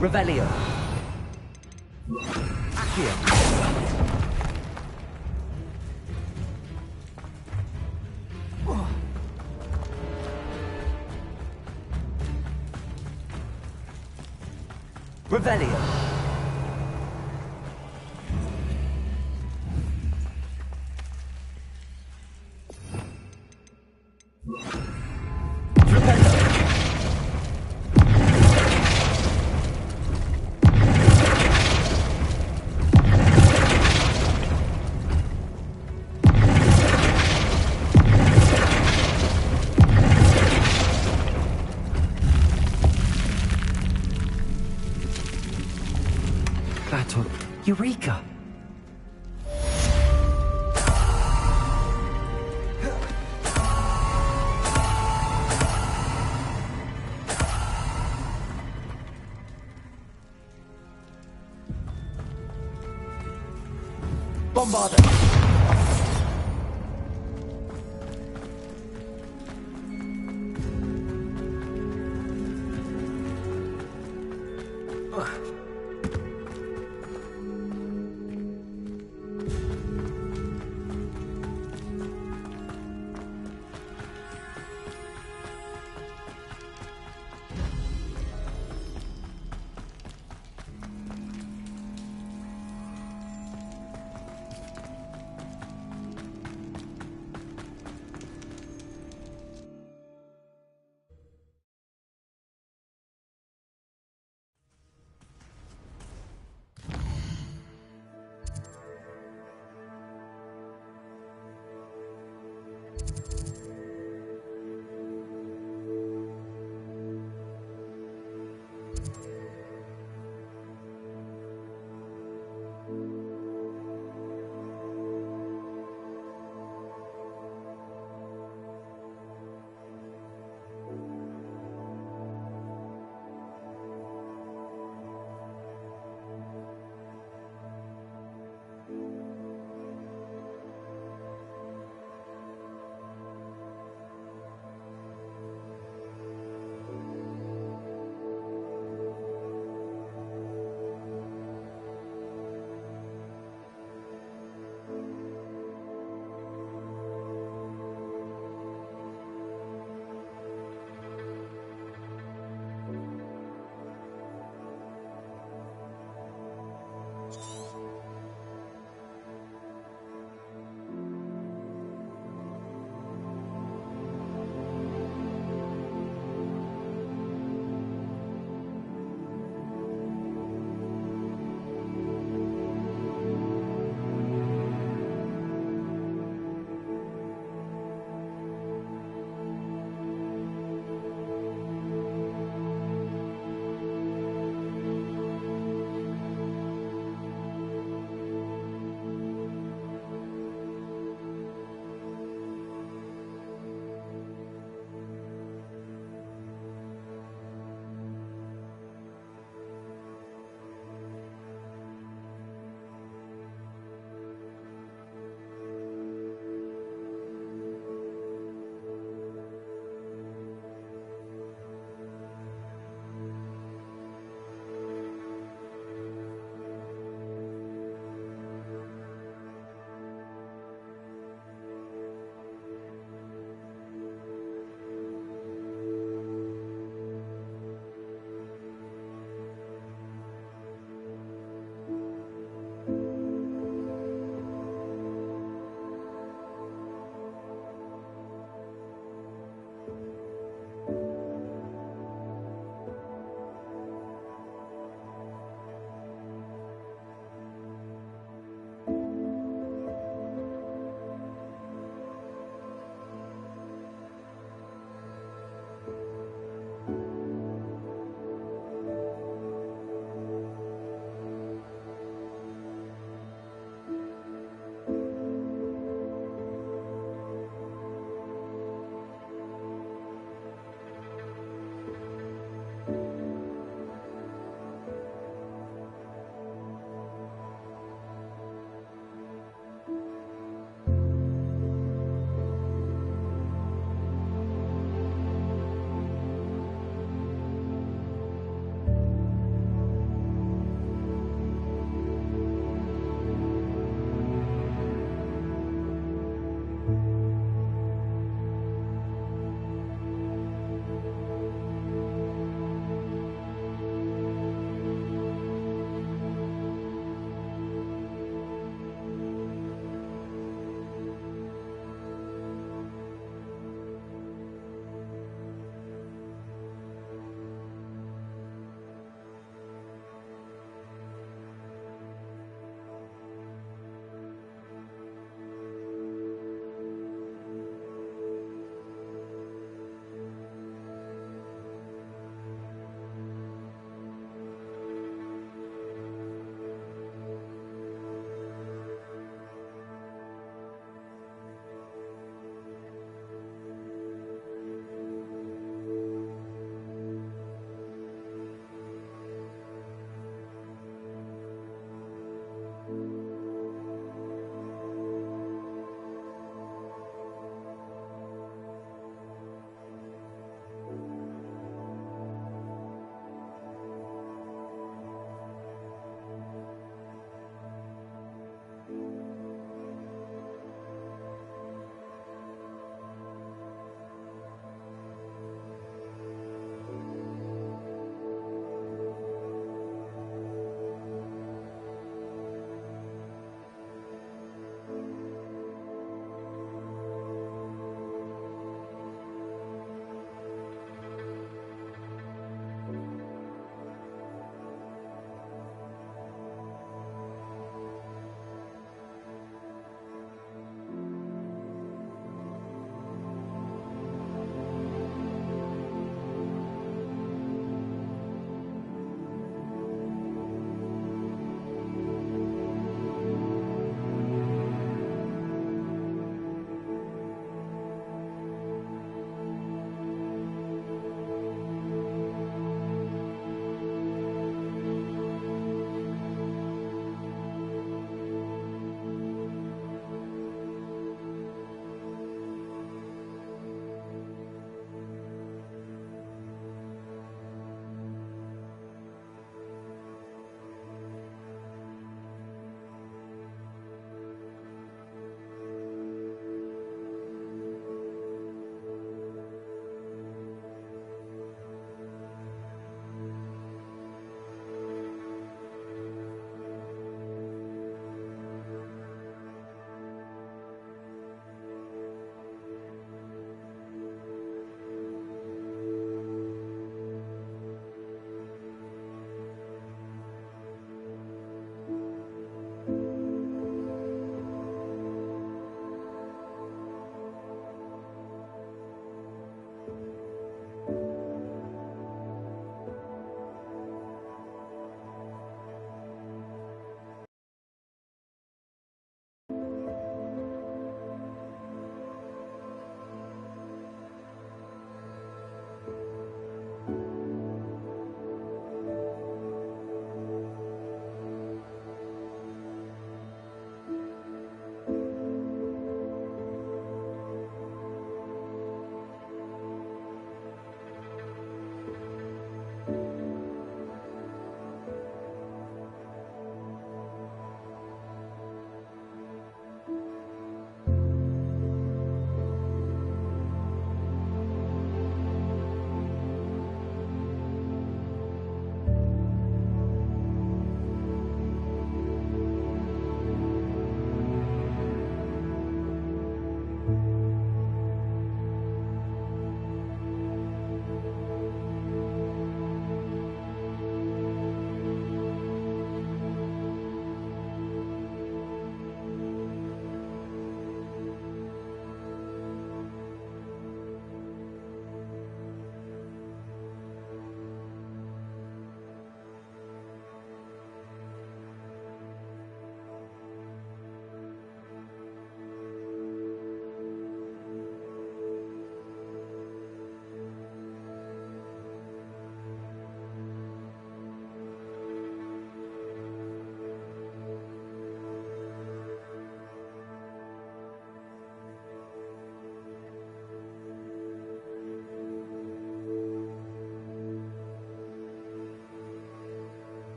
[SPEAKER 13] Revelio. Accio. Revelio. Eureka! Bombarder!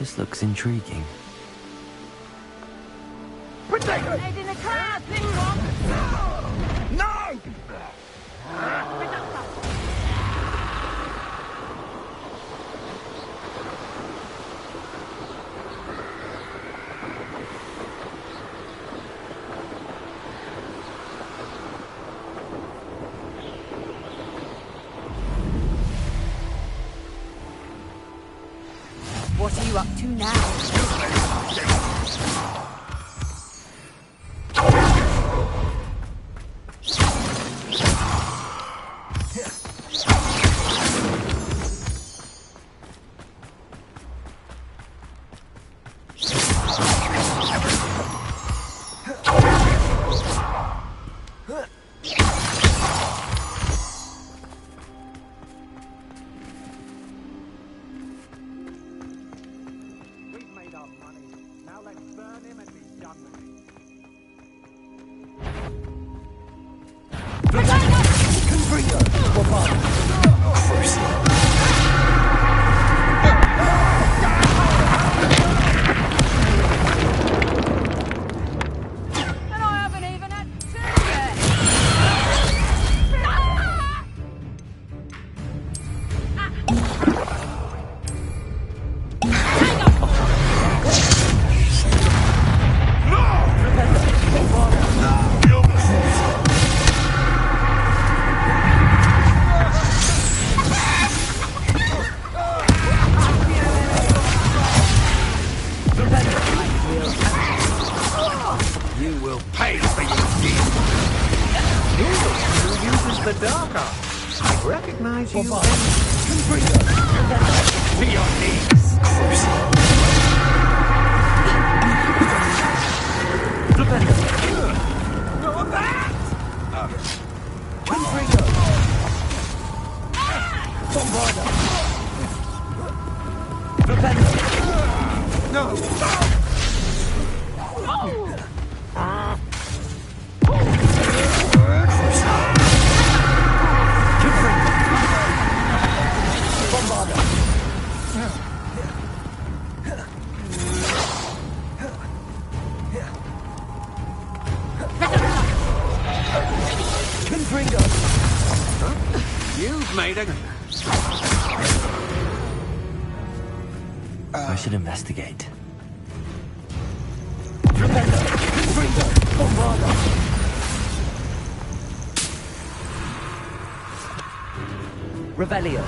[SPEAKER 1] This looks intriguing.
[SPEAKER 7] Head in a car,
[SPEAKER 18] No!
[SPEAKER 2] What are you up to now? And I haven't even had two yet.
[SPEAKER 10] You will pay for your deeds. You're the one who uses the dark arts. I recognize you. To your knees. Not that! No! You've made a...
[SPEAKER 1] I should investigate.
[SPEAKER 13] Revelio.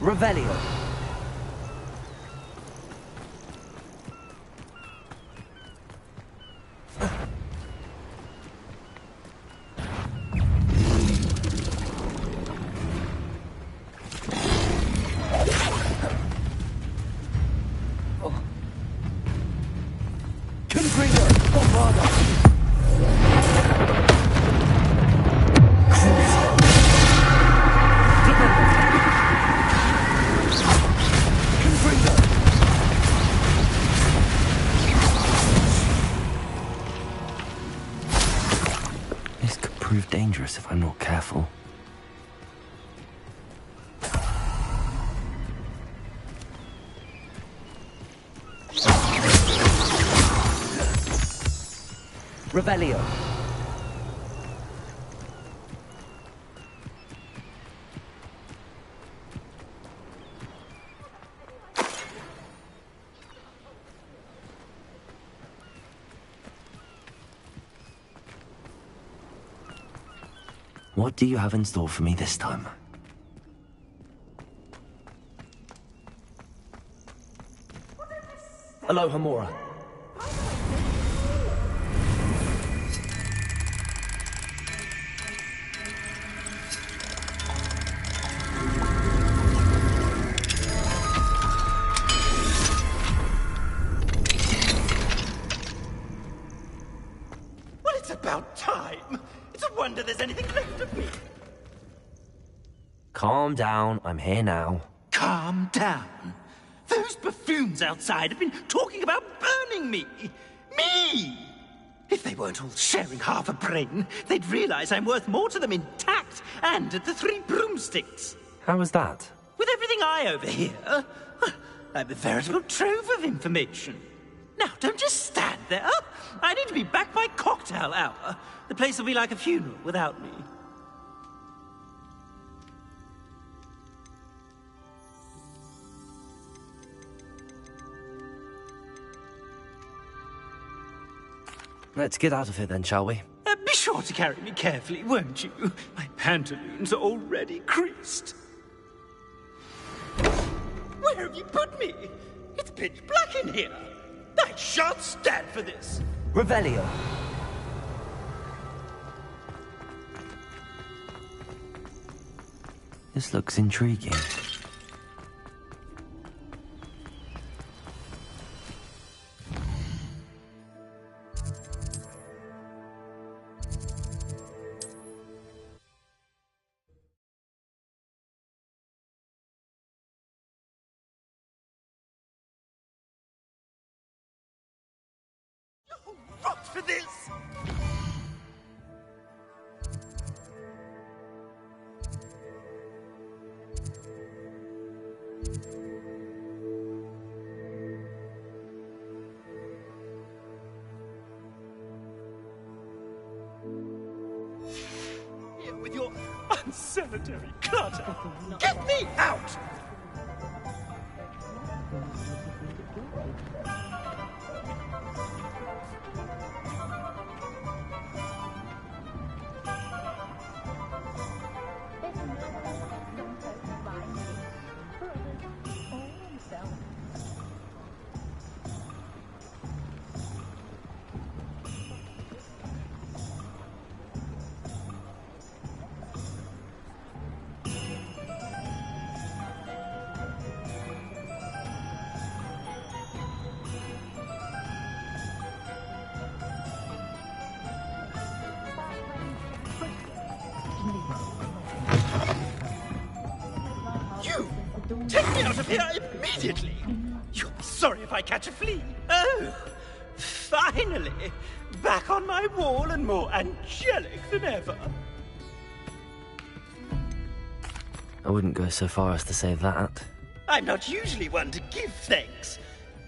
[SPEAKER 1] Revelio. This could prove dangerous if I'm not careful. Revelio. What do you have in store for me this time?
[SPEAKER 13] Aloha Mora.
[SPEAKER 18] Well, it's about time. It's a wonder there's anything left of me.
[SPEAKER 1] Calm down, I'm here now.
[SPEAKER 18] Calm down. Those buffoons outside have been talking about burning me. Me! If they weren't all sharing half a brain, they'd realize I'm worth more to them intact and at the 3 broomsticks.
[SPEAKER 1] How was that?
[SPEAKER 18] With everything I overhear, I'm a veritable trove of information. Now, don't just stand there. I need to be back by cocktail hour. The place will be like a funeral without me.
[SPEAKER 1] Let's get out of here then, shall we?
[SPEAKER 18] Be sure to carry me carefully, won't you? My pantaloons are already creased. Where have you put me? It's pitch black in here. I shan't stand for this.
[SPEAKER 1] Revelio. This looks intriguing.
[SPEAKER 18] Rot for this! Here with your unsanitary clutter! Get me out! You! Take me out of here immediately! You'll be sorry if I catch a flea. Oh, finally! Back on my wall and more angelic than ever.
[SPEAKER 1] I wouldn't go so far as to say that.
[SPEAKER 18] I'm not usually one to give thanks.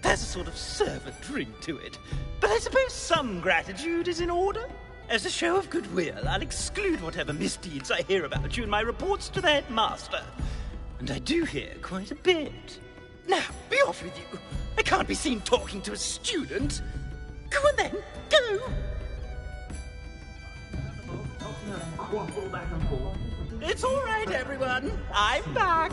[SPEAKER 18] There's a sort of servant ring to it. But I suppose some gratitude is in order. As a show of goodwill, I'll exclude whatever misdeeds I hear about you in my reports to the headmaster. And I do hear quite a bit. Now, be off with you. I can't be seen talking to a student. Go on then, go! It's all right, everyone. I'm back.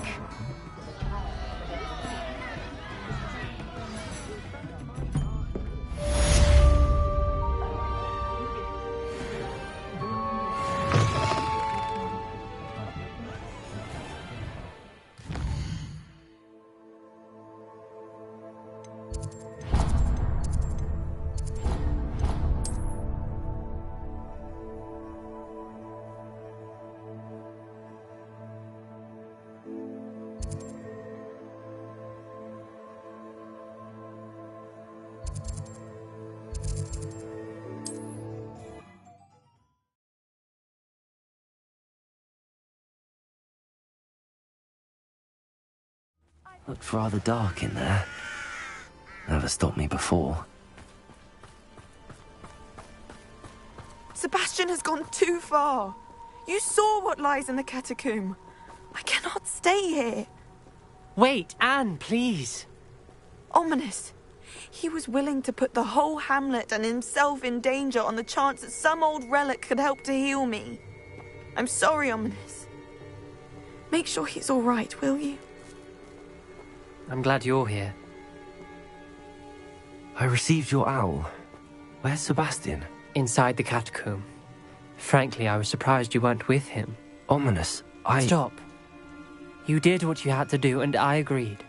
[SPEAKER 1] Looked rather dark in there. Never stopped me before.
[SPEAKER 6] Sebastian has gone too far. You saw what lies in the catacomb. I cannot stay here.
[SPEAKER 13] Wait, Anne, please.
[SPEAKER 6] Ominous. He was willing to put the whole hamlet and himself in danger on the chance that some old relic could help to heal me. I'm sorry, Ominous. Make sure he's all right, will you?
[SPEAKER 13] I'm glad you're here.
[SPEAKER 1] I received your owl. Where's Sebastian?
[SPEAKER 13] Inside the catacomb. Frankly, I was surprised you weren't with him.
[SPEAKER 1] Ominous,
[SPEAKER 13] Stop. You did what you had to do, and I agreed.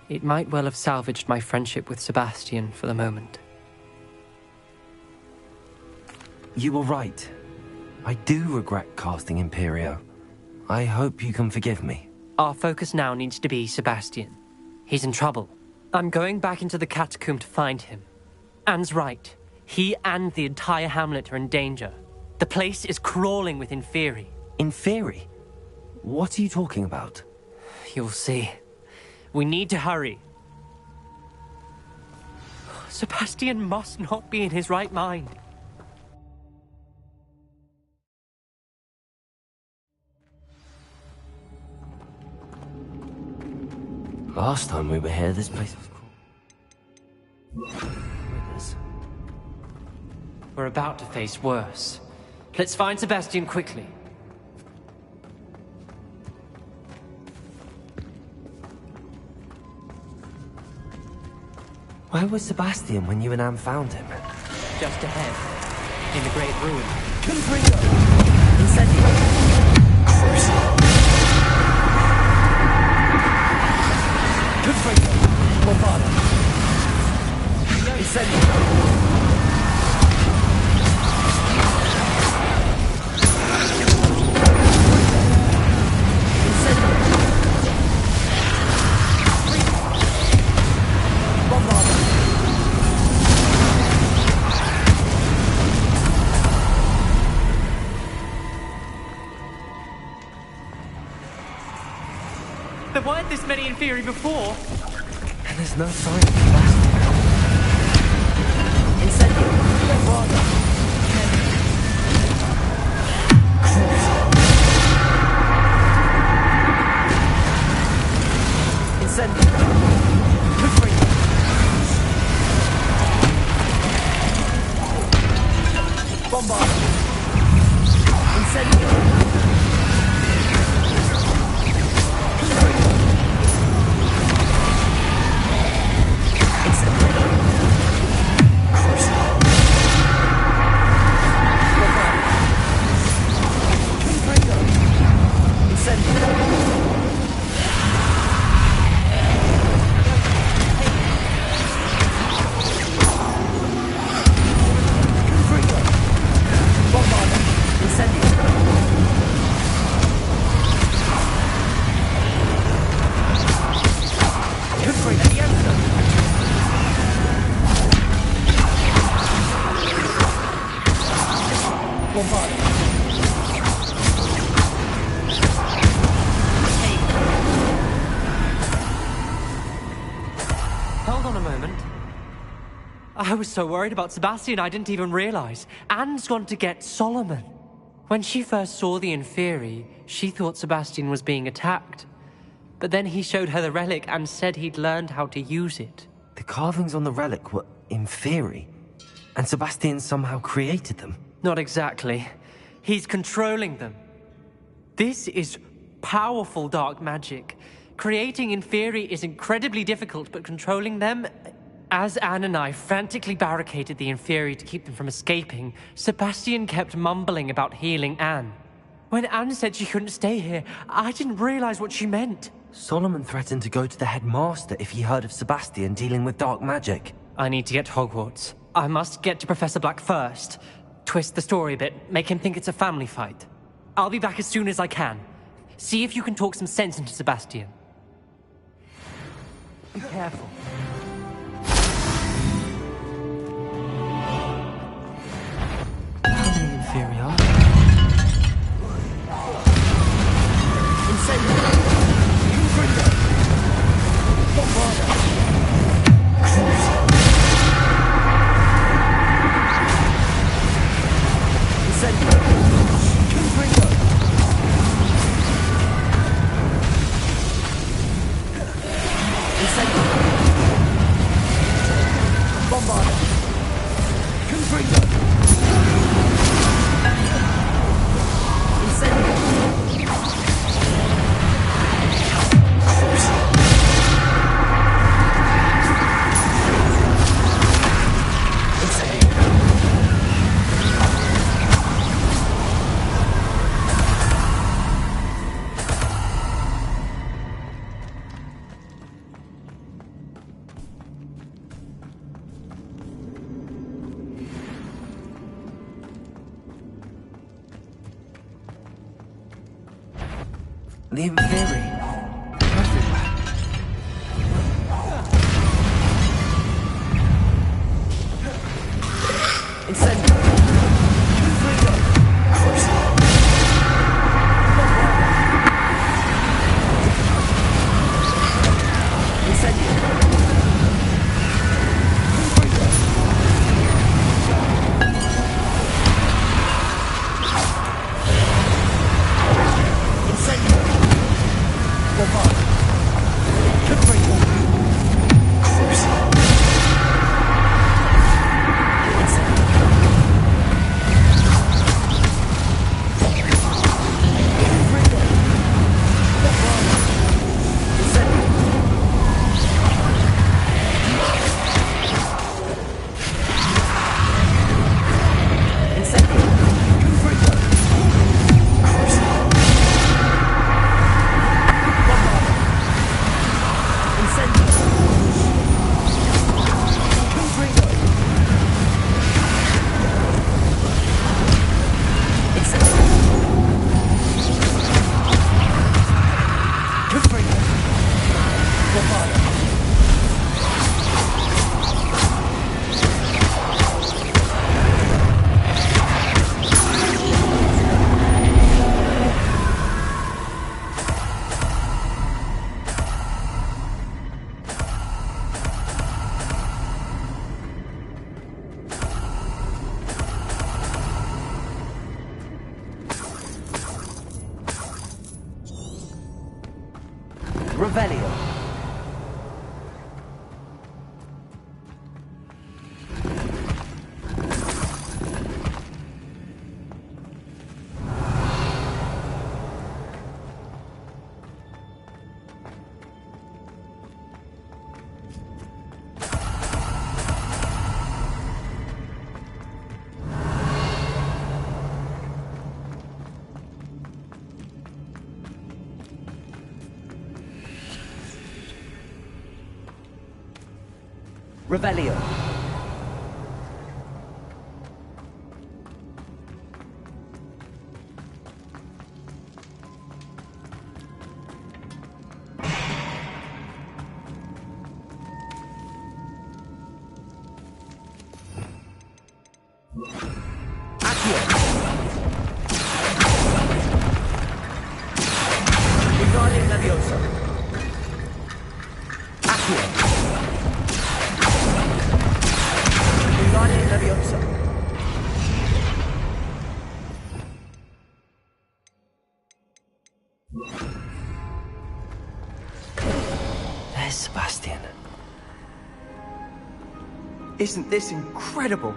[SPEAKER 13] It might well have salvaged my friendship with Sebastian for the moment.
[SPEAKER 1] You were right. I do regret casting Imperio. I hope you can forgive me.
[SPEAKER 13] Our focus now needs to be Sebastian. He's in trouble. I'm going back into the catacomb to find him. Anne's right. He and the entire hamlet are in danger. The place is crawling with Inferi.
[SPEAKER 1] Inferi? What are you talking about?
[SPEAKER 13] You'll see. We need to hurry. Sebastian must not be in his right mind.
[SPEAKER 1] Last time we were here, this place was crawling.
[SPEAKER 13] We're about to face worse. Let's find Sebastian quickly.
[SPEAKER 1] Where was Sebastian when you and Anne found him?
[SPEAKER 13] Just ahead, in the Great Ruin.
[SPEAKER 1] Confringo! Incendio! Confringo! Bombarda! Incendio!
[SPEAKER 13] There weren't this many Inferi before.
[SPEAKER 1] And there's no sign of Sebastian. Incendio! Bombarda! Incendio! Confringo! Bombarda! Incendio!
[SPEAKER 13] Hold on a moment. I was so worried about Sebastian I didn't even realize. Anne's gone to get Solomon. When she first saw the Inferi, she thought Sebastian was being attacked. But then he showed her the relic and said he'd learned how to use it.
[SPEAKER 1] The carvings on the relic were Inferi, and Sebastian somehow created them.
[SPEAKER 13] Not exactly. He's controlling them. This is powerful dark magic. Creating Inferi is incredibly difficult, but controlling them... As Anne and I frantically barricaded the Inferi to keep them from escaping, Sebastian kept mumbling about healing Anne. When Anne said she couldn't stay here, I didn't realize what she meant.
[SPEAKER 1] Solomon threatened to go to the headmaster if he heard of Sebastian dealing with dark magic.
[SPEAKER 13] I need to get to Hogwarts. I must get to Professor Black first. Twist the story a bit, make him think it's a family fight. I'll be back as soon as I can. See if you can talk some sense into Sebastian.
[SPEAKER 1] Be careful. How many Inferi are there? Incendio! Confringo! The Inferi. Everywhere. Incendio. Revelio. Revelio. Wingardium Leviosa. Accio. Wingardium Leviosa. There's Sebastian.
[SPEAKER 8] Isn't this incredible?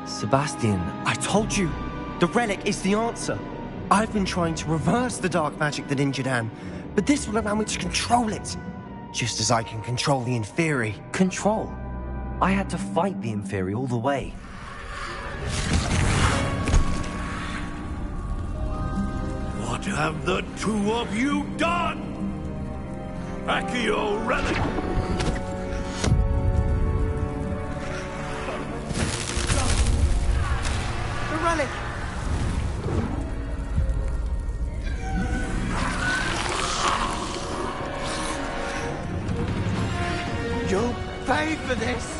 [SPEAKER 1] Sebastian.
[SPEAKER 8] I told you, the relic is the answer. I've been trying to reverse the dark magic that injured Anne, but this will allow me to control it. Just as I can control the Inferi.
[SPEAKER 1] Control? I had to fight the Inferi all the way.
[SPEAKER 3] What have the two of you done? Accio relic!
[SPEAKER 8] The relic! You'll pay for this!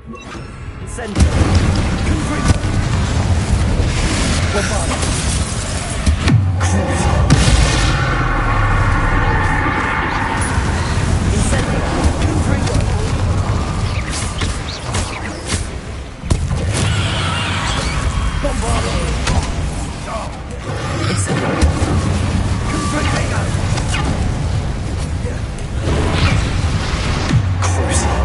[SPEAKER 8] Incendio! Confringo! Bombarda! Crucio! Incendio! Confringo! Bombarda! Incendio! Confringo! Crucio!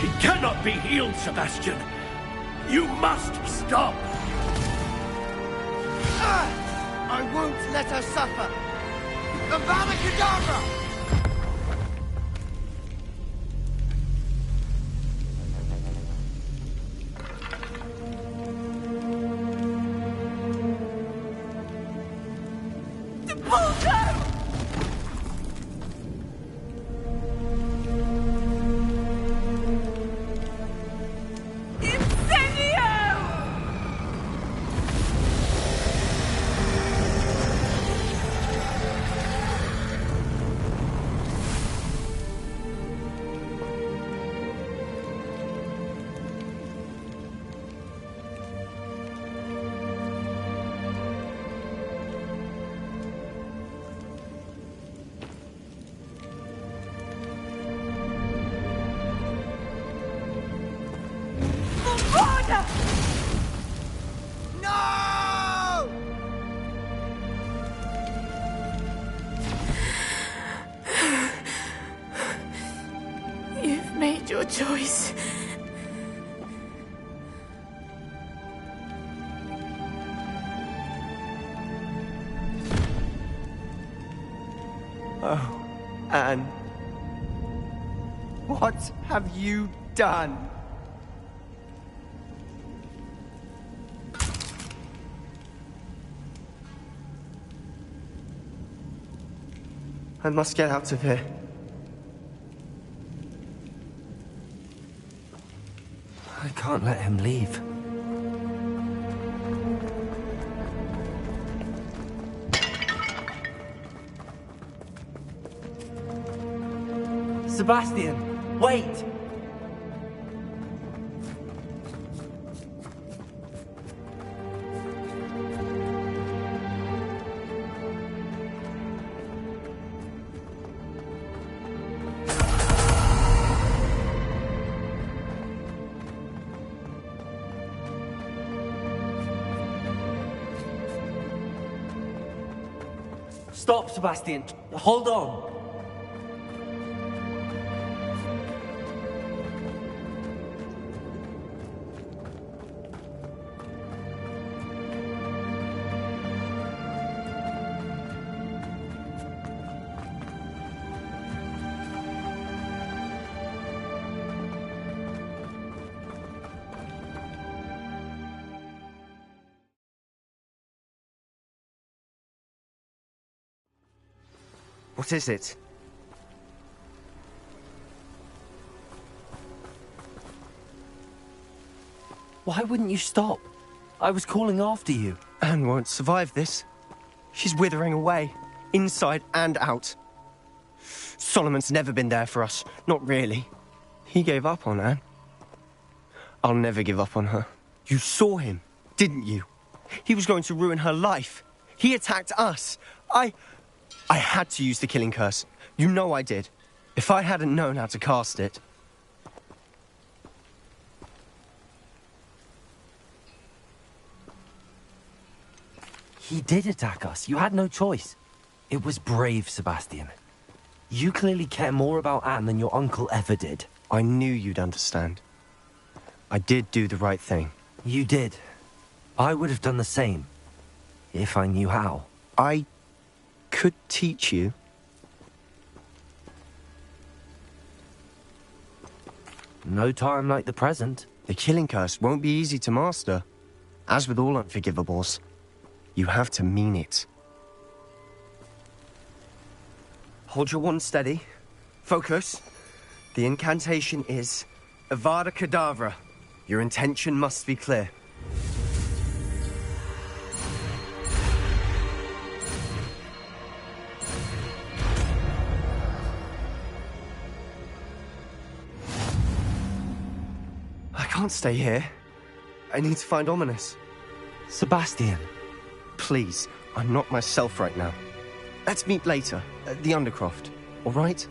[SPEAKER 18] She cannot be healed, Sebastian. You must stop.
[SPEAKER 8] I won't let her suffer. Avada Kedavra! No!
[SPEAKER 6] You've made your choice.
[SPEAKER 8] Oh, Anne. What have you done? I must get out of here.
[SPEAKER 1] I can't let him leave. Sebastian, wait! Stop, Sebastian. Hold on.
[SPEAKER 8] What is it?
[SPEAKER 1] Why wouldn't you stop? I was calling after you.
[SPEAKER 8] Anne won't survive this. She's withering away, inside and out. Solomon's never been there for us. Not really. He gave up on Anne. I'll never give up on her. You saw him, didn't you? He was going to ruin her life. He attacked us. I had to use the killing curse. You know I did. If I hadn't known how to cast it...
[SPEAKER 1] He did attack us. You had no choice. It was brave, Sebastian. You clearly care more about Anne than your uncle ever did.
[SPEAKER 8] I knew you'd understand. I did do the right thing.
[SPEAKER 1] You did. I would have done the same. If I knew how.
[SPEAKER 8] I could teach you.
[SPEAKER 1] No time like the present.
[SPEAKER 8] The killing curse won't be easy to master. As with all unforgivables, you have to mean it. Hold your wand steady. Focus. The incantation is Avada Kedavra. Your intention must be clear. I can't stay here. I need to find Ominous.
[SPEAKER 1] Sebastian.
[SPEAKER 8] Please, I'm not myself right now. Let's meet later, at the Undercroft, all right?